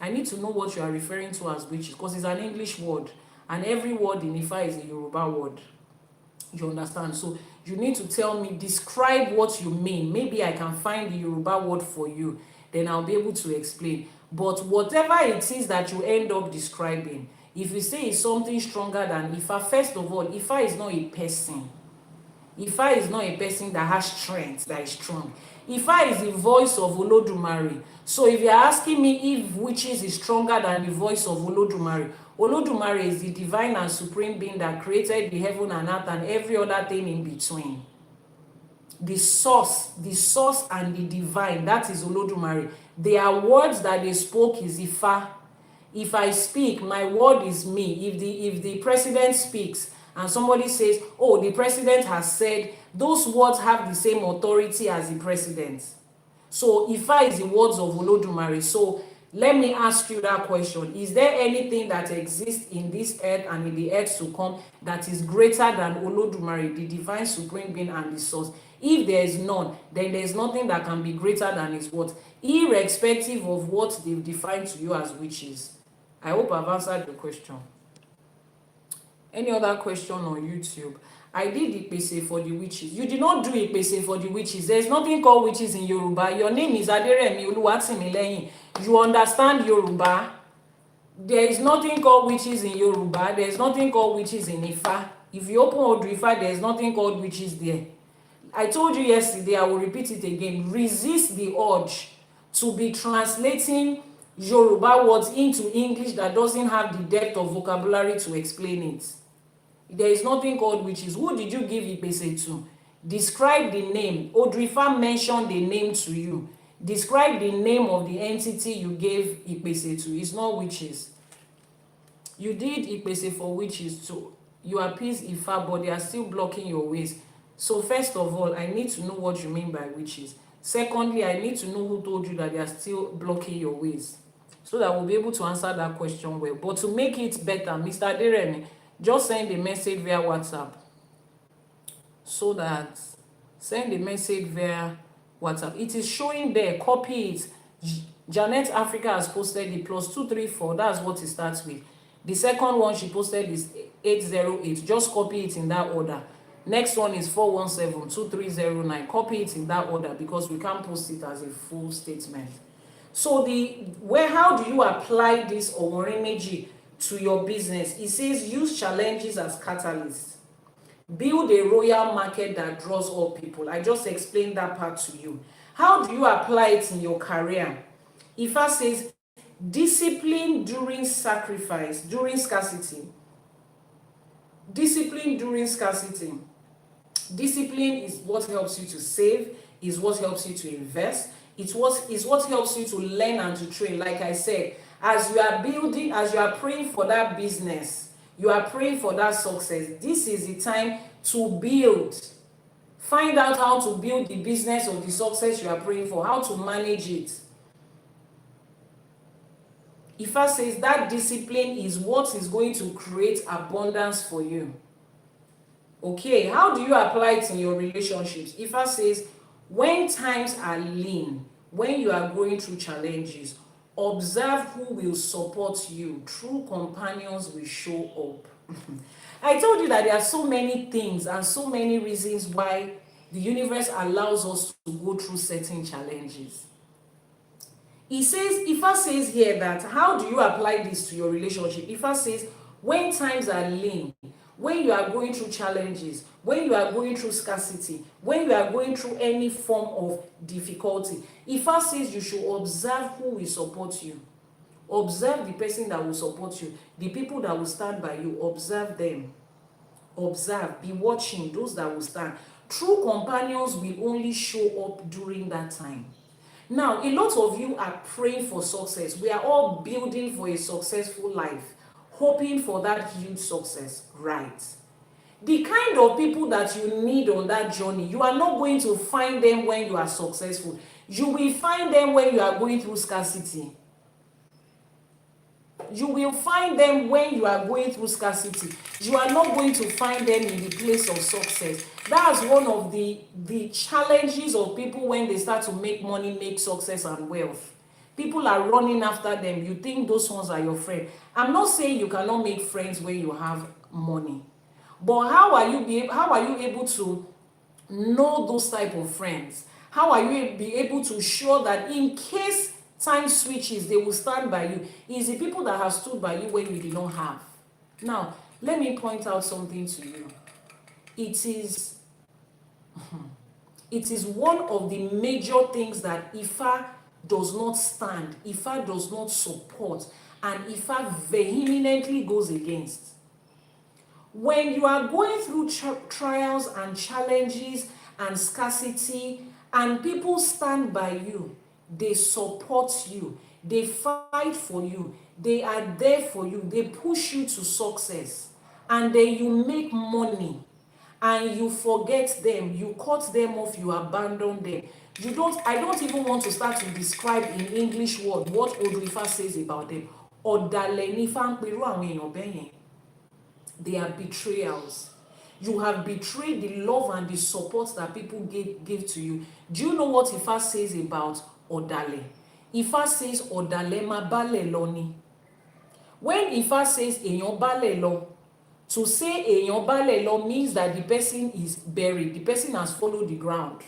I need to know what you are referring to as witches, because it's an English word, and every word in Ifa is a Yoruba word. You understand? So you need to tell me, describe what you mean. Maybe I can find the Yoruba word for you, then I'll be able to explain. But whatever it is that you end up describing, if you say it's something stronger than Ifa, first of all, Ifa is not a person. Ifa is not a person that has strength, that is strong. Ifa is the voice of Olódùmarè. So if you're asking me if witches is stronger than the voice of Olódùmarè, Olódùmarè is the divine and supreme being that created the heaven and earth and every other thing in between. The source and the divine, that is Olódùmarè. Their words that they spoke is Ifa. If I speak, my word is me. If the president speaks and somebody says, oh, the president has said, those words have the same authority as the president. So Ifa is the words of Olódùmarè. So let me ask you that question. Is there anything that exists in this earth and in the earth to come that is greater than Olódùmarè, the divine supreme being and the source? If there is none, then there is nothing that can be greater than his word, irrespective of what they've defined to you as witches. I hope I've answered the question. Any other question on YouTube? I did Ipese for the witches. You did not do Ipese for the witches. There's nothing called witches in Yoruba. Your name is Aderemi Oluwatimileyin. You understand Yoruba? There is nothing called witches in Yoruba. There is nothing called witches in Ifa. If you open Odù Ifá, there is nothing called witches there. I told you yesterday, I will repeat it again. Resist the urge to be translating Yoruba words into English that doesn't have the depth of vocabulary to explain it. There is nothing called witches. Who did you give Ipese to? Describe the name. Odù Ifá mentioned the name to you. Describe the name of the entity you gave Ipese to. It's not witches. You did Ipese for witches too. You appease Ifa, but they are still blocking your ways. So first of all, I need to know what you mean by witches. Secondly, I need to know who told you that they are still blocking your ways, so that we'll be able to answer that question well. But to make it better, Mr. Aderemi, just send a message via WhatsApp. So that, send a message via WhatsApp. It is showing there, copy it. Janet Africa has posted the +234. That's what it starts with. The second one she posted is 808. Just copy it in that order. Next one is 417-2309. Copy it in that order because we can't post it as a full statement. So how do you apply this Owonrin Meji to your business? It says use challenges as catalysts. Build a royal market that draws all people. I just explained that part to you. How do you apply it in your career? Ifa says discipline during sacrifice, during scarcity. Discipline during scarcity. Discipline is what helps you to save, is what helps you to invest, is what helps you to learn and to train. Like I said, as you are building, as you are praying for that business, you are praying for that success, this is the time to build. Find out how to build the business or the success you are praying for, how to manage it. Ifa says that discipline is what is going to create abundance for you. Okay, how do you apply it in your relationships? Ifa says when times are lean, when you are going through challenges, observe who will support you. True companions will show up. I told you that there are so many things and so many reasons why the universe allows us to go through certain challenges. Ifa says here that how do you apply this to your relationship? Ifa says when times are lean, when you are going through challenges, when you are going through scarcity, when you are going through any form of difficulty, Ifa says you should observe who will support you. Observe the person that will support you, the people that will stand by you. Observe them. Observe, be watching those that will stand. True companions will only show up during that time. Now, a lot of you are praying for success. We are all building for a successful life, hoping for that huge success, right? The kind of people that you need on that journey, you are not going to find them when you are successful. You will find them when you are going through scarcity. You will find them when you are going through scarcity. You are not going to find them in the place of success. That's one of the challenges of people when they start to make money, make success and wealth. People are running after them. You think those ones are your friend. I'm not saying you cannot make friends when you have money. But how are you able to know those type of friends? How are you be able to show that in case time switches, they will stand by you? It's the people that have stood by you when you did not have. Now, let me point out something to you. It is It is one of the major things that Ifa does not stand, Ifa does not support, and Ifa vehemently goes against. When you are going through trials and challenges and scarcity, and people stand by you, they support you, they fight for you, they are there for you, they push you to success, and then you make money and you forget them, you cut them off, you abandon them. I don't even want to start to describe in English word what Odù Ifá says about them. Ọ̀dàlẹ̀ ni Ifá ń perú àwọn èèyàn bẹ́ẹ̀ yẹn. They are betrayals. You have betrayed the love and the support that people give to you. Do you know what Ifá says about ọ̀dàlẹ̀? Ifá says ọ̀dàlẹ̀ máa bálẹ̀ lọ ni. When Ifá says èèyàn bálẹ̀ lọ, to say èèyàn bálẹ̀ lọ means that the person is buried, the person has followed the ground.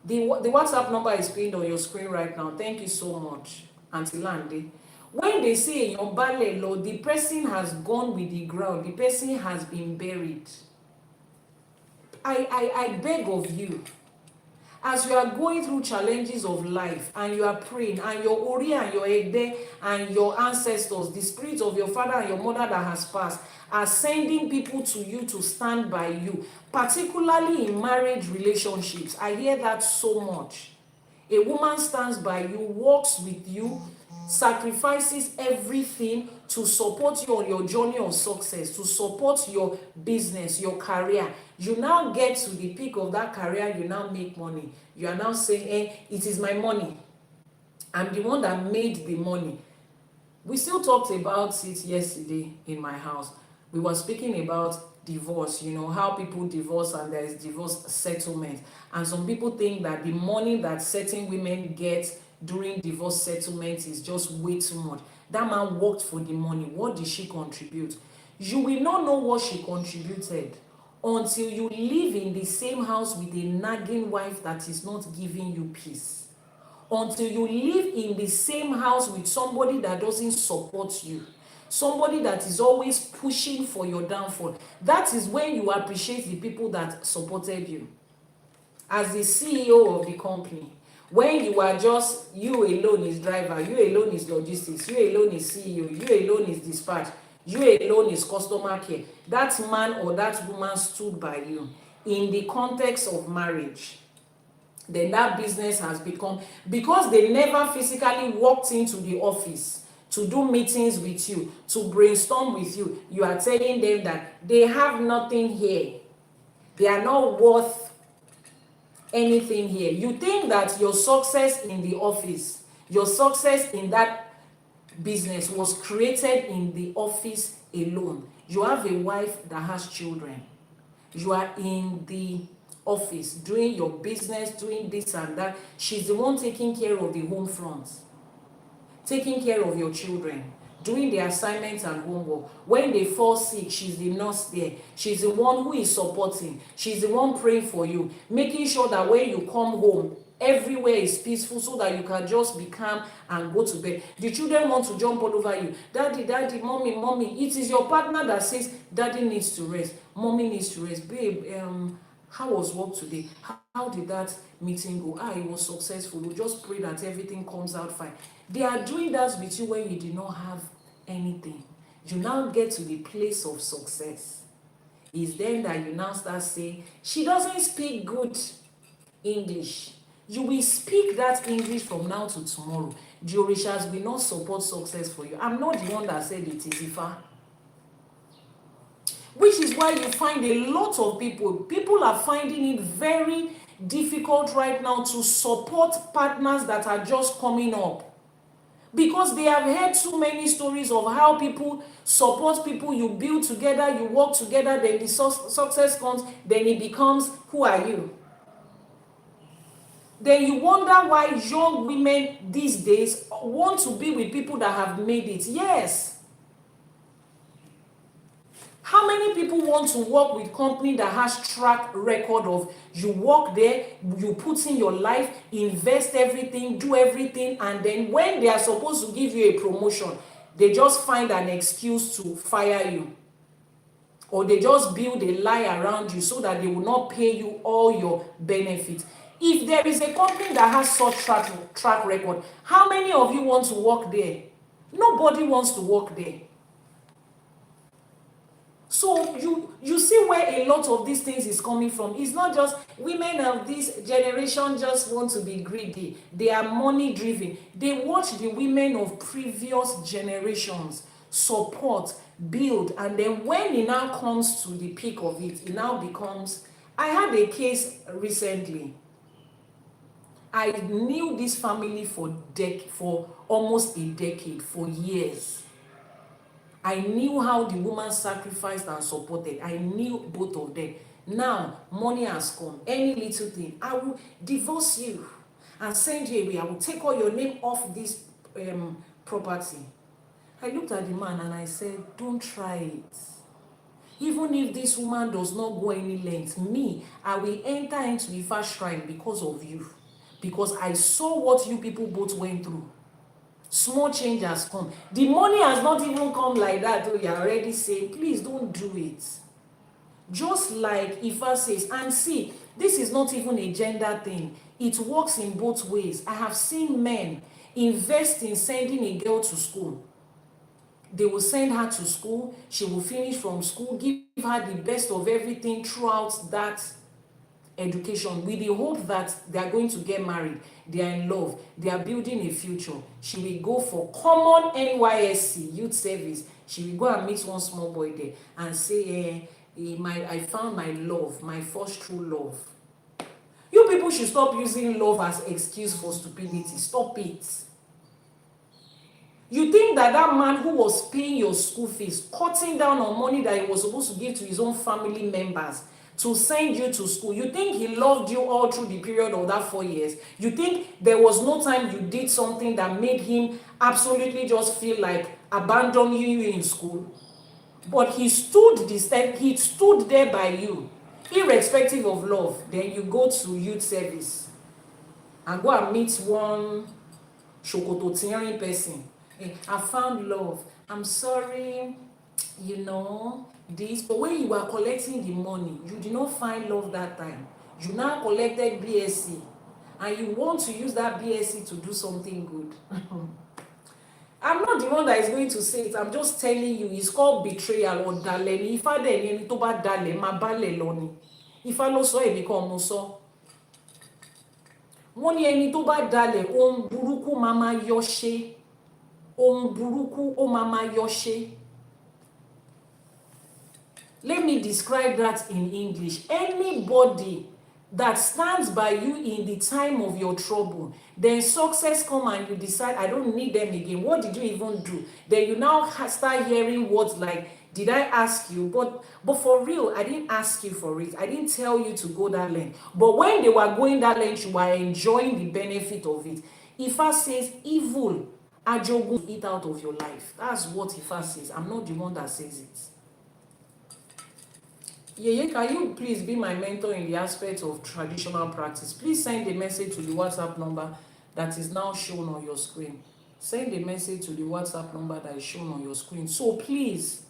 The WhatsApp number is pinned on your screen right now. Thank you so much, Auntie Lande. When they say èèyàn bálẹ̀ lọ, the person has gone with the ground, the person has been buried. I beg of you, as you are going through challenges of life and you are praying, and your Ori and your Ede and your ancestors, the spirits of your father and your mother that has passed, are sending people to you to stand by you, particularly in marriage relationships. I hear that so much. A woman stands by you, walks with you, sacrifices everything to support you on your journey of success, to support your business, your career. You now get to the peak of that career, you now make money. You are now saying, it is my money. I'm the one that made the money. We still talked about it yesterday in my house. We were speaking about divorce, how people divorce and there is divorce settlement. And some people think that the money that certain women get during divorce settlement is just way too much. That man worked for the money. What did she contribute? You will not know what she contributed until you live in the same house with a nagging wife that is not giving you peace. Until you live in the same house with somebody that doesn't support you. Somebody that is always pushing for your downfall. That is when you appreciate the people that supported you. As the CEO of the company, when you are just, you alone is driver, you alone is logistics, you alone is CEO, you alone is dispatch, you alone is customer care, that man or that woman stood by you in the context of marriage, then that business has become, because they never physically walked into the office to do meetings with you, to brainstorm with you, you are telling them that they have nothing here. They are not worth anything here. You think that your success in the office, your success in that business was created in the office alone. You have a wife that has children. You are in the office doing your business, doing this and that. She's the one taking care of the home front, taking care of your children, doing the assignments and homework. When they fall sick, she's the nurse there. She's the one who is supporting. She's the one praying for you, making sure that when you come home, everywhere is peaceful so that you can just be calm and go to bed. The children want to jump all over you. Daddy, daddy, mommy, mommy. It is your partner that says, daddy needs to rest, mommy needs to rest. Babe, how was work today? How did that meeting go? It was successful. We just pray that everything comes out fine. They are doing that with you when you do not have anything. You now get to the place of success. It's then that you now start saying, she doesn't speak good English. You will speak that English from now to tomorrow. The Orishas will not support success for you. I'm not the one that said it is Ifa. Which is why you find a lot of people are finding it very difficult right now to support partners that are just coming up. Because they have heard too many stories of how people support people, you build together, you work together, then the success comes, then it becomes, who are you? Then you wonder why young women these days want to be with people that have made it. Yes. How many people want to work with company that has track record of you work there, you put in your life, invest everything, do everything, and then when they are supposed to give you a promotion, they just find an excuse to fire you. or they just build a lie around you so that they will not pay you all your benefits. If there is a company that has such track record, how many of you want to work there? Nobody wants to work there. So you see where a lot of these things is coming from. It's not just women of this generation just want to be greedy. They are money driven. They watch the women of previous generations support, build, and then when it now comes to the peak of it, it now becomes. I had a case recently. I knew this family for almost a decade, for years. I knew how the woman sacrificed and supported. I knew both of them. Now, money has come. Any little thing, I will divorce you and send you away. I will take all your name off this property. I looked at the man and I said, don't try it. Even if this woman does not go any length, me, I will enter into the Ifá shrine because of you. Because I saw what you people both went through. Small change has come. The money has not even come like that. Oh, you're already saying, please don't do it. Just like Ifá says, and see, this is not even a gender thing. It works in both ways. I have seen men invest in sending a girl to school. They will send her to school. She will finish from school, give her the best of everything throughout that education with the hope that they are going to get married, they are in love, they are building a future. She will go for common NYSC youth service. She will go and meet one small boy there and say, I found my love, my first true love. You people should stop using love as excuse for stupidity. Stop it. You think that man who was paying your school fees, cutting down on money that he was supposed to give to his own family members to send you to school, you think he loved you all through the period of that 4 years? You think there was no time you did something that made him absolutely just feel like abandoning you in school? But he stood there by you, irrespective of love. Then you go to youth service and go and meet one shokoto tearing person. Hey, I found love. I'm sorry, this. But when you were collecting the money, you did not find love that time. You now collected BSc, and you want to use that BSc to do something good. I'm not the one that is going to say it. I'm just telling you, it's called betrayal or dalẹ̀. Ifá dẹ̀ ni ẹni tó bá dalẹ̀ máa bálẹ̀ lọ ni. Ifá ló sọ èmi kan mo sọ. Wọ́n ní ẹni tó bá dalẹ̀ ohun burúkú máa máa yọ ṣe. Ohun burúkú ó máa máa yọ ṣe. Let me describe that in English. Anybody that stands by you in the time of your trouble, then success come and you decide, I don't need them again. What did you even do? Then you now start hearing words like, did I ask you? But for real, I didn't ask you for it. I didn't tell you to go that length. But when they were going that length, you were enjoying the benefit of it. Ifá says, evil, ajogun, eat out of your life. That's what Ifá says. I'm not the one that says it. Yeye, can you please be my mentor in the aspect of traditional practice? Please send a message to the WhatsApp number that is now shown on your screen. Send a message to the WhatsApp number that is shown on your screen. So please,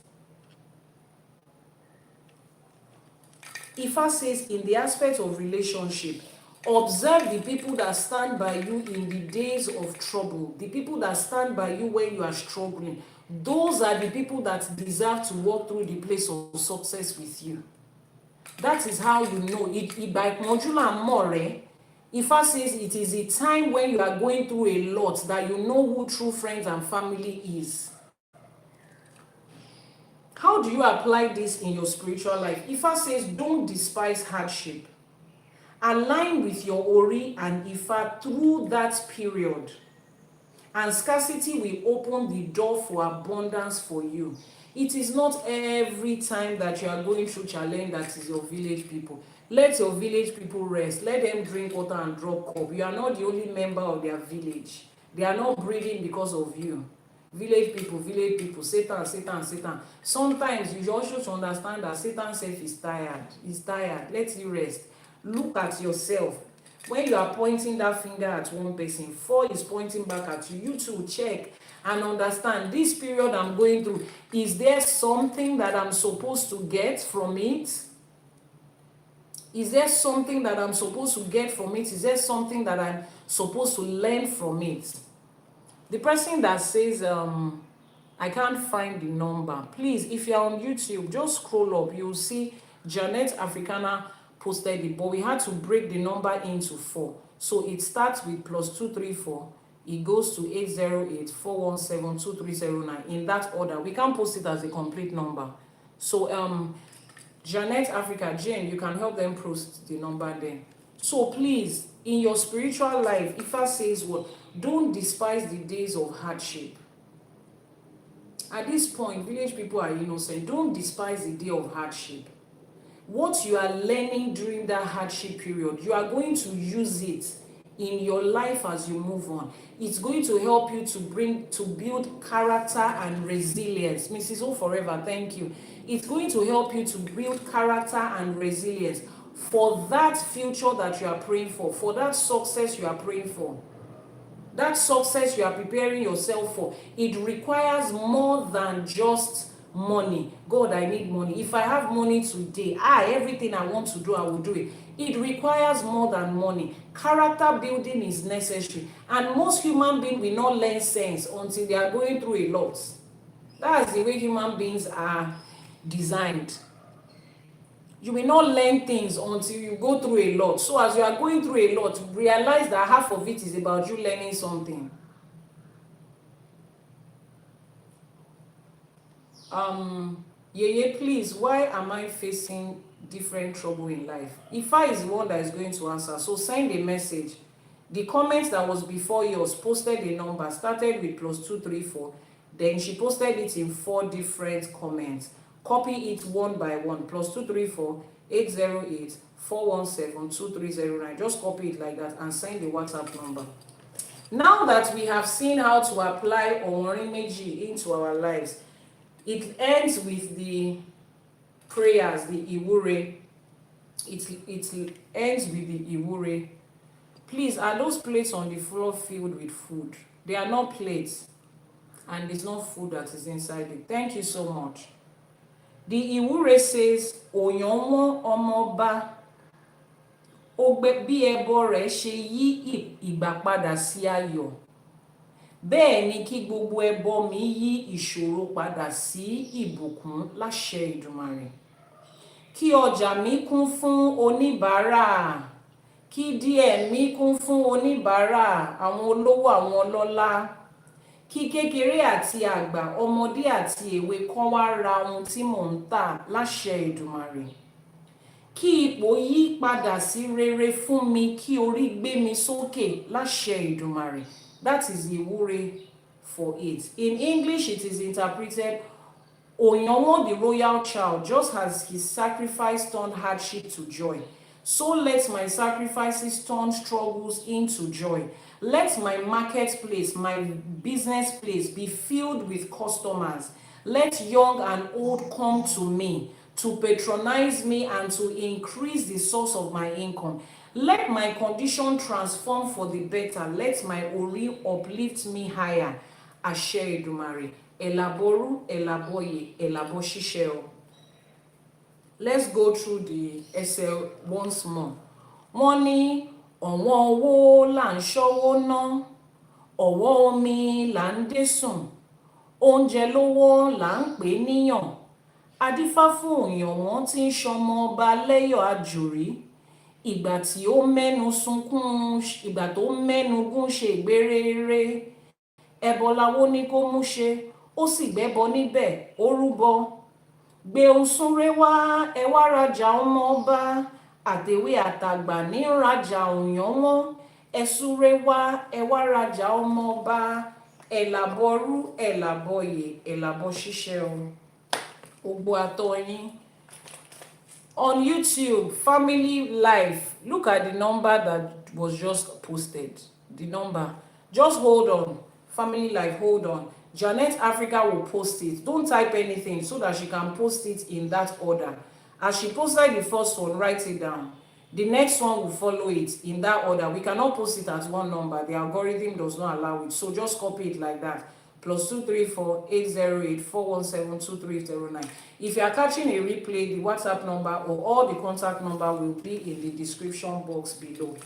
Ifá says in the aspect of relationship, observe the people that stand by you in the days of trouble, the people that stand by you when you are struggling. Those are the people that deserve to walk through the place of success with you. That is how you know it. By Modula More, Ifá says it is a time when you are going through a lot that you know who true friends and family is. How do you apply this in your spiritual life? Ifá says don't despise hardship. Align with your Ori and Ifá through that period. And scarcity will open the door for abundance for you. It is not every time that you are going through challenge that is your village people. Let your village people rest. Let them drink water and drop cup. You are not the only member of their village. They are not breathing because of you. Village people, Satan. Sometimes you also should understand that Satan self is tired. He's tired. Let you rest. Look at yourself. When you are pointing that finger at one person, 4 is pointing back at you. You too check and understand, this period I'm going through, is there something that I'm supposed to get from it? Is there something that I'm supposed to get from it? Is there something that I'm supposed to learn from it? The person that says, I can't find the number, please, if you're on YouTube, just scroll up. You'll see Janet Africana posted it, but we had to break the number into 4. So it starts with +234. It goes to 808-417-2309 in that order. We can't post it as a complete number. So Janet Africa, Jane, you can help them post the number there. So please, in your spiritual life, Ifa says what? Don't despise the days of hardship. At this point, village people are innocent. Don't despise the day of hardship. What you are learning during that hardship period, you are going to use it in your life as you move on. It's going to help you to build character and resilience. Mrs. O Forever, thank you. It's going to help you to build character and resilience for that future that you are praying for that success you are praying for. That success you are preparing yourself for, it requires more than just money. God, I need money. If I have money today, everything I want to do, I will do it. It requires more than money. Character building is necessary. And most human beings will not learn sense until they are going through a lot. That's the way human beings are designed. You will not learn things until you go through a lot. So as you are going through a lot, realize that half of it is about you learning something. Yeye, please, why am I facing different trouble in life? Ifa is the one that is going to answer. So send a message. The comments that was before yours posted a number, started with +234. Then she posted it in 4 different comments. Copy it one by one. +234-808-417-2309. Just copy it like that and send the WhatsApp number. Now that we have seen how to apply Owonrin Meji into our lives, it ends with the prayers, the Iwure. It ends with the Iwure. Please, are those plates on the floor filled with food? They are not plates, and it's not food that is inside it. Thank you so much. The Iwure says, Oyonwon Omoba, Ogbe bí ẹbọ rẹ̀ ṣe yí ìgbà padà sí ayọ̀. Bẹ́ẹ̀ ni kí gbogbo ẹbọ mi yí ìṣòro padà sí ìbùkún láṣẹ Èdùmàrè. Kí ọjà mi kún fún oníbàárà. Kí díẹ̀ mi kún fún oníbàárà, àwọn olówó àwọn ọlọ́lá. Kí kékeré àti àgbà, ọmọdé àti èwe kán wá ra ohun tí mò ń tà láṣẹ Èdùmàrè. Kí ipò yí padà sí rere fún mi, kí orí gbé mi sókè láṣẹ Èdùmàrè. That is the Iwure for it. In English, it is interpreted, Oyonwon, the royal child, just as his sacrifice turned hardship to joy, so let my sacrifices turn struggles into joy. Let my marketplace, my business place be filled with customers. Let young and old come to me to patronize me and to increase the source of my income. Let my condition transform for the better. Let my ori uplift me higher. Àṣẹ Èdùmàrè. Àbọrú, Àbọyè, Àbọṣíṣẹ. Let's go through the essay once more. Wọ́n ní ọ̀wọ́n owó là ń ṣọ́wó ná, ọ̀wọ́n omi là ń dé sùn, oúnjẹ lówó là ń pè níyàn. Adífá fún Òyànwọ́n tí ń ṣọmọ ọba lẹ́yọ̀ àjòrí. Ìgbà tí ó mẹ́nu sunkún, ìgbà tó mẹ́nu gún ṣe ìgbérere. Ẹbọ lawó ní kó mú ṣe, ó sì gbẹ́bọ níbẹ̀, ó rúbọ. Gbé ohun súnré wá, ẹ wá rajà ọmọ ọba. Àtèwe àtàgbà ní rajà Òyànwọ́n. Ẹ súnré wá, ẹ wá rajà ọmọ ọba. Àbọrú, Àbọyè, Àbọṣíṣẹ. Ogbo Atoyin. On YouTube, Family Life, look at the number that was just posted. The number. Just hold on. Family Life, hold on. Janet Africa will post it. Don't type anything so that she can post it in that order. As she posted the first one, write it down. The next one will follow it in that order. We cannot post it as one number. The algorithm does not allow it. So just copy it like that. +234 808 417 2309. If you are catching a replay, the WhatsApp number or all the contact number will be in the description box below.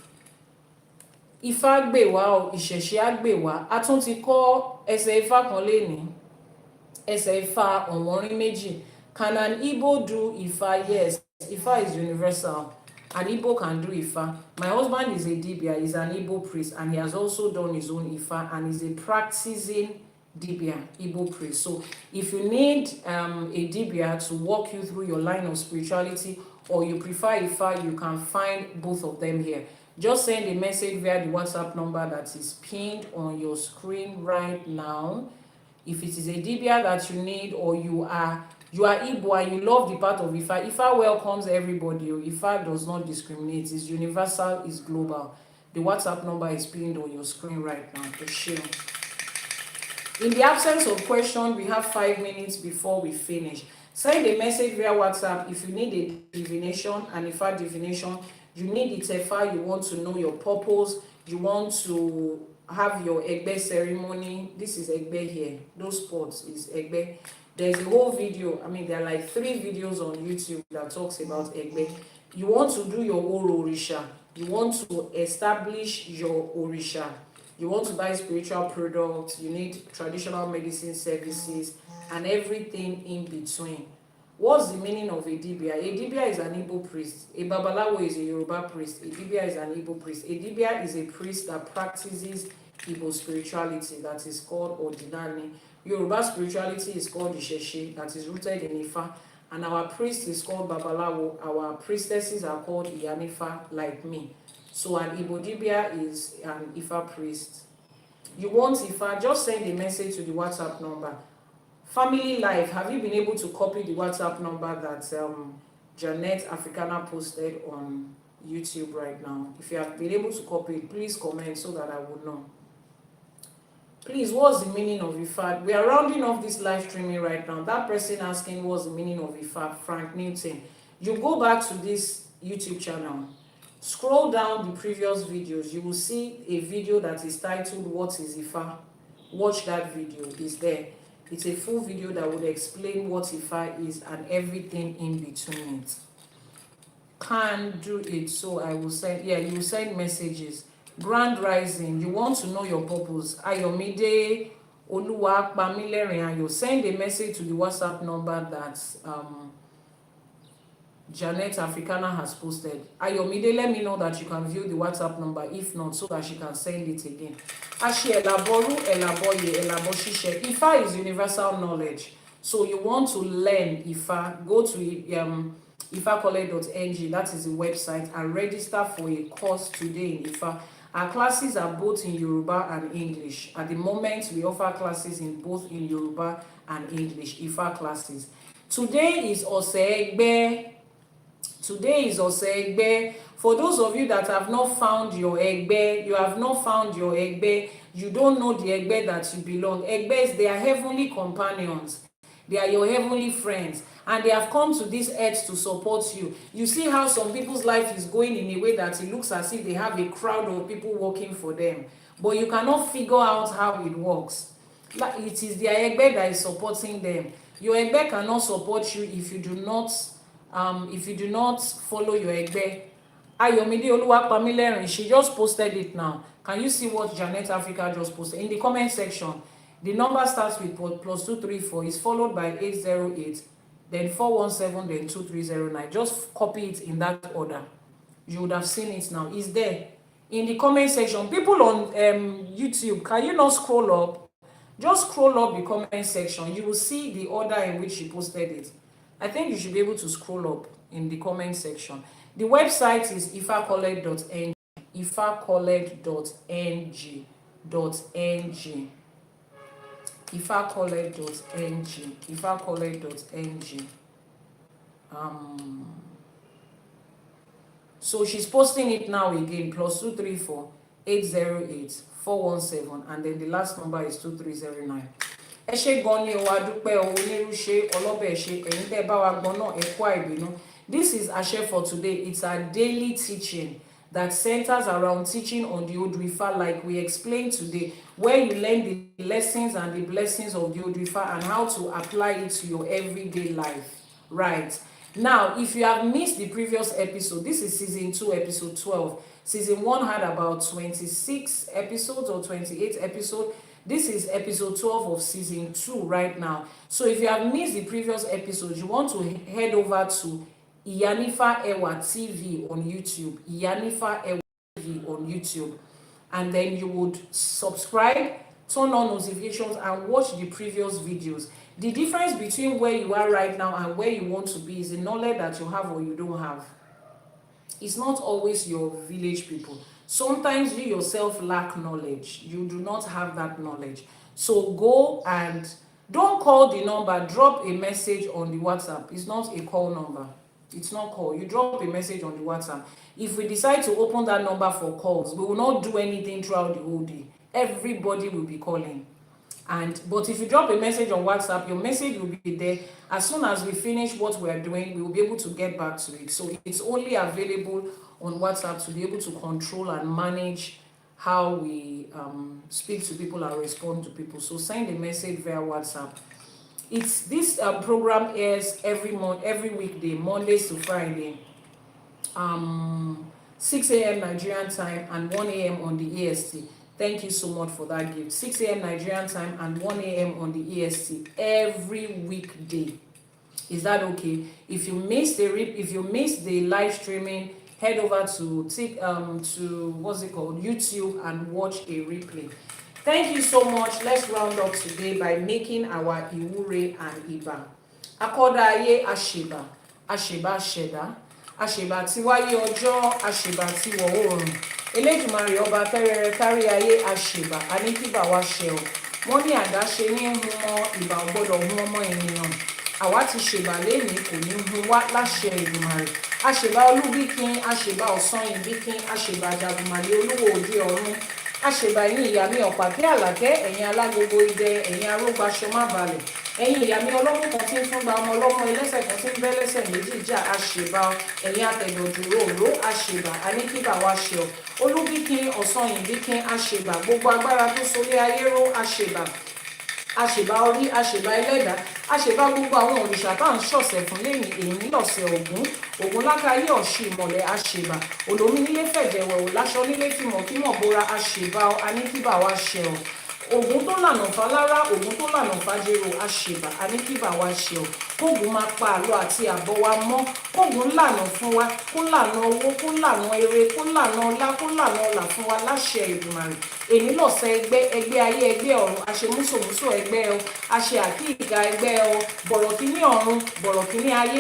Ifá gbè wá o, ìṣẹ̀ṣe á gbè wá. A tún ti kọ́ ẹsẹ̀ Ifá kan lénìí. Ẹsẹ̀ Ifá Owonrin Meji. Can an Igbo do Ifá? Yes, Ifá is universal. An Igbo can do Ifá. My husband is a Dibia, he's an Igbo priest, and he has also done his own Ifá, and he's a practicing Dibia, Igbo priest. So if you need a Dibia to walk you through your line of spirituality, or you prefer Ifá, you can find both of them here. Just send a message via the WhatsApp number that is pinned on your screen right now. If it is a Dibia that you need, or you are Igbo and you love the part of Ifá, Ifá welcomes everybody. Ifá does not discriminate. It's universal, it's global. The WhatsApp number is pinned on your screen right now to share. In the absence of question, we have 5 minutes before we finish. Send a message via WhatsApp if you need a divination, an Ifá divination. You need Ifá, you want to know your purpose, you want to have your Egbe ceremony. This is Egbe here. Those spots is Egbe. There's a whole video. I mean, there are like 3 videos on YouTube that talks about Egbe. You want to do your own Orisha. You want to establish your Orisha. You want to buy spiritual products. You need traditional medicine services and everything in between. What's the meaning of a Dibia? A Dibia is an Igbo priest. A Babalawo is a Yoruba priest. A Dibia is an Igbo priest. A Dibia is a priest that practices Igbo spirituality, that is called Ordinary. Yoruba spirituality is called ÌṢÄŠE, that is rooted in Ifá. And our priest is called Babalawo. Our priestesses are called Iyanifa, like me. So an Igbo Dibia is an Ifá priest. You want Ifá, just send a message to the WhatsApp number. Family life, have you been able to copy the WhatsApp number that Janet Africana posted on YouTube right now? If you have been able to copy it, please comment so that I would know. Please, what's the meaning of Ifá? We are rounding off this live streaming right now. That person asking what's the meaning of Ifá, Frank Newton. You go back to this YouTube channel, scroll down the previous videos, you will see a video that is titled What is Ifá? Watch that video, it's there. It's a full video that would explain what Ifá is and everything in between it. Can do it, so I will send, yeah, you will send messages. Grand rising, you want to know your purpose. Ayomide Oluwa Pamilerin, and you send a message to the WhatsApp number that Janet Africana has posted. Ayomide, let me know that you can view the WhatsApp number. If not, so that she can send it again. Ashi Àbọrú, Àbọyè, Àbọṣíṣẹ. Ifá is universal knowledge. So you want to learn Ifá, go to ifacollege.ng, that is the website, and register for a course today in Ifá. Our classes are both in Yoruba and English. At the moment, we offer classes in both in Yoruba and English, Ifá classes. Today is Osegbe. Today is Osegbe. For those of you that have not found your Egbe, you have not found your Egbe, you don't know the Egbe that you belong. Egbes, they are heavenly companions. They are your heavenly friends. And they have come to this earth to support you. You see how some people's life is going in a way that it looks as if they have a crowd of people working for them. But you cannot figure out how it works. It is their Egbe that is supporting them. Your Egbe cannot support you if you do not follow your Egbe. Ayomide Oluwa Pamilerin, she just posted it now. Can you see what Janet Africa just posted? In the comment section, the number starts with +234, is followed by 808, then 417, then 2309. Just copy it in that order. You would have seen it now. It's there. In the comment section, people on YouTube, can you not scroll up? Just scroll up the comment section. You will see the order in which she posted it. I think you should be able to scroll up in the comment section. The website is ifacollege.ng. ifacollege.ng. ifacollege.ng. ifacollege.ng. So she's posting it now again, +234 808 417, and then the last number is 2309. Ẹ ṣé gan ni o, a dúpẹ́ o, onírúṣe ọlọ́bẹ̀ ṣe, ẹ̀yin tẹ́ bá wa gbọ́n náà ẹ kú àìbínú. This is Àṣẹ for today. It's our daily teaching that centers around teaching on the Odù Ifá, like we explained today, where you learn the lessons and the blessings of the Odù Ifá and how to apply it to your everyday life. Right. Now, if you have missed the previous episode, this is season 2, episode 12. Season 1 had about 26 episodes or 28 episodes. This is episode 12 of season 2 right now. So if you have missed the previous episode, you want to head over to Iyanifa Ewa TV on YouTube. Iyanifa Ewa TV on YouTube. And then you would subscribe, turn on notifications, and watch the previous videos. The difference between where you are right now and where you want to be is the knowledge that you have or you don't have. It's not always your village people. Sometimes you yourself lack knowledge. You do not have that knowledge. So go and don't call the number. Drop a message on the WhatsApp. It's not a call number. It's not call. You drop a message on the WhatsApp. If we decide to open that number for calls, we will not do anything throughout the whole day. Everybody will be calling. But if you drop a message on WhatsApp, your message will be there. As soon as we finish what we are doing, we will be able to get back to it. So it's only available on WhatsApp to be able to control and manage how we speak to people and respond to people. So send a message via WhatsApp. It's this program airs every weekday, Mondays to Friday, 6 a.m. Nigerian time and 1 a.m. on the EST. Thank you so much for that gift. 6 a.m. Nigerian time and 1 a.m. on the EST every weekday. Is that okay? If you miss the live streaming, head over to YouTube and watch a replay. Thank you so much. Let's round up today by making our Iwure and Iba. Akoda ayé àṣèbà, àṣèbà ṣẹ̀dá, àṣèbà tí wáyé ọjọ́, àṣèbà tí wọ̀ oòrùn. Elédùmarè ọba tẹ́rẹrẹ kárí ayé àṣèbà, aníkíbà wá ṣẹ o. Wọ́n ní àdáṣe ní hun mọ́ ìbà ò gbọ́dọ̀ hun ọmọ ènìyàn. Àwa ti ṣèbà lénìí kò ní hun wá láṣẹ Èdùmàrè. Àṣèbà olúbíkin, àṣèbà ọ̀sán ìbíkin, àṣèbà àjàgùnmàlè olúwo òde ọ̀run. Àṣèbà ẹ̀yin ìyá mi ọ̀pàkẹ́ àlàkẹ́, ẹ̀yin alágogo idẹ, ẹ̀yin arógbaṣọ má balẹ̀. Ẹ̀yin ìyá mi ọlọ́mú kan tí ń fún gba ọmọ ọlọ́mọ ẹlẹ́sẹ̀ kan tí ń bẹ́ lẹ́sẹ̀ méjì jà. Àṣèbà ẹ̀yin atẹ̀dọ̀dúró òró, àṣèbà aníkíbà wá ṣe ọ. Olúbíkin ọ̀sán ìbíkin, àṣèbà gbogbo agbára tó sórí ayé ró, àṣèbà. Àṣèbà orí, àṣèbà ẹlẹ́dàá, àṣèbà gbogbo àwọn òrìṣà tá à ń ṣọ̀sẹ̀ fún lẹ́yìn èyí lọ́sẹ̀ Ògún lákàáyé ọ̀ṣì ìmọ̀lẹ̀, àṣèbà olómi nílé fẹ̀jẹ̀wẹ̀wò láṣọ nílé fìmọ̀ bora, àṣèbà aníkíbà wá ṣe ọ. Ògún tó lànà fálára, Ògún tó lànà fájérò, àṣèbà aníkíbà wá ṣe ọ. Kóògùn máa pa àlọ́ àti àbọ̀ wa mọ́, kóògùn lànà fún wa, kó lànà owó, kó lànà ire, kó lànà ọlá, kó lànà ọlà fún wa láṣẹ Èdùmàrè. Èní lọ̀sẹ̀ ẹgbẹ́ ayé ẹgbẹ́ ọ̀run, àṣẹ múṣòmúṣò ẹgbẹ́ ọ, àṣẹ àkíyèga ẹgbẹ́ ọ, bọ̀rọ̀kíní ọ̀run, bọ̀rọ̀kíní ayé,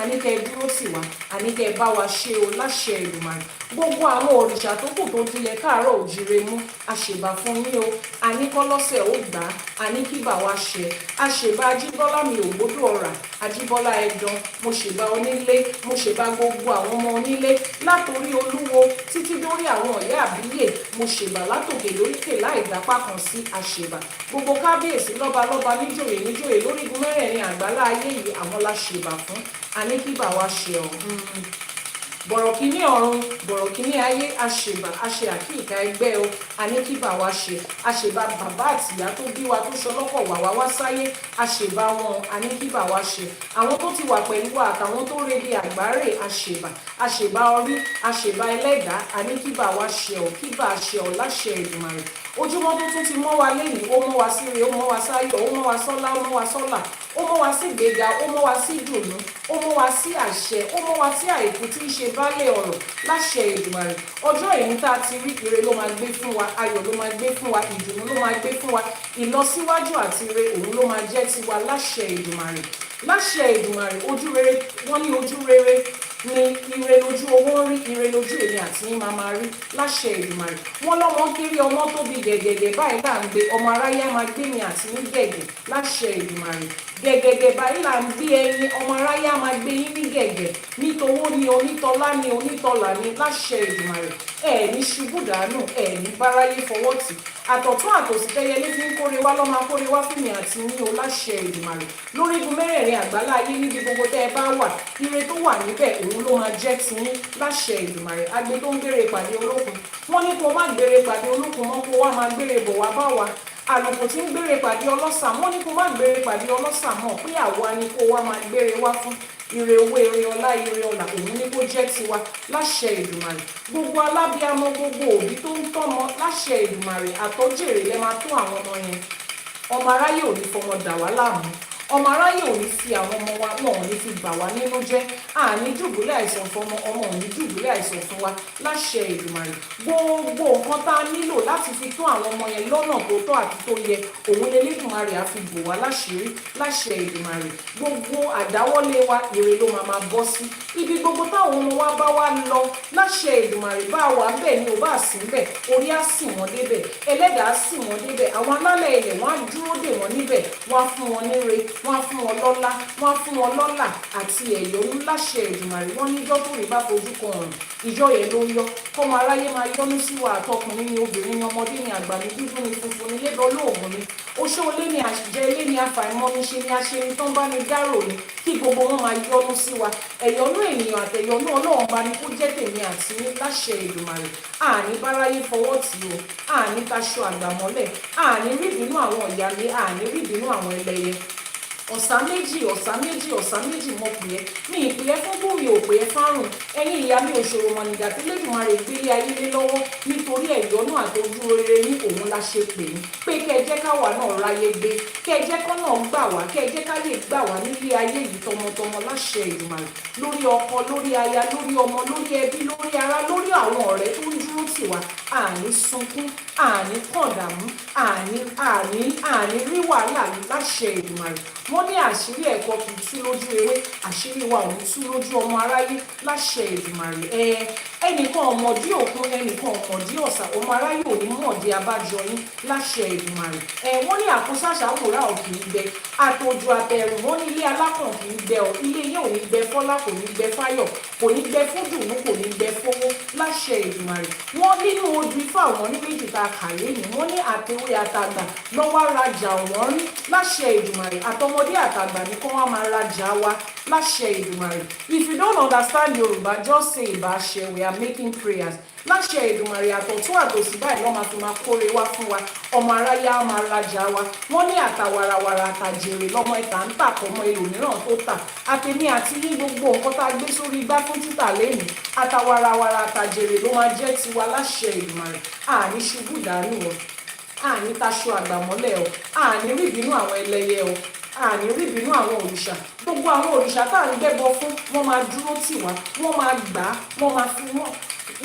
àníkẹ́ dúró tì wá, àníkẹ́ bá wa ṣe o láṣẹ Èdùmàrè. Gbogbo àwọn òrìṣà tó kù tó dilẹ̀ káàárọ̀ òjìrè mú, àṣèbà fún yín o, àníkọ́lọ́sẹ̀ ó gbà á, àníkíbà wá ṣe. Àṣèbà Ajíbọ́lá mi ò gbódò ọ̀rà, Ajíbọ́lá ẹ̀dán, mo ṣèbà onílé, mo ṣèbà gbogbo àwọn ọmọ onílé, látòrí olúwo títí dórí àwọn ọ̀yẹ́ àbíyè, mo ṣèbà látòkè lóríkè láì dápá kan sí. Àṣèbà gbogbo kábíyèsí lọ́balọ́ba níjòyè lórígun mẹ́rẹ̀ẹ̀rin àgbálá ayé yìí, àwọn la ṣèbà fún, àníkíbà wá ṣe ọ. Bọ̀rọ̀kíní ọ̀run, bọ̀rọ̀kíní ayé, àṣèbà, àṣẹ àkíyèká ẹgbẹ́ o, àníkíbà wá ṣe. Àṣèbà bàbá àtìyá tó bí wa tó ṣọlọ́kọ̀ wá sáyé, àṣèbà wọn, àníkíbà wá ṣe. Àwọn tó ti wà pẹ̀lú wa àtàwọn tó rede àgbáre, àṣèbà. Àṣèbà orí, àṣèbà ẹlẹ́dàá, àníkíbà wá ṣe ọ, kíbà ṣe ọ láṣẹ Èdùmàrè. Ojúmọ́ tó tún ti mọ́ wa lénìí, ó mọ́ wa síre, ó mọ́ wa sáyọ̀, ó mọ́ wa sọ́lá, ó mọ́ wa sọ́là, ó mọ́ wa sí ìgbéga, ó mọ́ wa sí ìdùnnú, ó mọ́ wa sí àṣẹ, ó mọ́ wa sí àìkú tí ń ṣe baálé ọ̀rọ̀ láṣẹ Èdùmàrè. Ọjọ́ ìní tá a ti rí, ire ló máa gbé fún wa, ayọ̀ ló máa gbé fún wa, ìdùnnú ló máa gbé fún wa, ìlọsíwájú àti ire òun ló máa jẹ́ tiwa láṣẹ Èdùmàrè. Láṣẹ Èdùmàrè, ojú rere, wọ́n ní ojú rere ni ire lójú owó ń rí, ire lójú èmi àti yín máa rí láṣẹ Èdùmàrè. Wọ́n lọ́mọ kiri ọmọ tó bí gẹ̀gẹ̀gẹ̀ báyìí là ń gbé, ọmọ aráyé máa gbé mi àti yín gẹ̀gẹ̀ láṣẹ Èdùmàrè. Gẹ̀gẹ̀gẹ̀ báyìí là ń gbé ẹyin, ọmọ aráyé máa gbé yín ní gẹ̀gẹ̀, nítowó ni onítọ́lá ni onítọ́lá ni láṣẹ Èdùmàrè. Ẹ ní ṣubú dànù, ẹ ní báráyé fọwọ́ tì. Àtọ̀tún àtòsí tẹyẹlé fi ń kórè wá lọ́mọ akórè wá fún mi àti yín o láṣẹ Èdùmàrè. Lórí igun mẹ́rẹ̀ẹ̀rin àgbálá ayé níbi gbogbo tẹ́ ẹ bá wà, ire tó wà níbẹ̀ òun ló máa jẹ́ ti yín láṣẹ Èdùmàrè. Agbe tó ń gbére pàdé olókun, wọ́n ní kó má gbére pàdé olókun mọ́, kó wá máa gbére bọ̀ wá bá wa. Àlùkò tí ń gbére pàdé ọlọ́ṣà, wọ́n ní kó má gbére pàdé ọlọ́ṣà mọ́, pé àwa ni kó wá máa gbére wá fún. Ire owó, ire ọlá, ire ọlà òun ní kó jẹ́ tiwa láṣẹ Èdùmàrè. Gbogbo alábíamọ, gbogbo òbí tó ń tọ́mọ láṣẹ Èdùmàrè, àtọ́jèrè lẹ máa tó àwọn ọmọ yẹn. Ọmọ aráyé ò ní fọmọ dà wá láàmú, ọmọ aráyé ò ní fi àwọn ọmọ wa, wọn ò ní fi bà wá nínú jẹ́. Àní dùbúlẹ̀ àìsàn fọmọ, ọmọ ò ní dùbúlẹ̀ àìsàn fún wa láṣẹ Èdùmàrè. Gbogbo nǹkan tá a nílò láti fi tó àwọn ọmọ yẹn lọ́nà tó tọ́ àti tó yẹ, òun Elédùmarè á fi bò wá láṣìírí láṣẹ Èdùmàrè. Gbogbo àdáwọ́lé wa ire ló máa bọ́ sí. Ibi gbogbo táwọn ọmọ wa bá wá lọ láṣẹ Èdùmàrè, bá wà bẹ́ẹ̀ ni ò bá sí bẹ́ẹ̀, orí á sì wọ́n débẹ̀, ẹlẹ́dàá á sì wọ́n débẹ̀. Àwọn alálẹ̀ ilẹ̀ wọ́n á dúró dè wọ́n níbẹ̀, wọ́n á fún wọn níre, wọ́n á fún wọn lọ́lá, wọ́n á fún wọn lọ́là àti ẹ̀yọ́nú láṣẹ Èdùmàrè. Wọ́n níjọ́ tó rí bá fojú kan ọ̀run, ìjọ yẹn ló ń yọ. Kọ́mọ aráyé máa yọ́nú sí wa, àtọkùnrin ni, obìnrin ni, ọmọdé ni, àgbà ni, dúdú ni, funfun ni, lébọ lóògùn ni, oṣó ilé ni, àṣìjẹ ilé ni, afàìmọ́niṣe ni, aṣeni tó ń bá ní dárò ni, kí gbogbo wọn máa yọ́nú sí wa. Ẹ̀yọ́nú ènìyàn àtẹ̀yọ́nú Ọlọ́run bá ní kó jẹ́ tèmi àti ní láṣẹ Èdùmàrè. Àní báráyé fọwọ́ tì o, àní taṣọ àgbàmọ́lẹ̀, àní rí ìbínú àwọn ìyálé, àní rí ìbínú àwọn ẹlẹ́yẹ. Ọ̀sà méjì, ọ̀sà méjì, ọ̀sà méjì mo pè é, mi ìpè é fún bùnmi ò pè é fárùn. Ẹ̀yin ìyá mi òṣòro mọ̀nìgà tí Elédùmarè gbélé ayé lé lọ́wọ́, nítorí ẹ̀yọ́nú àtọ́jú rere ní òun la ṣe pè ní. Pé kẹ́ ẹ jẹ́ káwa náà ráyé gbé, kẹ́ ẹ jẹ́ kọ́ náà gbà wá, kẹ́ ẹ jẹ́ káyè gbà wá nílé ayé yìí tọmọtọmọ láṣẹ Èdùmàrè. Lórí ọkọ, lórí aya, lórí ọmọ, lórí ẹbí, lórí ará, lórí àwọn ọ̀rẹ́ tó ń dúró tì wá. Àní sunkún, àní kọ̀dàmú, àní rí wàhálà láṣẹ Èdùmàrè. Wọ́n ní àṣírí ẹ̀kọ́ kì í tú lójú ewé, àṣírí wa ò ní tú lójú ọmọ aráyé láṣẹ Èdùmàrè. Ẹnìkan ọmọdé òkun, ẹnìkan ọmọdé ọ̀sà, ọmọ aráyé ò ní mọ̀ọ́dé abájọ yín láṣẹ Èdùmàrè. Wọ́n ní àkóṣàṣà wòrà ò kì í gbẹ, àtòjù àtẹ̀rù, wọ́n ní ilé alákàn kì í gbẹ ọ́, ilé yẹn ò ní gbẹ fọ́lá, kò ní gbẹ fáyọ̀, kò ní gbẹ fún dùnú, kò ní gbẹ fowó láṣẹ Èdùmàrè. Wọ́n nínú Odù Ifá wọn ní méjì ta kàlẹ́ yìí, wọ́n ní àtẹwé àtàgbà lọ́wọ́ rajà Owonrin láṣẹ Èdùmàrè. Àtọmọdé àtàgbà ní kó wá máa rajà wa láṣẹ Èdùmàrè. If you don't understand Yorùbá, just say ìbáṣẹ, we are making prayers. Láṣẹ Èdùmàrè, àtọ̀tún àtòsí báyìí lọ́ máa fi máa kórè wá fún wa, ọmọ aráyé á máa rajà wa. Wọ́n ní àtàwàràwàrà àtàjèrè lọ́mọ ìta ń tà kọ́mọ ẹlòmíràn tó tà. Àtẹ̀mí àti ní gbogbo nǹkan tá a gbé sórí igbá fún títà lẹ́nu, àtàwàràwàrà àtàjèrè ló máa jẹ́ tiwa láṣẹ Èdùmàrè. Àní ṣubú dànù o, àní taṣọ àgbàmọ́lẹ̀ o, àní rí ìbínú àwọn ẹlẹ́yẹ o, àní rí ìbínú àwọn òrìṣà. Gbogbo àwọn òrìṣà tá à ń gbẹ́bọ fún, wọ́n máa dúró tì wá, wọ́n máa gbà á, wọ́n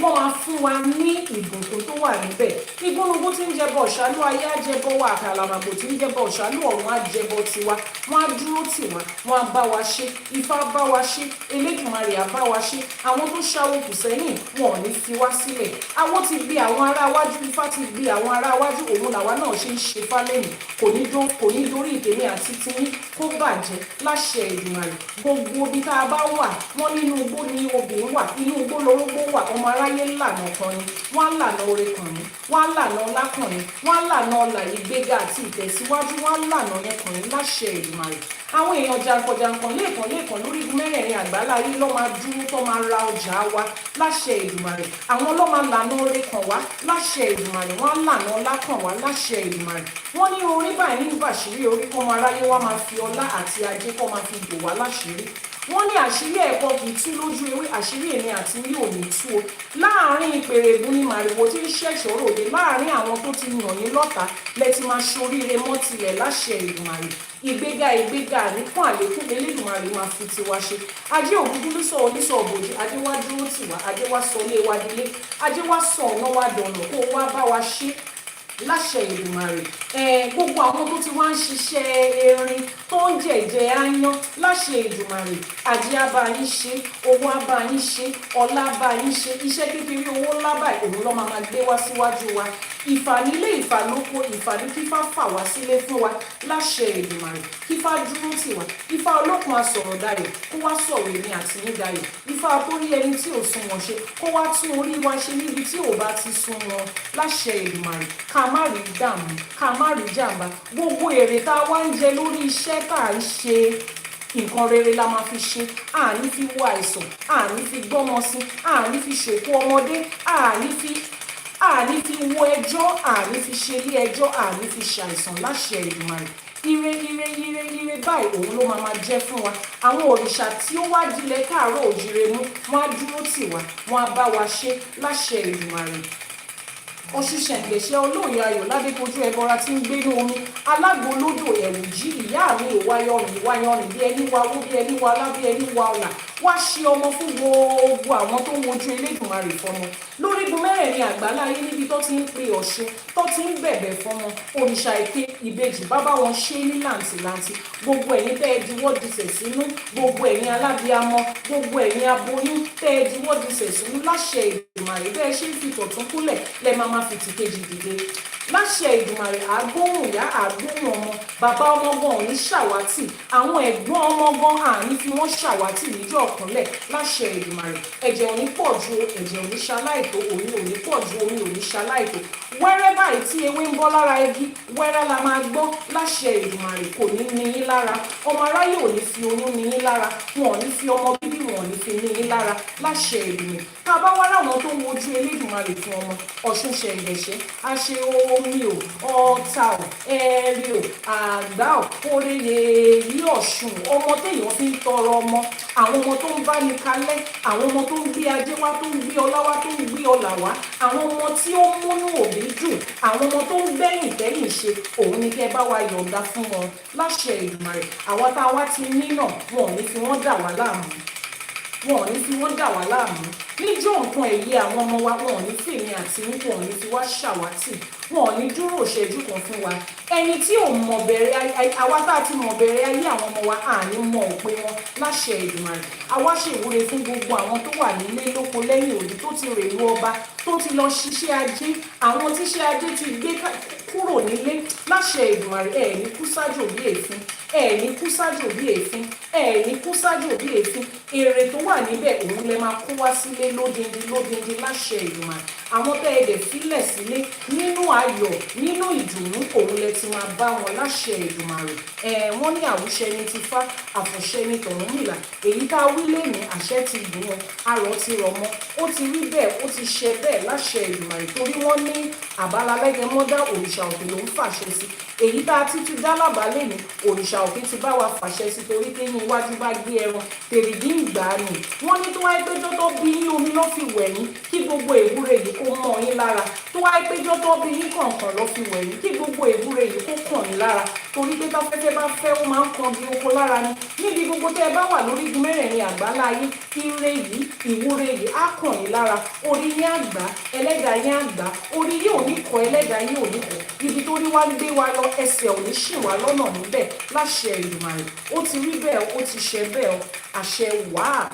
máa fún wa ní ìbùkún tó wà níbẹ̀. Igúnnugún tí ń jẹbọ ọ̀ṣálú ayé á jẹbọ wa, àkàlàmàgbò tí ń jẹbọ ọ̀ṣálú ọ̀run á jẹbọ tiwa. Wọ́n á dúró tì wá, wọ́n á bá wa ṣe, Ifá bá wa ṣe, Elédùmarè á bá wa ṣe. Àwọn tó ṣáwó kù sẹ́yìn, wọn ò ní fi wá sílẹ̀. Àwọn ti gbé àwọn ará wájú, Ifá ti gbé àwọn ará wájú, òun làwa náà ṣe ń ṣe fálẹ́yìn. Kò ní dórí ìtèmi àti tiyín kó bàjẹ́ láṣẹ Èdùmàrè. Gbogbo ibi tá a bá wà, wọ́n nínú igbó ni obìnrin wà, inú igbó lórógbó wà, ọmọ aráyé lànà kan ni, wọ́n á lànà oore kan ni, wọ́n á lànà ọlá kan ni, wọ́n á lànà ọlà ìgbéga àti ìtẹ̀síwájú, wọ́n á lànà yẹn kan ni láṣẹ Èdùmàrè. Àwọn èèyàn jàǹkànjàǹkàn lẹ́ẹ̀kan lórí igun mẹ́rẹ̀ẹ̀rin àgbálá ayé ló máa dúró tó máa ra ọjà wa láṣẹ Èdùmàrè. Àwọn ló máa lànà oore kan wá láṣẹ Èdùmàrè, wọ́n á lànà ọlá kan wá láṣẹ Èdùmàrè. Wọ́n ní orí báyìí ní bàṣírí orí, kọ́mọ aráyé wá máa fi ọlá àti ajé kọ́ máa fi bò wá láṣìírí. Wọ́n ní àṣírí ẹ̀kọ́ kì í tú lójú ewé, àṣírí èmi àti ní òní tú o. Láàárín ìpèrègùn ni màrìwò tí ń ṣẹ̀ṣọ́ ròde, láàárín àwọn tó ti yàn ní lọ́tà lẹ ti máa ṣoríire mọ́ tilẹ̀ láṣẹ Èdùmàrè. Ìgbéga àlékún àlékún Elédùmarè máa fi tiwa ṣe. Ajé ògúngún ló sọ oníṣọ òbòjì, ajé wá dúró tì wá, ajé wá sọ ilé wa dilé, ajé wá sọ ọ̀nà wa dọ̀nà, kó wá bá wa ṣe. láṣẹ Èdùmàrè. Gbogbo àwọn tó ti wá ń ṣiṣẹ́ erin tó ń jẹ̀jẹ̀ áyán láṣẹ Èdùmàrè, àjẹ́ á bá yín ṣe, owó á bá yín ṣe, ọlá á bá yín ṣe, iṣẹ́ kékeré owó ńlá báyìí òun ló máa gbé wá síwájú wa. Ìfà nílé ìfà lóko, ìfà ní kífá fà wá sílé fún wa láṣẹ Èdùmàrè. Kífá dúró tì wá, Ifá olókun asọ̀rọ̀ dayọ̀ kó wá sọ̀rọ̀ èmi àti yín dayọ̀. Ifá tó rí ẹni tí ò sunwọ̀n ṣe kó wá tún orí wa ṣe níbi tí ò bá ti sunwọ̀n láṣẹ Èdùmàrè. Ká má rí dààmú, ká má rí jàǹbá. Gbogbo èrè tá a wá ń jẹ lórí iṣẹ́ tá à ń ṣe, nǹkan rere la máa fi ṣe. Àní fi wo àìsàn, àní fi gbọ́mọ sí, àní fi ṣòkú ọmọdé, àní fi wo ẹjọ́, àní fi ṣe ilé ẹjọ́, àní fi ṣàìsàn láṣẹ Èdùmàrè. Ire ire ire ire báyìí òun ló máa jẹ́ fún wa. Àwọn òrìṣà tí ó wá dilẹ̀ káàárọ̀ òjìrè mú, wọ́n á dúró tì wá, wọ́n á bá wa ṣe láṣẹ Èdùmàrè. Ọ̀ṣùṣẹ̀ǹgẹ̀ṣẹ̀ olóòye ayọ̀ ládékojú ẹbọra tí ń gbénú omi, alágbo lódò ẹ̀rù jí, ìyá mi ìwáyọrìn bí ẹni wa wó, bí ẹni wa lá, bí ẹni wa ọ̀là. Wá ṣe ọmọ fún gbogbo àwọn tó ń wojú Elédùmarè fọmọ lórígun mẹ́rẹ̀ẹ̀rin àgbáláyé, níbi tó ti ń pe Ọ̀ṣun, tó ti ń bẹ̀bẹ̀ fọmọ. Òrìṣà èké ìbejì bàbá wọn ṣe ní làǹtìlanti. Gbogbo ẹ̀yin tẹ́ ẹ diwọ́ disẹ̀ sínú, gbogbo ẹ̀yin alábíamọ, gbogbo ẹ̀yin aboyún tẹ́ ẹ diwọ́ disẹ̀ sínú láṣẹ Èdùmàrè. Bẹ́ẹ̀ ṣe ń fi tọ̀tún kúlẹ̀ lẹ máa fi tìkejì dìde láṣẹ Èdùmàrè. Àgbóhùn ìyá, àgbóhùn ọmọ, bàbá ọmọ gan ò ní ṣàwátì, àwọn ẹ̀gbọ́n ọmọ gan àní fi wọ́n ṣàwátì níjọ́ ọ̀kúnlẹ̀ láṣẹ Èdùmàrè. Ẹ̀jẹ̀ ò ní pọ̀ ju ẹ̀jẹ̀ ò ní ṣaláìtó, omi ò ní pọ̀ ju omi ò ní ṣaláìtó. Wẹ́rẹ́ báyìí tí ewé ń bọ́ lára igi, wẹ́rẹ́ la máa gbọ́ láṣẹ Èdùmàrè. Kò ní ní yín lára, ọmọ aráyé ò ní fi oyún ní yín lára, wọn ò ní fi ọmọ bíbí, wọn ò ní fi ní yín lára láṣẹ Èdùmàrè. Tá a bá wá láwọn tó ń wojú Elédùmarè fún ọmọ, Ọ̀ṣunṣẹ̀ǹgẹ̀ṣẹ̀, àṣẹ omi o, ọ̀tà o, ẹ̀rì o, àgbá o, oreye yí Ọ̀ṣun, ọmọ téèyàn fi ń tọrọ ọmọ, àwọn ọmọ tó ń bá ní kalẹ̀, àwọn ọmọ tó ń gbé ajé wá, tó ń gbé ọlá wá, tó ń gbé ọlà wá, àwọn ọmọ tí ó múnú òbí dùn, àwọn ọmọ tó ń gbẹ̀yìn tẹ́yìn ṣe, òun ni kẹ́ bá wa yọ̀ǹda fún wọn láṣẹ Èdùmàrè. Àwa tá a wá ti ní náà, wọn ò ní fi wọ́n dà wá láàmú, wọn ò ní fi wọ́n dà wá láàmú. Níjọ́ nǹkan ẹ̀yẹ àwọn ọmọ wa, wọn ò ní fi èmi àti yín, wọn ò ní fi wá ṣàwátì, wọn ò ní dúró ìṣẹ́jú kan fún wa. Ẹni tí ò mọ̀ bẹ̀rẹ̀, àwa tá a ti mọ̀ bẹ̀rẹ̀ ayé àwọn ọmọ wa, àní mọ̀ òpin wọn láṣẹ Èdùmàrè. Àwa ṣèwúre fún gbogbo àwọn tó wà nílé lóko lẹ́yìn òdì, tó ti rèlú ọba, tó ti lọ ṣiṣẹ́ ajé, àwọn tíṣẹ́ ajé ti gbé kúrò nílé láṣẹ Èdùmàrè. Ẹ ní kú sájò bí èéfín, ẹ ní kú sájò bí èéfín, ẹ ní kú sájò bí èéfín. Èrè tó wà níbẹ̀ òun lẹ máa kó wá sílé lódindi láṣẹ Èdùmàrè. Àwọn tẹ́ ẹ dẹ̀ fílẹ̀ sílé nínú ayọ̀, nínú ìdùnnú, òun lẹ ti máa bá wọn láṣẹ Èdùmàrè. Wọ́n ní àwùṣẹ ní ti fá, àfọ̀ṣẹ ní tọ̀rúnmìlà. Èyí tá a wí lénìí, àṣẹ ti gùn wọn, arọ̀ ti rọ̀ mọ́, ó ti rí bẹ́ẹ̀, ó ti ṣe bẹ́ẹ̀ láṣẹ Èdùmàrè. Torí wọ́n ní àbálálẹ́gẹmọ́dá, òrìṣà òkè ló ń fàṣẹ sí. Èyí tá a ti tún dá lábàá lénìí, òrìṣà òkè ti bá wa fàṣẹ sí, torí pé ní iwájú bá gbé ẹran tèrìdí ìgbà ni. Wọ́n ní tó wáyé péjọ́ tó bí yín, omi ló fi wẹ̀ yín, kí gbogbo ìwúre yìí kó mọ́ yín lára. Tó wáyé péjọ́ tó bí yín kọ̀ọ̀kan ló fi wẹ̀ yín, kí gbogbo ìwúre yìí kó kàn yín lára. Torí pé táfẹ́fẹ́ bá fẹ́, ó máa ń kan bí oko lára ni. Níbi gbogbo tẹ́ ẹ bá wà lórígun mẹ́rẹ̀ẹ̀rin àgbáláyé, ire yìí, ìwúre yìí á kàn yín lára. Orí yín á gbà, ẹlẹ́dàá yín á gbà, orí yín ò ní kọ, ẹlẹ́dàá yín ò ní kọ. Ibi tó rí wá gbé wa lọ, ẹsẹ̀ ò ní ṣì wá lọ́nà níbẹ̀ láṣẹ Èdùmàrè. Ó ti rí bẹ́ẹ̀, ó ti ṣe bẹ́ẹ̀, àṣẹ wàá.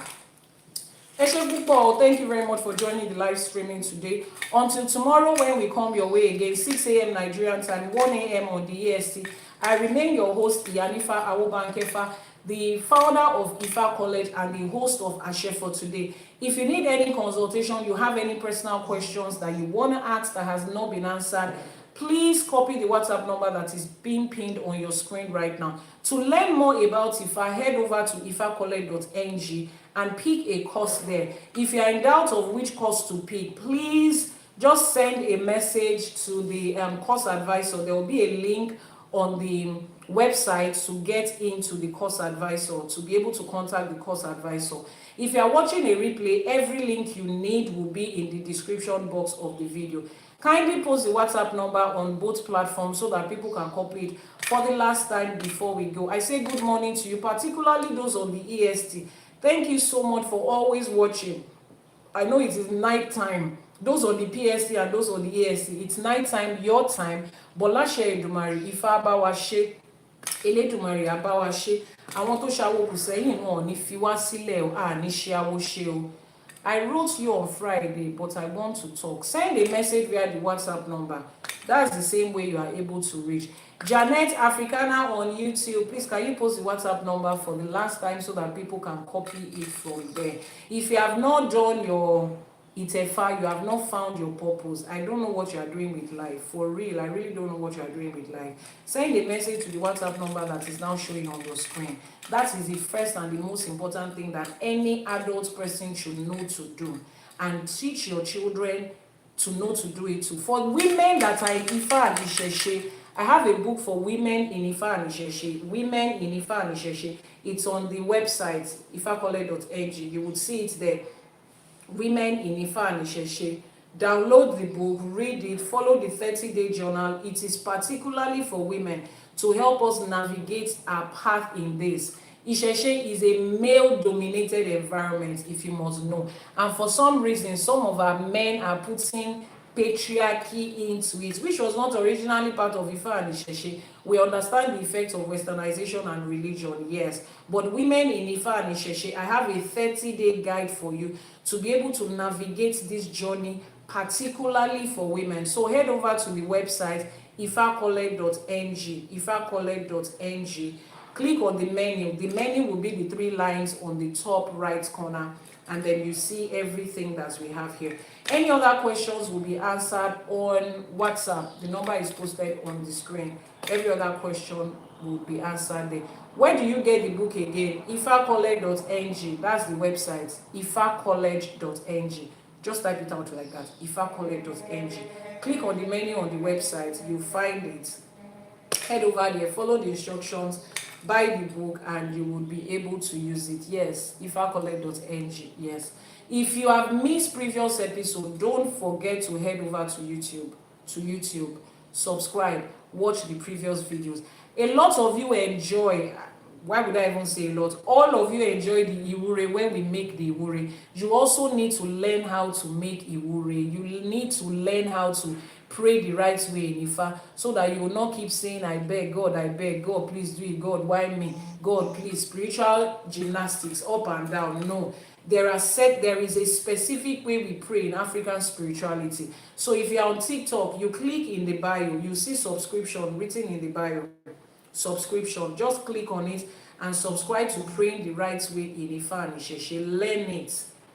Thank you very much for joining the live streaming today. Until tomorrow when we come your way again, 6 a.m. Nigerian time, 1 a.m. on the EST. I remain your host, Iyanifa Ewa, the founder of Ifa College and the host of Àṣẹ for today. If you need any consultation, you have any personal questions that you want to ask that has not been answered, please copy the WhatsApp number that is being pinned on your screen right now. To learn more about Ifa, head over to ifacollege.ng and pick a course there. If you are in doubt of which course to pick, please just send a message to the course advisor. There will be a link on the website to get into the course advisor, to be able to contact the course advisor. If you are watching a replay, every link you need will be in the description box of the video. Kindly post the WhatsApp number on both platforms so that people can copy it for the last time before we go. I say good morning to you, particularly those on the EST. Thank you so much for always watching. I know it is night time, those on the PST and those on the AST, it's night time, your time. But láṣẹ Èdùmàrè, Ifá bá wa ṣe, Elédùmarè á bá wa ṣe. Àwọn tó ṣawo kù sẹ́yìn wọn ò ní fi wá sílẹ̀ o, à ní ṣe awo ṣe o. I wrote you on Friday, but I want to talk. Send a message via the WhatsApp number. That's the same way you are able to reach. Janet Africana on YouTube, please can you post the WhatsApp number for the last time so that people can copy it from there. If you have not done your Itefa, you have not found your purpose, I don't know what you are doing with life. For real, I really don't know what you are doing with life. Send a message to the WhatsApp number that is now showing on your screen. That is the first and the most important thing that any adult person should know to do. And teach your children to know to do it too. For women that are in Ifa and ÌṢÄŠE, I have a book for women in Ifa and ÌШẸ̀ṣe. Women in Ifa and ìṣẹ̀ṣe. It's on the website, ifakole.ng. You would see it there. Women in Ifa and ìṣẹ̀ṣe. Download the book, read it, follow the 30-day journal. It is particularly for women to help us navigate our path in this. ΙШΕШE is a male-dominated environment, if you must know. And for some reason, some of our men are putting patriarchy into it, which was not originally part of Ifa and ìṣẹ̀ṣe. We understand the effects of westernization and religion, yes. But women in Ifa and ìṣẹ̀ṣe, I have a 30-day guide for you to be able to navigate this journey, particularly for women. So head over to the website, ifakole.ng, ifakole.ng. Click on the menu. The menu will be the 3 lines on the top right corner, and then you see everything that we have here. Any other questions will be answered on WhatsApp. The number is posted on the screen. Every other question will be answered there. Where do you get the book again? ifakole.ng. That's the website, ifacollege.ng. Just type it out like that, ifacollege.ng. Click on the menu on the website, you'll find it. Head over there, follow the instructions, buy the book, and you will be able to use it. Yes, ifakole.ng. Yes. If you have missed previous episodes, don't forget to head over to YouTube, subscribe, watch the previous videos. A lot of you enjoy, why would I even say a lot? All of you enjoy the Iwure when we make the Iwure. You also need to learn how to make Iwure. You need to learn how to pray the right way in Ifa, so that you will not keep saying, I beg, God, please do it, God, why me? God, please, spiritual gymnastics, up and down. No. There is a specific way we pray in African spirituality. So if you're on TikTok, you click in the bio, you see subscription written in the bio. Subscription, just click on it and subscribe to Praying the Right Way in Ifa and ìṣẹ̀ṣe.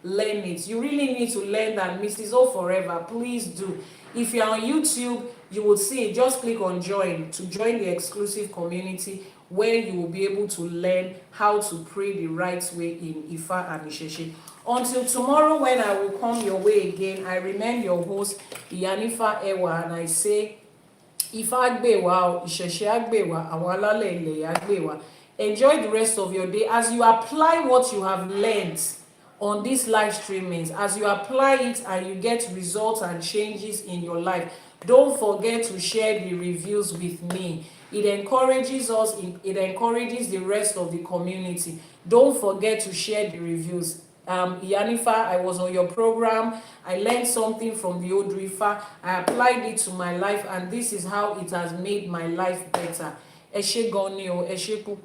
Learn it. You really need to learn that. Mrs. O forever, please do. If you're on YouTube, you will see, just click on join to join the exclusive community where you will be able to learn how to pray the right way in Ifa and ìṣẹ̀ṣe. Until tomorrow, when I will come your way again, I remain your host, Iyanifa Ewa, and I say, Ifá gbè wá, ìṣẹ̀ṣe gbè wá, àwọn alálẹ̀ ilẹ̀ gbè wá. Enjoy the rest of your day as you apply what you have learned on these live streamings. As you apply it and you get results and changes in your life, don't forget to share the reviews with me. It encourages us, it encourages the rest of the community. Don't forget to share the reviews. Iyanifa, I was on your program. I learned something from the Odù Ifá. I applied it to my life, and this is how it has made my life better. Ẹ ṣé gan ni o, ẹ ṣé púpọ̀.